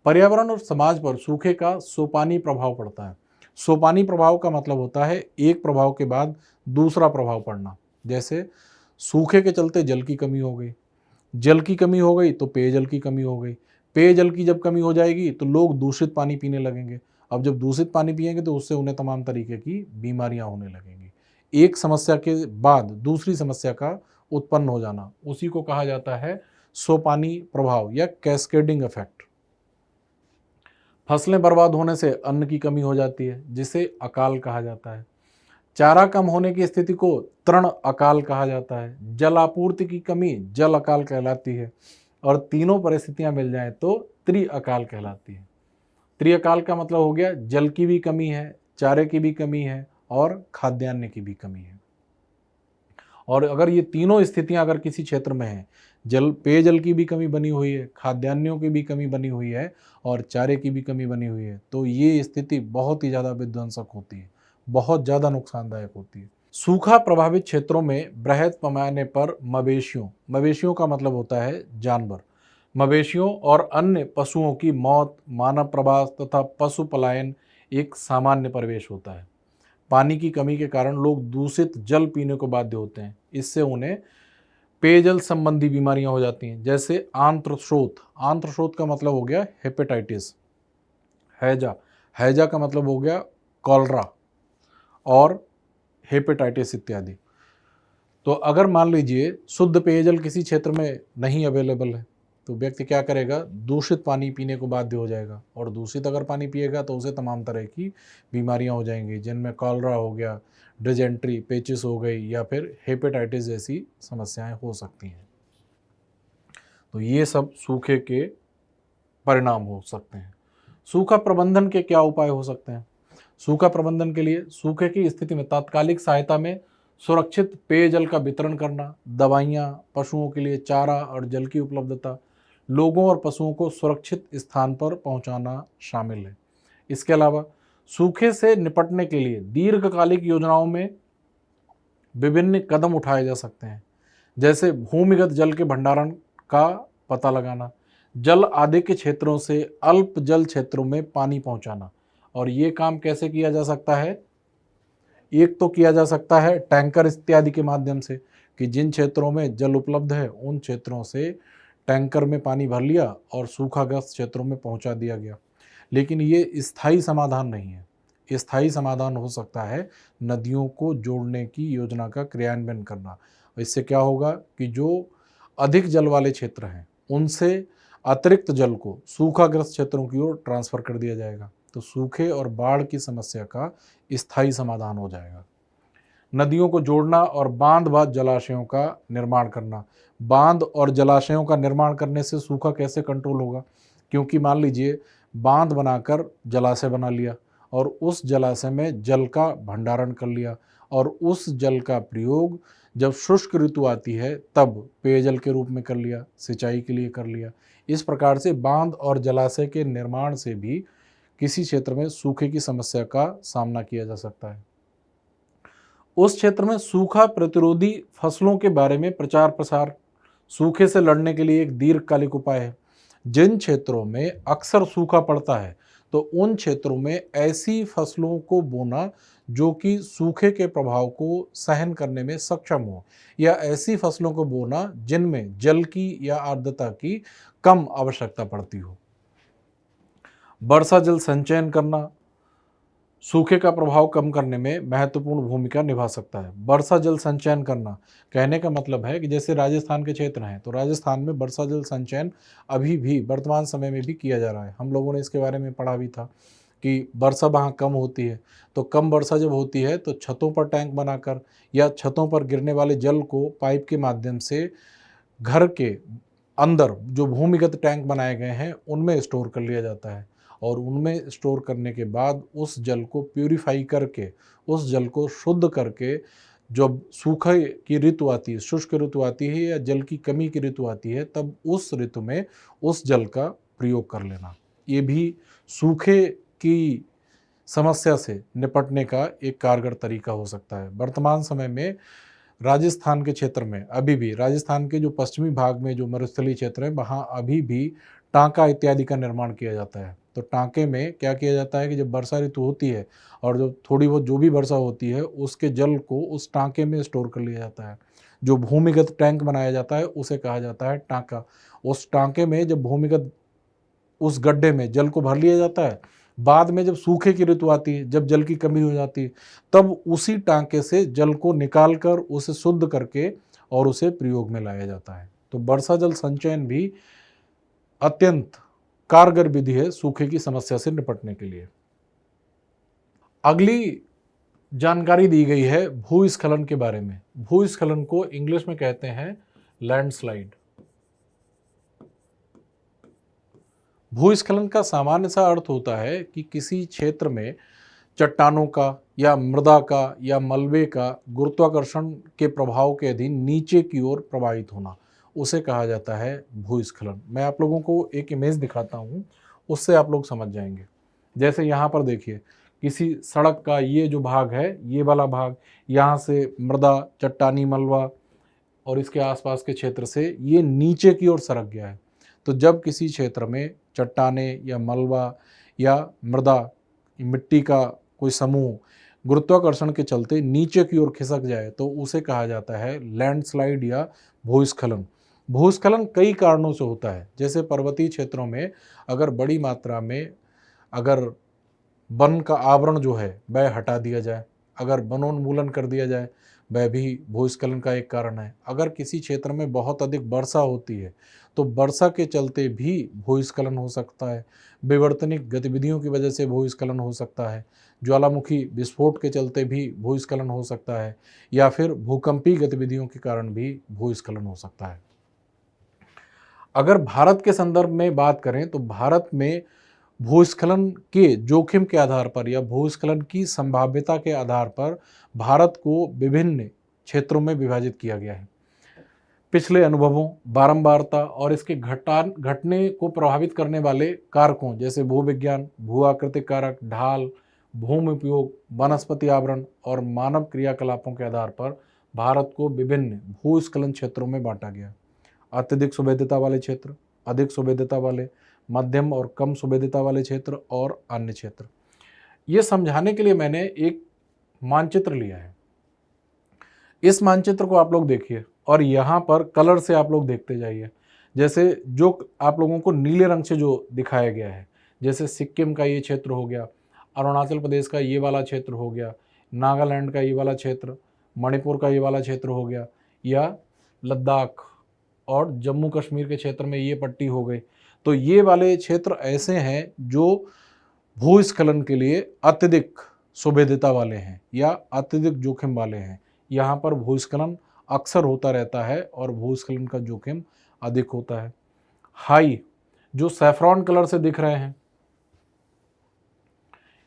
पर्यावरण और समाज पर सूखे का सोपानी प्रभाव पड़ता है। सोपानी प्रभाव का मतलब होता है एक प्रभाव के बाद दूसरा प्रभाव पड़ना। जैसे सूखे के चलते जल की कमी हो गई, जल की कमी हो गई तो पेयजल की कमी हो गई, पेयजल की जब कमी हो जाएगी तो लोग दूषित पानी पीने लगेंगे। अब जब दूषित पानी पिएंगे तो उससे उन्हें तमाम तरीके की बीमारियां होने लगेंगी। एक समस्या के बाद दूसरी समस्या का उत्पन्न हो जाना, उसी को कहा जाता है सोपानी प्रभाव या कैस्केडिंग इफेक्ट। फसलें बर्बाद होने से अन्न की कमी हो जाती है जिसे अकाल कहा जाता है। चारा कम होने की स्थिति को तृण अकाल कहा जाता है। जल आपूर्ति की कमी जल अकाल कहलाती है और तीनों परिस्थितियां मिल जाएं तो त्रि अकाल कहलाती है। त्रि अकाल का मतलब हो गया जल की भी कमी है, चारे की भी कमी है और खाद्यान्न की भी कमी है। और अगर ये तीनों स्थितियां अगर किसी क्षेत्र में हैं, पेयजल की भी कमी बनी हुई है, खाद्यान्नों की भी कमी बनी हुई है और चारे की भी कमी बनी हुई है, तो ये स्थिति बहुत ही ज़्यादा विध्वंसक होती है, बहुत ज़्यादा नुकसानदायक होती है। सूखा प्रभावित क्षेत्रों में बृहद पैमाने पर मवेशियों का मतलब होता है जानवर, मवेशियों और अन्य पशुओं की मौत, मानव प्रवास तथा पशु पलायन एक सामान्य परिवेश होता है। पानी की कमी के कारण लोग दूषित जल पीने को बाध्य होते हैं। इससे उन्हें पेयजल संबंधी बीमारियां हो जाती हैं, जैसे आंत्रशोथ। आंत्रशोथ का मतलब हो गया हेपेटाइटिस। हैजा, हैजा का मतलब हो गया कॉलरा और हेपेटाइटिस इत्यादि। तो अगर मान लीजिए शुद्ध पेयजल किसी क्षेत्र में नहीं अवेलेबल है, तो व्यक्ति क्या करेगा, दूषित पानी पीने को बाध्य हो जाएगा। और दूषित अगर पानी पिएगा तो उसे तमाम तरह की बीमारियां हो जाएंगी, जिनमें कॉलरा हो गया, डिजेंट्री, पेचिस हो गई या फिर हेपेटाइटिस जैसी समस्याएं हो सकती हैं। तो ये सब सूखे के परिणाम हो सकते हैं। सूखा प्रबंधन के क्या उपाय हो सकते हैं? सूखा प्रबंधन के लिए सूखे की स्थिति में तात्कालिक सहायता में सुरक्षित पेयजल का वितरण करना, दवाइयाँ, पशुओं के लिए चारा और जल की उपलब्धता, लोगों और पशुओं को सुरक्षित स्थान पर पहुंचाना शामिल है। इसके अलावा सूखे से निपटने के लिए दीर्घकालिक योजनाओं में विभिन्न कदम उठाए जा सकते हैं, जैसे भूमिगत जल के भंडारण का पता लगाना, जल आदि के क्षेत्रों से अल्प जल क्षेत्रों में पानी पहुंचाना। और ये काम कैसे किया जा सकता है? एक तो किया जा सकता है टैंकर इत्यादि के माध्यम से, कि जिन क्षेत्रों में जल उपलब्ध है उन क्षेत्रों से टैंकर में पानी भर लिया और सूखाग्रस्त क्षेत्रों में पहुंचा दिया गया। लेकिन ये स्थायी समाधान नहीं है। स्थायी समाधान हो सकता है नदियों को जोड़ने की योजना का क्रियान्वयन करना। इससे क्या होगा कि जो अधिक जल वाले क्षेत्र हैं उनसे अतिरिक्त जल को सूखाग्रस्त क्षेत्रों की ओर ट्रांसफर कर दिया जाएगा, तो सूखे और बाढ़ की समस्या का स्थायी समाधान हो जाएगा। नदियों को जोड़ना और बांध व जलाशयों का निर्माण करना। बांध और जलाशयों का निर्माण करने से सूखा कैसे कंट्रोल होगा? क्योंकि मान लीजिए बांध बनाकर जलाशय बना लिया और उस जलाशय में जल का भंडारण कर लिया और उस जल का प्रयोग जब शुष्क ऋतु आती है तब पेयजल के रूप में कर लिया, सिंचाई के लिए कर लिया। इस प्रकार से बांध और जलाशय के निर्माण से भी किसी क्षेत्र में सूखे की समस्या का सामना किया जा सकता है। उस क्षेत्र में सूखा प्रतिरोधी फसलों के बारे में प्रचार प्रसार सूखे से लड़ने के लिए एक दीर्घकालिक उपाय है। जिन क्षेत्रों में अक्सर सूखा पड़ता है तो उन क्षेत्रों में ऐसी फसलों को बोना जो कि सूखे के प्रभाव को सहन करने में सक्षम हो, या ऐसी फसलों को बोना जिनमें जल की या आर्द्रता की कम आवश्यकता पड़ती हो। वर्षा जल संचयन करना सूखे का प्रभाव कम करने में महत्वपूर्ण भूमिका निभा सकता है। वर्षा जल संचयन करना कहने का मतलब है कि जैसे राजस्थान के क्षेत्र हैं तो राजस्थान में वर्षा जल संचयन अभी भी वर्तमान समय में भी किया जा रहा है। हम लोगों ने इसके बारे में पढ़ा भी था कि वर्षा वहाँ कम होती है, तो कम वर्षा जब होती है तो छतों पर टैंक बनाकर या छतों पर गिरने वाले जल को पाइप के माध्यम से घर के अंदर जो भूमिगत टैंक बनाए गए हैं उनमें स्टोर कर लिया जाता है। और उनमें स्टोर करने के बाद उस जल को प्यूरिफाई करके, उस जल को शुद्ध करके, जब सूखे की ऋतु आती है, शुष्क ऋतु आती है या जल की कमी की ऋतु आती है, तब उस ऋतु में उस जल का प्रयोग कर लेना, ये भी सूखे की समस्या से निपटने का एक कारगर तरीका हो सकता है। वर्तमान समय में राजस्थान के क्षेत्र में अभी भी, राजस्थान के जो पश्चिमी भाग में जो मरुस्थलीय क्षेत्र है वहाँ अभी भी टांका इत्यादि का निर्माण किया जाता है। तो टांके में क्या किया जाता है कि जब वर्षा ऋतु होती है और जो थोड़ी बहुत जो भी वर्षा होती है उसके जल को उस टांके में स्टोर कर लिया जाता है। जो भूमिगत टैंक बनाया जाता है उसे कहा जाता है टांका। उस टांके में जब भूमिगत उस गड्ढे में जल को भर लिया जाता है, बाद में जब सूखे की ऋतु आती है, जब जल की कमी हो जाती है, तब उसी टांके से जल को निकाल कर उसे शुद्ध करके और उसे प्रयोग में लाया जाता है। तो वर्षा जल संचयन भी अत्यंत कारगर विधि है सूखे की समस्या से निपटने के लिए। अगली जानकारी दी गई है भूस्खलन के बारे में। भूस्खलन को इंग्लिश में कहते हैं लैंडस्लाइड। भूस्खलन का सामान्य सा अर्थ होता है कि किसी क्षेत्र में चट्टानों का या मृदा का या मलबे का गुरुत्वाकर्षण के प्रभाव के अधीन नीचे की ओर प्रवाहित होना, उसे कहा जाता है भूस्खलन। मैं आप लोगों को एक इमेज दिखाता हूँ, उससे आप लोग समझ जाएंगे। जैसे यहाँ पर देखिए, किसी सड़क का ये जो भाग है, ये वाला भाग, यहाँ से मृदा, चट्टानी मलबा और इसके आसपास के क्षेत्र से ये नीचे की ओर सरक गया है। तो जब किसी क्षेत्र में चट्टानें या मलबा या मृदा मिट्टी का कोई समूह गुरुत्वाकर्षण के चलते नीचे की ओर खिसक जाए तो उसे कहा जाता है लैंडस्लाइड या भूस्खलन। भूस्खलन कई कारणों से होता है, जैसे पर्वतीय क्षेत्रों में अगर बड़ी मात्रा में अगर वन का आवरण जो है वह हटा दिया जाए, अगर वनोन्मूलन कर दिया जाए, वह भी भूस्खलन का एक कारण है। अगर किसी क्षेत्र में बहुत अधिक वर्षा होती है तो वर्षा के चलते भी भूस्खलन हो सकता है। विवर्तनिक गतिविधियों की वजह से भूस्खलन हो सकता है। ज्वालामुखी विस्फोट के चलते भी भूस्खलन हो सकता है, या फिर भूकंपीय गतिविधियों के कारण भी भूस्खलन हो सकता है। अगर भारत के संदर्भ में बात करें तो भारत में भूस्खलन के जोखिम के आधार पर या भूस्खलन की संभाव्यता के आधार पर भारत को विभिन्न क्षेत्रों में विभाजित किया गया है। पिछले अनुभवों, बारंबारता और इसके घटने को प्रभावित करने वाले कारकों जैसे भूविज्ञान, भू आकृतिक कारक, ढाल, भूमि उपयोग, वनस्पति आवरण और मानव क्रियाकलापों के आधार पर भारत को विभिन्न भूस्खलन क्षेत्रों में बांटा गया। अत्यधिक सुभेद्यता वाले क्षेत्र, अधिक सुभेद्यता वाले, मध्यम और कम सुभेद्यता वाले क्षेत्र और अन्य क्षेत्र। ये समझाने के लिए मैंने एक मानचित्र लिया है। इस मानचित्र को आप लोग देखिए और यहाँ पर कलर से आप लोग देखते जाइए। जैसे जो आप लोगों को नीले रंग से जो दिखाया गया है, जैसे सिक्किम का ये क्षेत्र हो गया, अरुणाचल प्रदेश का ये वाला क्षेत्र हो गया, नागालैंड का ये वाला क्षेत्र, मणिपुर का ये वाला क्षेत्र हो गया, या लद्दाख और जम्मू कश्मीर के क्षेत्र में ये पट्टी हो गई। तो ये वाले क्षेत्र ऐसे हैं जो भूस्खलन के लिए अत्यधिक सुभेद्यता वाले हैं या अत्यधिक जोखिम वाले हैं। यहाँ पर भूस्खलन अक्सर होता रहता है और भूस्खलन का जोखिम अधिक होता है। हाई, जो सैफ्रॉन कलर से दिख रहे हैं,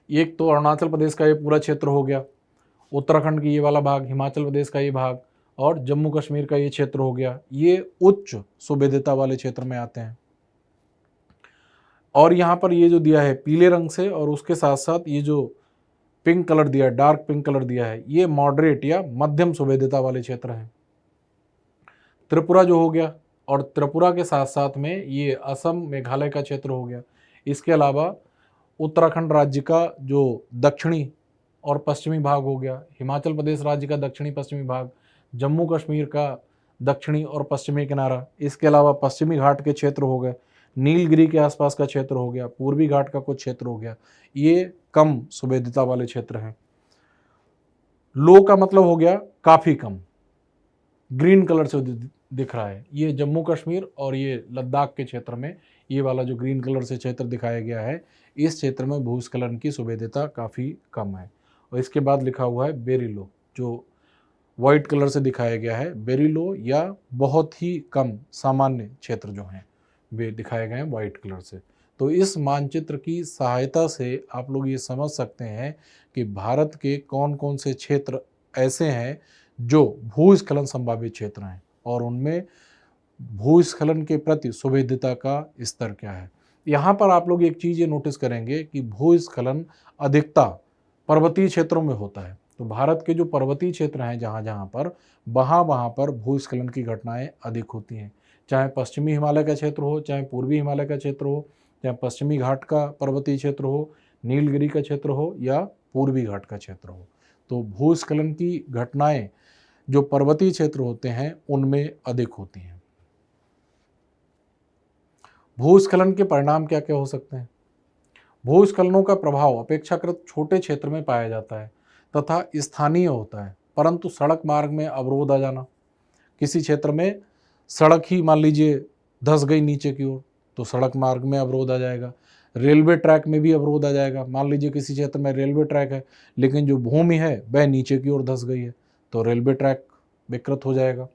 एक तो अरुणाचल प्रदेश का ये पूरा क्षेत्र हो गया, उत्तराखंड की ये वाला भाग, हिमाचल प्रदेश का ये भाग और जम्मू कश्मीर का ये क्षेत्र हो गया। ये उच्च सुभेद्यता वाले क्षेत्र में आते हैं। और यहाँ पर ये जो दिया है पीले रंग से और उसके साथ साथ ये जो पिंक कलर दिया है, डार्क पिंक कलर दिया है, ये मॉडरेट या मध्यम सुभेद्यता वाले क्षेत्र हैं। त्रिपुरा जो हो गया, और त्रिपुरा के साथ साथ में ये असम मेघालय का क्षेत्र हो गया। इसके अलावा उत्तराखंड राज्य का जो दक्षिणी और पश्चिमी भाग हो गया, हिमाचल प्रदेश राज्य का दक्षिणी पश्चिमी भाग, जम्मू कश्मीर का दक्षिणी और पश्चिमी किनारा, इसके अलावा पश्चिमी घाट के क्षेत्र हो गए, नीलगिरी के आसपास का क्षेत्र हो गया, पूर्वी घाट का कुछ क्षेत्र हो गया। ये कम सुभेद्यता वाले क्षेत्र हैं। लो का मतलब हो गया काफ़ी कम, ग्रीन कलर से दिख रहा है, ये जम्मू कश्मीर और ये लद्दाख के क्षेत्र में ये वाला जो ग्रीन कलर से क्षेत्र दिखाया गया है, इस क्षेत्र में भूस्खलन की सुभेद्यता काफ़ी कम है। और इसके बाद लिखा हुआ है वेरी लो, जो वाइट कलर से दिखाया गया है, वेरी लो या बहुत ही कम सामान्य क्षेत्र जो हैं वे दिखाए गए हैं वाइट कलर से। तो इस मानचित्र की सहायता से आप लोग ये समझ सकते हैं कि भारत के कौन कौन से क्षेत्र ऐसे हैं जो भूस्खलन संभावित क्षेत्र हैं और उनमें भूस्खलन के प्रति सुभेद्यता का स्तर क्या है। यहाँ पर आप लोग एक चीज़ ये नोटिस करेंगे कि भूस्खलन अधिकता पर्वतीय क्षेत्रों में होता है। तो भारत के जो पर्वतीय क्षेत्र हैं जहाँ पर वहाँ पर भूस्खलन की घटनाएं अधिक होती हैं, चाहे पश्चिमी हिमालय का क्षेत्र हो, चाहे पूर्वी हिमालय का क्षेत्र हो, चाहे पश्चिमी घाट का पर्वतीय क्षेत्र हो, नीलगिरी का क्षेत्र हो या पूर्वी घाट का क्षेत्र हो। तो भूस्खलन की घटनाएं जो पर्वतीय क्षेत्र होते हैं उनमें अधिक होती हैं। भूस्खलन के परिणाम क्या क्या हो सकते हैं? भूस्खलनों का प्रभाव अपेक्षाकृत छोटे क्षेत्र में पाया जाता है तथा स्थानीय होता है, परंतु सड़क मार्ग में अवरोध आ जाना, किसी क्षेत्र में सड़क ही मान लीजिए धंस गई नीचे की ओर तो सड़क मार्ग में अवरोध आ जाएगा। रेलवे ट्रैक में भी अवरोध आ जाएगा। मान लीजिए किसी क्षेत्र में रेलवे ट्रैक है लेकिन जो भूमि है वह नीचे की ओर धंस गई है तो रेलवे ट्रैक विकृत हो जाएगा।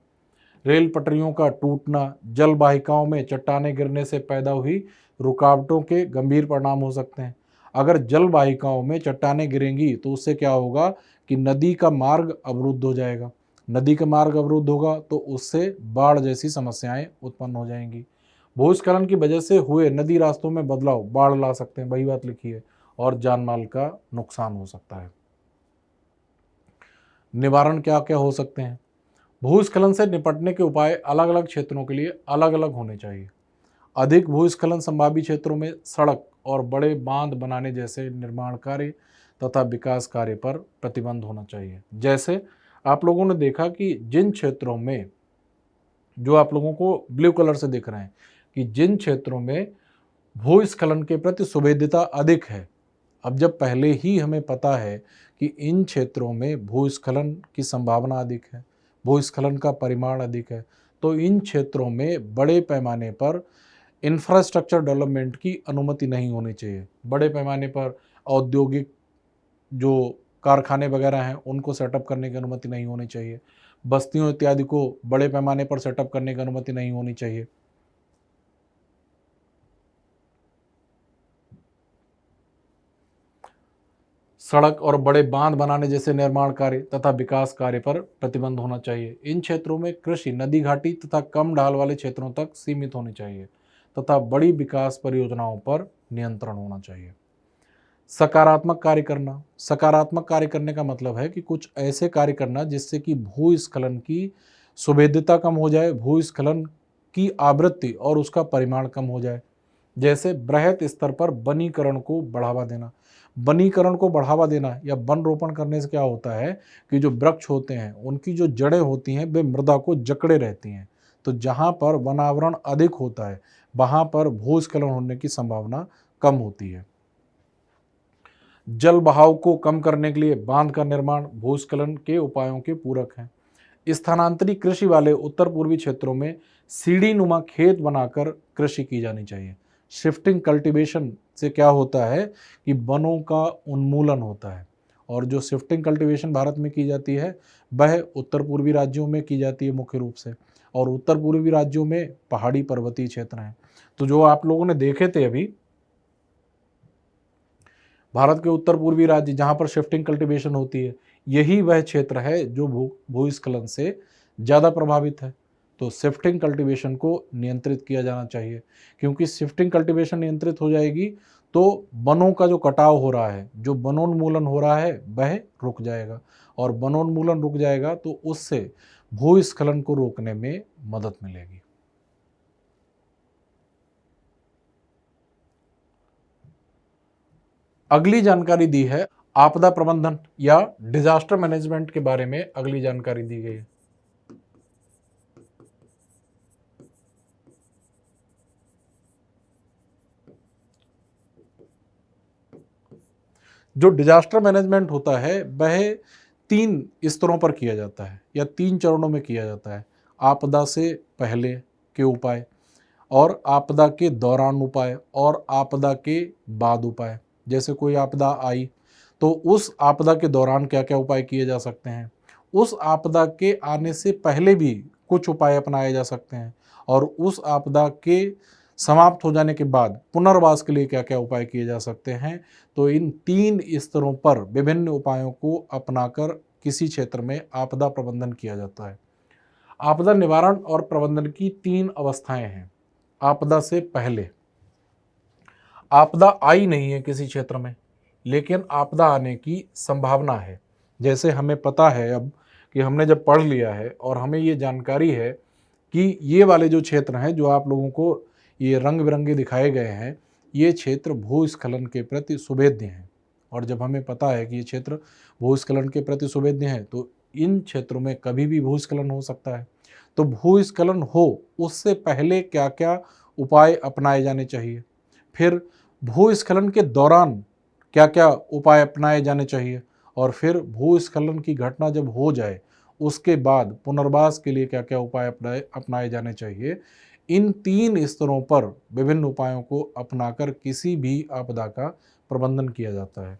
रेल पटरियों का टूटना, जल वाहिकाओं में चट्टानें गिरने से पैदा हुई रुकावटों के गंभीर परिणाम हो सकते हैं। अगर जल वाहिकाओं में चट्टानें गिरेंगी तो उससे क्या होगा कि नदी का मार्ग अवरुद्ध हो जाएगा। नदी का मार्ग अवरुद्ध होगा तो उससे बाढ़ जैसी समस्याएं उत्पन्न हो जाएंगी। भूस्खलन की वजह से हुए नदी रास्तों में बदलाव बाढ़ ला सकते हैं, वही बात लिखी है, और जान माल का नुकसान हो सकता है। निवारण क्या क्या हो सकते हैं? भूस्खलन से निपटने के उपाय अलग अलग क्षेत्रों के लिए अलग अलग होने चाहिए। अधिक भूस्खलन संभावित क्षेत्रों में सड़क और बड़े बांध बनाने जैसे निर्माण कार्य तथा विकास कार्य पर प्रतिबंध होना चाहिए। जैसे आप लोगों ने देखा कि जिन क्षेत्रों में, जो आप लोगों को ब्लू कलर से दिख रहे हैं, कि जिन क्षेत्रों में भूस्खलन के प्रति संवेदीता अधिक है, अब जब पहले ही हमें पता है कि इन क्षेत्रों में भूस्खलन की संभावना अधिक है, भूस्खलन का परिमाण अधिक है, तो इन क्षेत्रों में बड़े पैमाने पर इंफ्रास्ट्रक्चर डेवलपमेंट की अनुमति नहीं होनी चाहिए। बड़े पैमाने पर औद्योगिक जो कारखाने वगैरह हैं उनको सेटअप करने की अनुमति नहीं होनी चाहिए। बस्तियों इत्यादि को बड़े पैमाने पर सेटअप करने की अनुमति नहीं होनी चाहिए। सड़क और बड़े बांध बनाने जैसे निर्माण कार्य तथा विकास कार्य पर प्रतिबंध होना चाहिए। इन क्षेत्रों में कृषि नदी घाटी तथा कम ढाल वाले क्षेत्रों तक सीमित होनी चाहिए तथा बड़ी विकास परियोजनाओं पर नियंत्रण होना चाहिए। सकारात्मक कार्य करना। सकारात्मक कार्य करने का मतलब है कि कुछ ऐसे कार्य करना जिससे कि भूस्खलन की सुभेद्यता कम हो जाए, भूस्खलन की आवृत्ति और उसका परिमाण कम हो जाए। जैसे बृहत स्तर पर वनीकरण को बढ़ावा देना। वनीकरण को बढ़ावा देना या वन रोपण करने से क्या होता है कि जो वृक्ष होते हैं उनकी जो जड़ें होती हैं वे मृदा को जकड़े रहती हैं, तो जहाँ पर वनावरण अधिक होता है वहाँ पर भूस्खलन होने की संभावना कम होती है। जल बहाव को कम करने के लिए बांध का निर्माण भूस्खलन के उपायों के पूरक है। स्थानांतरित कृषि वाले उत्तर पूर्वी क्षेत्रों में सीढ़ी नुमा खेत बनाकर कृषि की जानी चाहिए। शिफ्टिंग कल्टीवेशन से क्या होता है कि वनों का उन्मूलन होता है, और जो शिफ्टिंग कल्टीवेशन भारत में की जाती है वह उत्तर पूर्वी राज्यों में की जाती है मुख्य रूप से, और उत्तर पूर्वी राज्यों में पहाड़ी पर्वतीय क्षेत्र हैं। तो जो आप लोगों ने देखे थे अभी, भारत के उत्तर पूर्वी राज्य जहाँ पर शिफ्टिंग कल्टीवेशन होती है, यही वह क्षेत्र है जो भूस्खलन से ज़्यादा प्रभावित है। तो शिफ्टिंग कल्टीवेशन को नियंत्रित किया जाना चाहिए, क्योंकि शिफ्टिंग कल्टीवेशन नियंत्रित हो जाएगी तो वनों का जो कटाव हो रहा है, जो वनोन्मूलन हो रहा है वह रुक जाएगा, और वनोन्मूलन रुक जाएगा तो उससे भूस्खलन को रोकने में मदद मिलेगी। अगली जानकारी दी है आपदा प्रबंधन या डिजास्टर मैनेजमेंट के बारे में। अगली जानकारी दी गई है। जो डिजास्टर मैनेजमेंट होता है वह 3 स्तरों पर किया जाता है या 3 चरणों में किया जाता है। आपदा से पहले के उपाय, और आपदा के दौरान उपाय, और आपदा के बाद उपाय। जैसे कोई आपदा आई तो उस आपदा के दौरान क्या क्या उपाय किए जा सकते हैं, उस आपदा के आने से पहले भी कुछ उपाय अपनाए जा सकते हैं, और उस आपदा के समाप्त हो जाने के बाद पुनर्वास के लिए क्या क्या उपाय किए जा सकते हैं। तो इन 3 स्तरों पर विभिन्न उपायों को अपनाकर किसी क्षेत्र में आपदा प्रबंधन किया जाता है। आपदा निवारण और प्रबंधन की 3 अवस्थाएं हैं। आपदा से पहले, आपदा आई नहीं है किसी क्षेत्र में, लेकिन आपदा आने की संभावना है। जैसे हमें पता है अब कि हमने जब पढ़ लिया है और हमें ये जानकारी है कि ये वाले जो क्षेत्र हैं जो आप लोगों को ये रंग बिरंगे दिखाए गए हैं, ये क्षेत्र भूस्खलन के प्रति सुवेद्य हैं, और जब हमें पता है कि ये क्षेत्र भूस्खलन के प्रति सुवेद्य हैं तो इन क्षेत्रों में कभी भी भूस्खलन हो सकता है। तो भूस्खलन हो उससे पहले क्या क्या उपाय अपनाए जाने चाहिए, फिर भूस्खलन के दौरान क्या क्या उपाय अपनाए जाने चाहिए, और फिर भूस्खलन की घटना जब हो जाए उसके बाद पुनर्वास के लिए क्या क्या उपाय अपनाए जाने चाहिए। इन 3 स्तरों पर विभिन्न उपायों को अपनाकर किसी भी आपदा का प्रबंधन किया जाता है।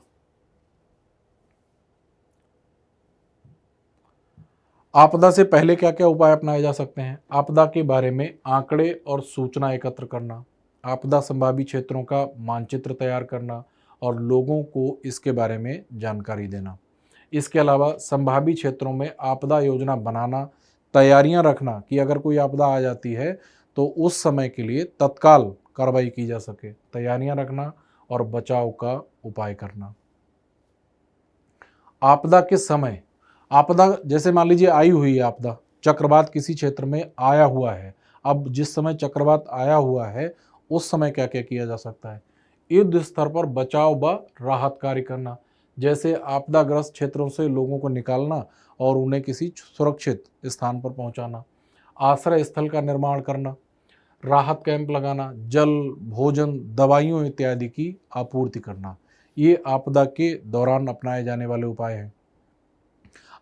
आपदा से पहले क्या क्या उपाय अपनाए जा सकते हैं। आपदा के बारे में आंकड़े और सूचना एकत्र करना, आपदा संभावित क्षेत्रों का मानचित्र तैयार करना और लोगों को इसके बारे में जानकारी देना। इसके अलावा संभावित क्षेत्रों में आपदा योजना बनाना, तैयारियां रखना कि अगर कोई आपदा आ जाती है तो उस समय के लिए तत्काल कार्रवाई की जा सके, तैयारियां रखना और बचाव का उपाय करना। आपदा के समय, आपदा जैसे मान लीजिए आई हुई है आपदा, चक्रवात किसी क्षेत्र में आया हुआ है, अब जिस समय चक्रवात आया हुआ है उस समय क्या क्या किया जा सकता है। युद्ध स्तर पर बचाव व राहत कार्य करना, जैसे आपदाग्रस्त क्षेत्रों से लोगों को निकालना और उन्हें किसी सुरक्षित स्थान पर पहुंचाना। आश्रय स्थल का निर्माण करना, राहत कैंप लगाना, जल, भोजन, दवाइयों इत्यादि की आपूर्ति करना, ये आपदा के दौरान अपनाए जाने वाले उपाय हैं।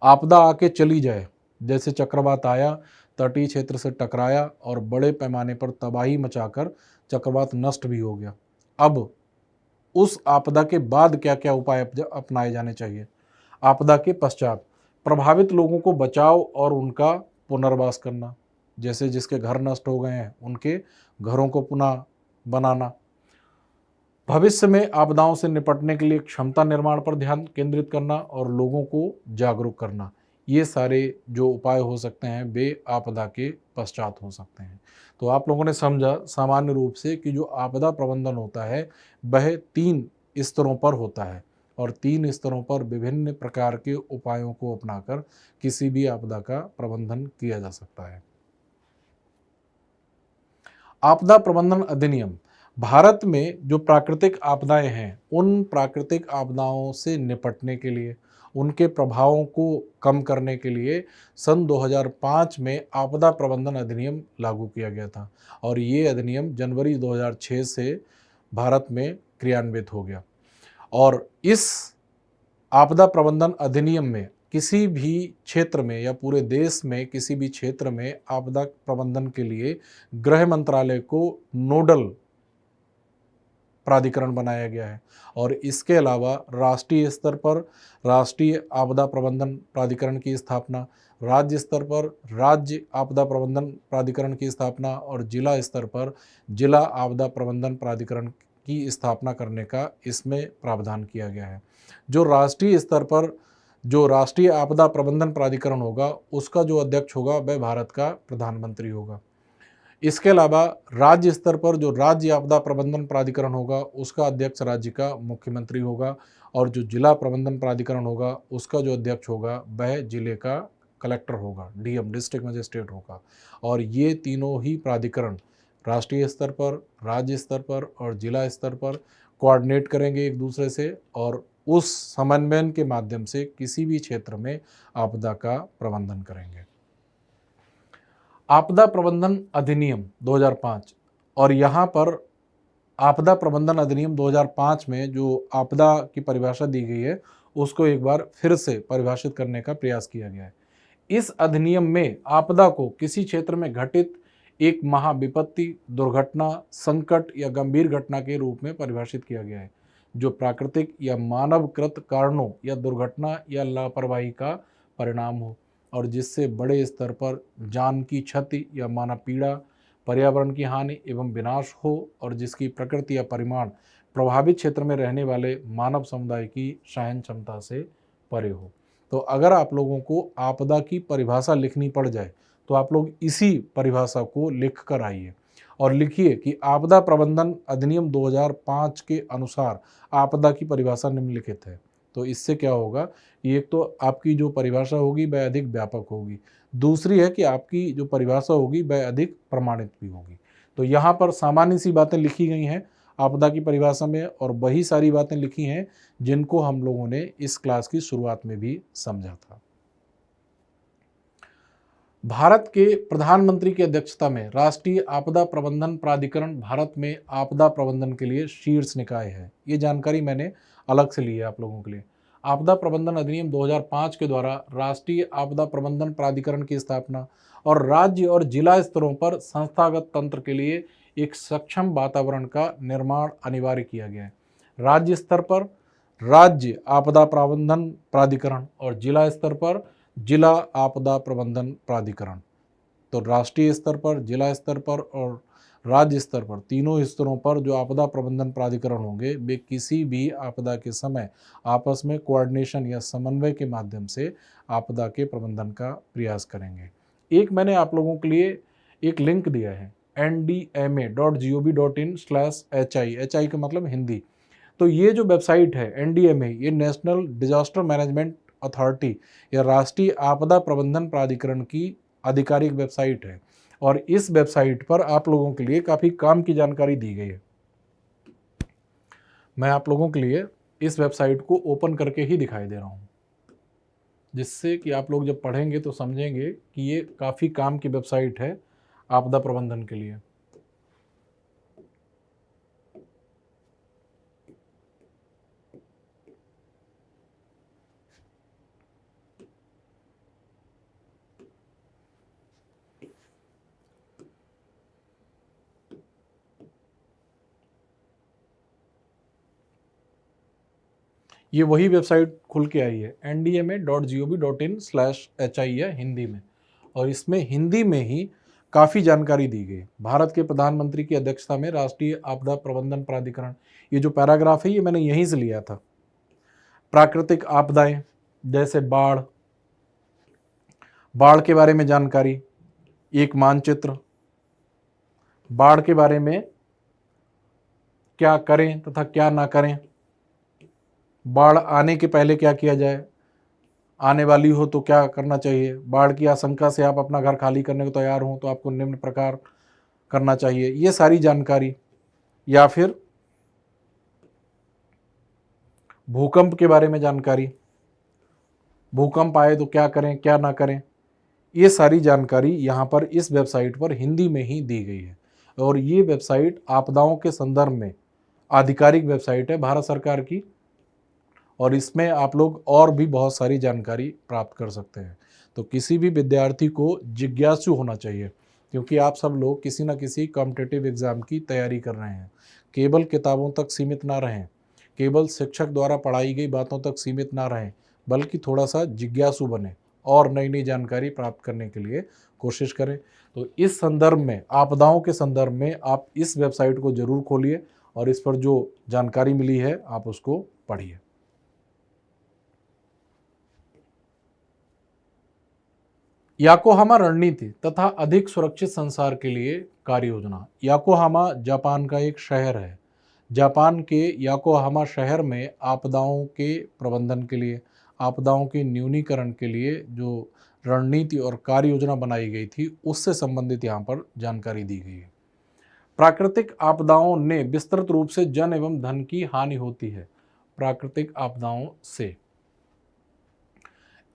आपदा आके चली जाए, जैसे चक्रवात आया, तटीय क्षेत्र से टकराया और बड़े पैमाने पर तबाही मचाकर चक्रवात नष्ट भी हो गया। अब उस आपदा के बाद क्या क्या उपाय अपनाए जाने चाहिए। आपदा के पश्चात प्रभावित लोगों को बचाव और उनका पुनर्वास करना, जैसे जिसके घर नष्ट हो गए हैं उनके घरों को पुनः बनाना। भविष्य में आपदाओं से निपटने के लिए क्षमता निर्माण पर ध्यान केंद्रित करना और लोगों को जागरूक करना, ये सारे जो उपाय हो सकते हैं वे आपदा के पश्चात हो सकते हैं। तो आप लोगों ने समझा सामान्य रूप से कि जो आपदा प्रबंधन होता है वह 3 स्तरों पर होता है और 3 स्तरों पर विभिन्न प्रकार के उपायों को अपनाकर किसी भी आपदा का प्रबंधन किया जा सकता है। आपदा प्रबंधन अधिनियम भारत में जो प्राकृतिक आपदाएं हैं उन प्राकृतिक आपदाओं से निपटने के लिए, उनके प्रभावों को कम करने के लिए सन 2005 में आपदा प्रबंधन अधिनियम लागू किया गया था और ये अधिनियम जनवरी 2006 से भारत में क्रियान्वित हो गया। और इस आपदा प्रबंधन अधिनियम में किसी भी क्षेत्र में या पूरे देश में किसी भी क्षेत्र में आपदा प्रबंधन के लिए गृह मंत्रालय को नोडल प्राधिकरण बनाया गया है और इसके अलावा राष्ट्रीय स्तर पर राष्ट्रीय आपदा प्रबंधन प्राधिकरण की स्थापना, राज्य स्तर पर राज्य आपदा प्रबंधन प्राधिकरण की स्थापना और जिला स्तर पर जिला आपदा प्रबंधन प्राधिकरण की स्थापना करने का इसमें प्रावधान किया गया है। जो राष्ट्रीय स्तर पर जो राष्ट्रीय आपदा प्रबंधन प्राधिकरण होगा उसका जो अध्यक्ष होगा वह भारत का प्रधानमंत्री होगा। इसके अलावा राज्य स्तर पर जो राज्य आपदा प्रबंधन प्राधिकरण होगा उसका अध्यक्ष राज्य का मुख्यमंत्री होगा और जो जिला प्रबंधन प्राधिकरण होगा उसका जो अध्यक्ष होगा वह जिले का कलेक्टर होगा, डीएम डिस्ट्रिक्ट मजिस्ट्रेट होगा। और ये तीनों ही प्राधिकरण राष्ट्रीय स्तर पर, राज्य स्तर पर और जिला स्तर पर कोऑर्डिनेट करेंगे एक दूसरे से और उस समन्वयन के माध्यम से किसी भी क्षेत्र में आपदा का प्रबंधन करेंगे। आपदा प्रबंधन अधिनियम 2005 और यहाँ पर आपदा प्रबंधन अधिनियम 2005 में जो आपदा की परिभाषा दी गई है उसको एक बार फिर से परिभाषित करने का प्रयास किया गया है। इस अधिनियम में आपदा को किसी क्षेत्र में घटित एक महाविपत्ति, दुर्घटना, संकट या गंभीर घटना के रूप में परिभाषित किया गया है जो प्राकृतिक या मानवकृत कारणों या दुर्घटना या लापरवाही का परिणाम हो और जिससे बड़े स्तर पर जान की क्षति या मानव पीड़ा, पर्यावरण की हानि एवं विनाश हो और जिसकी प्रकृति या परिमाण प्रभावित क्षेत्र में रहने वाले मानव समुदाय की सहन क्षमता से परे हो। तो अगर आप लोगों को आपदा की परिभाषा लिखनी पड़ जाए तो आप लोग इसी परिभाषा को लिख कर आइए और लिखिए कि आपदा प्रबंधन अधिनियम 2005 के अनुसार आपदा की परिभाषा निम्नलिखित है। तो इससे क्या होगा, एक तो आपकी जो परिभाषा होगी वह अधिक व्यापक होगी, दूसरी है कि आपकी जो परिभाषा होगी वह अधिक प्रमाणित भी होगी। तो यहाँ पर सामान्य सी बातें लिखी गई हैं आपदा की परिभाषा में और वही सारी बातें लिखी हैं जिनको हम लोगों ने इस क्लास की शुरुआत में भी समझा था। भारत के प्रधानमंत्री की अध्यक्षता में राष्ट्रीय आपदा प्रबंधन प्राधिकरण भारत में आपदा प्रबंधन के लिए शीर्ष निकाय है। ये जानकारी मैंने अलग से ली है आप लोगों के लिए। आपदा प्रबंधन अधिनियम 2005 के द्वारा राष्ट्रीय आपदा प्रबंधन प्राधिकरण की स्थापना और राज्य और जिला स्तरों पर संस्थागत तंत्र के लिए एक सक्षम वातावरण का निर्माण अनिवार्य किया गया है। राज्य स्तर पर राज्य आपदा प्रबंधन प्राधिकरण और जिला स्तर पर जिला आपदा प्रबंधन प्राधिकरण। तो राष्ट्रीय स्तर पर, जिला स्तर पर और राज्य स्तर पर तीनों स्तरों पर जो आपदा प्रबंधन प्राधिकरण होंगे वे किसी भी आपदा के समय आपस में कोऑर्डिनेशन या समन्वय के माध्यम से आपदा के प्रबंधन का प्रयास करेंगे। एक मैंने आप लोगों के लिए एक लिंक दिया है ndma.gov.in/hi का मतलब हिंदी। तो ये जो वेबसाइट है NDMA, ये नेशनल डिजास्टर मैनेजमेंट अथॉरिटी या राष्ट्रीय आपदा प्रबंधन प्राधिकरण की आधिकारिक वेबसाइट है और इस वेबसाइट पर आप लोगों के लिए काफ़ी काम की जानकारी दी गई है। मैं आप लोगों के लिए इस वेबसाइट को ओपन करके ही दिखाई दे रहा हूँ, जिससे कि आप लोग जब पढ़ेंगे तो समझेंगे कि ये काफ़ी काम की वेबसाइट है आपदा प्रबंधन के लिए। ये वही वेबसाइट खुल के आई है, ndma.gov.in/hi है हिंदी में, और इसमें हिंदी में ही काफ़ी जानकारी दी गई। भारत के प्रधानमंत्री की अध्यक्षता में राष्ट्रीय आपदा प्रबंधन प्राधिकरण, ये जो पैराग्राफ है ये मैंने यहीं से लिया था। प्राकृतिक आपदाएं जैसे बाढ़, बाढ़ के बारे में जानकारी, एक मानचित्र, बाढ़ के बारे में क्या करें तथा क्या ना करें, बाढ़ आने के पहले क्या किया जाए, आने वाली हो तो क्या करना चाहिए, बाढ़ की आशंका से आप अपना घर खाली करने को तैयार हों तो आपको निम्न प्रकार करना चाहिए, ये सारी जानकारी। या फिर भूकंप के बारे में जानकारी, भूकंप आए तो क्या करें क्या ना करें, ये सारी जानकारी यहाँ पर इस वेबसाइट पर हिंदी में ही दी गई है। और ये वेबसाइट आपदाओं के संदर्भ में आधिकारिक वेबसाइट है भारत सरकार की, और इसमें आप लोग और भी बहुत सारी जानकारी प्राप्त कर सकते हैं। तो किसी भी विद्यार्थी को जिज्ञासु होना चाहिए, क्योंकि आप सब लोग किसी न किसी कॉम्पिटिटिव एग्ज़ाम की तैयारी कर रहे हैं। केवल किताबों तक सीमित ना रहें, केवल शिक्षक द्वारा पढ़ाई गई बातों तक सीमित ना रहें, बल्कि थोड़ा सा जिज्ञासु बने और नई नई जानकारी प्राप्त करने के लिए कोशिश करें। तो इस संदर्भ में, आपदाओं के संदर्भ में आप इस वेबसाइट को ज़रूर खोलिए और इस पर जो जानकारी मिली है आप उसको पढ़िए। याकोहामा रणनीति तथा अधिक सुरक्षित संसार के लिए कार्य योजना। याकोहामा जापान का एक शहर है। जापान के याकोहामा शहर में आपदाओं के प्रबंधन के लिए, आपदाओं के न्यूनीकरण के लिए जो रणनीति और कार्य योजना बनाई गई थी, उससे संबंधित यहाँ पर जानकारी दी गई है। प्राकृतिक आपदाओं ने विस्तृत रूप से जन एवं धन की हानि होती है। प्राकृतिक आपदाओं से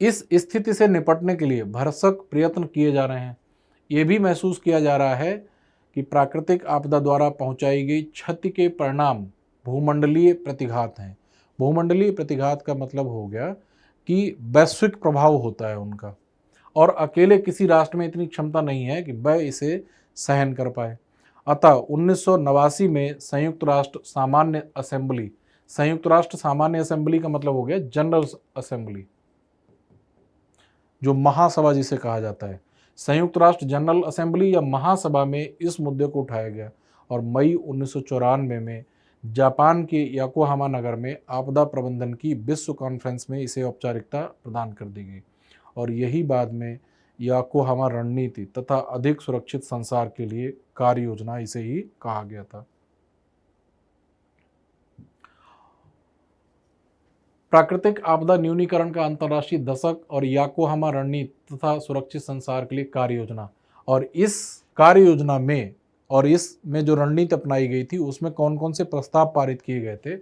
इस स्थिति से निपटने के लिए भरसक प्रयत्न किए जा रहे हैं। ये भी महसूस किया जा रहा है कि प्राकृतिक आपदा द्वारा पहुंचाई गई क्षति के परिणाम भूमंडलीय प्रतिघात हैं। भूमंडलीय प्रतिघात का मतलब हो गया कि वैश्विक प्रभाव होता है उनका, और अकेले किसी राष्ट्र में इतनी क्षमता नहीं है कि वह इसे सहन कर पाए। अतः 1989 में संयुक्त राष्ट्र सामान्य असेंबली, संयुक्त राष्ट्र सामान्य असेंबली का मतलब हो गया जनरल असेंबली, जो महासभा जिसे कहा जाता है, संयुक्त राष्ट्र जनरल असेंबली या महासभा में इस मुद्दे को उठाया गया, और मई 1994 में जापान के याकोहामा नगर में आपदा प्रबंधन की विश्व कॉन्फ्रेंस में इसे औपचारिकता प्रदान कर दी गई, और यही बाद में याकोहामा रणनीति तथा अधिक सुरक्षित संसार के लिए कार्य योजना इसे ही कहा गया था। प्राकृतिक आपदा न्यूनीकरण का अंतर्राष्ट्रीय दशक और याकोहामा रणनीति तथा सुरक्षित संसार के लिए कार्य योजना, और इस कार्य योजना में और इसमें जो रणनीति अपनाई गई थी उसमें कौन कौन से प्रस्ताव पारित किए गए थे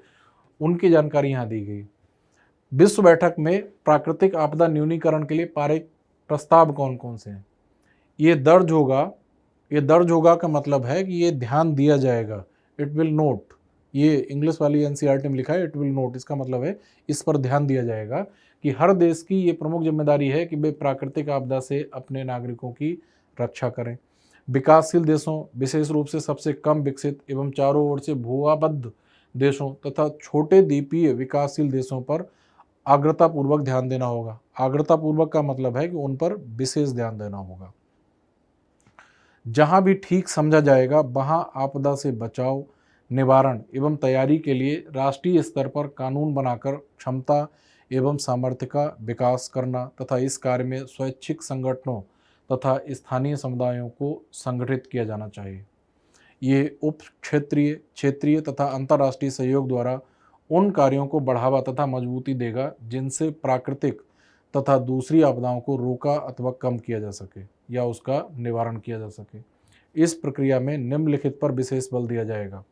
उनकी जानकारी यहाँ दी गई। विश्व बैठक में प्राकृतिक आपदा न्यूनीकरण के लिए पारित प्रस्ताव कौन कौन से हैं, ये दर्ज होगा। ये दर्ज होगा का मतलब है कि ये ध्यान दिया जाएगा, इट विल नोट। ये इंग्लिश वाली एनसीईआरटी में लिखा है इट विल नोट, इसका मतलब है इस पर ध्यान दिया जाएगा कि हर देश की ये प्रमुख जिम्मेदारी है कि वे प्राकृतिक आपदा से अपने नागरिकों की रक्षा करें। विकासशील देशों, विशेष रूप से सबसे कम विकसित एवं चारों ओर से भूआबद्ध देशों तथा छोटे द्वीपीय विकासशील देशों पर आग्रतापूर्वक ध्यान देना होगा। आग्रतापूर्वक का मतलब है कि उन पर विशेष ध्यान देना होगा। जहां भी ठीक समझा जाएगा वहां आपदा से बचाव, निवारण एवं तैयारी के लिए राष्ट्रीय स्तर पर कानून बनाकर क्षमता एवं सामर्थ्य का विकास करना तथा इस कार्य में स्वैच्छिक संगठनों तथा स्थानीय समुदायों को संगठित किया जाना चाहिए। ये उप क्षेत्रीय, क्षेत्रीय तथा अंतर्राष्ट्रीय सहयोग द्वारा उन कार्यों को बढ़ावा तथा मजबूती देगा जिनसे प्राकृतिक तथा दूसरी आपदाओं को रोका अथवा कम किया जा सके। या उसका निवारण किया जा सके। इस प्रक्रिया में निम्नलिखित पर विशेष बल दिया जाएगा।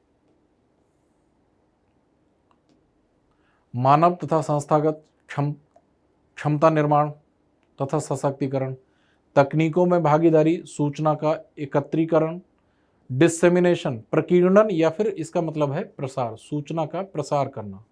मानव तथा संस्थागत क्षमता निर्माण तथा सशक्तिकरण, तकनीकों में भागीदारी, सूचना का एकत्रीकरण, डिसेमिनेशन प्रकीर्णन या फिर इसका मतलब है प्रसार, सूचना का प्रसार करना,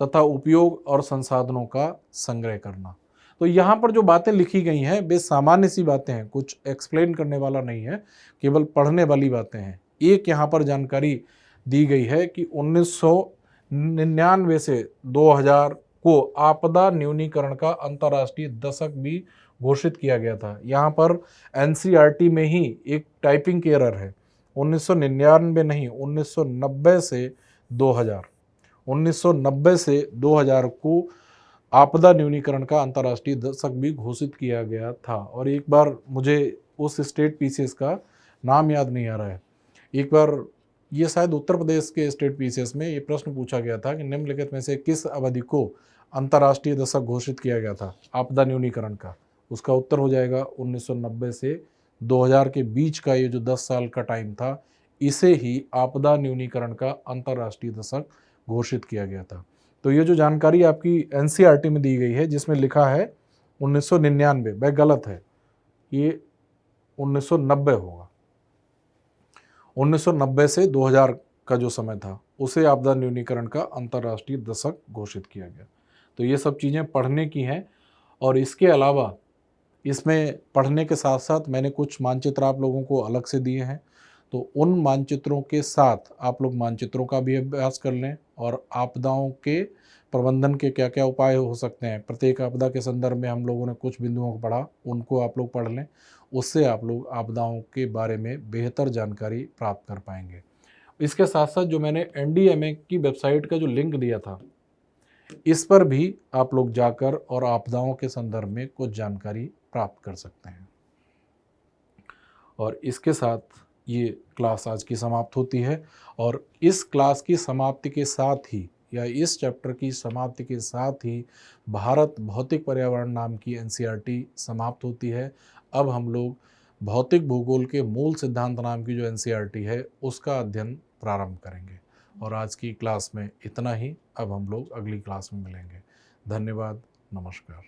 तथा उपयोग और संसाधनों का संग्रह करना। तो यहाँ पर जो बातें लिखी गई हैं वे सामान्य सी बातें हैं, कुछ एक्सप्लेन करने वाला नहीं है, केवल पढ़ने वाली बातें हैं। एक यहाँ पर जानकारी दी गई है कि 1999 से 2000 को आपदा न्यूनीकरण का अंतर्राष्ट्रीय दशक भी घोषित किया गया था। यहाँ पर एनसीईआरटी में ही एक टाइपिंग की एरर है, 1999 नहीं 1990 से 2000, 1990 से 2000 को आपदा न्यूनीकरण का अंतर्राष्ट्रीय दशक भी घोषित किया गया था। और एक बार मुझे उस स्टेट पीसीएस का नाम याद नहीं आ रहा है, एक बार ये शायद उत्तर प्रदेश के स्टेट पीसीएस में ये प्रश्न पूछा गया था कि निम्नलिखित में से किस अवधि को अंतर्राष्ट्रीय दशक घोषित किया गया था आपदा न्यूनीकरण का। उसका उत्तर हो जाएगा 1990 से 2000 के बीच का ये जो 10 साल का टाइम था, इसे ही आपदा न्यूनीकरण का अंतर्राष्ट्रीय दशक घोषित किया गया था। तो ये जो जानकारी आपकी एनसीईआरटी में दी गई है जिसमें लिखा है 1999, वह गलत है, ये 1990 होगा। 1990 से 2000 का जो समय था उसे आपदा न्यूनीकरण का अंतर्राष्ट्रीय दशक घोषित किया गया। तो ये सब चीज़ें पढ़ने की हैं। और इसके अलावा इसमें पढ़ने के साथ साथ मैंने कुछ मानचित्र आप लोगों को अलग से दिए हैं, तो उन मानचित्रों के साथ आप लोग मानचित्रों का भी अभ्यास कर लें और आपदाओं के प्रबंधन के क्या क्या उपाय हो सकते हैं। प्रत्येक आपदा के संदर्भ में हम लोगों ने कुछ बिंदुओं को पढ़ा, उनको आप लोग पढ़ लें, उससे आप लोग आपदाओं के बारे में बेहतर जानकारी प्राप्त कर पाएंगे। इसके साथ साथ जो मैंने एनडीएमए की वेबसाइट का जो लिंक दिया था, इस पर भी आप लोग जाकर और आपदाओं के संदर्भ में कुछ जानकारी प्राप्त कर सकते हैं। और इसके साथ ये क्लास आज की समाप्त होती है। और इस क्लास की समाप्ति के साथ ही या इस चैप्टर की समाप्ति के साथ ही भारत भौतिक पर्यावरण नाम की एनसीईआरटी समाप्त होती है। अब हम लोग भौतिक भूगोल के मूल सिद्धांत नाम की जो एनसीईआरटी है उसका अध्ययन प्रारंभ करेंगे। और आज की क्लास में इतना ही। अब हम लोग अगली क्लास में मिलेंगे। धन्यवाद। नमस्कार।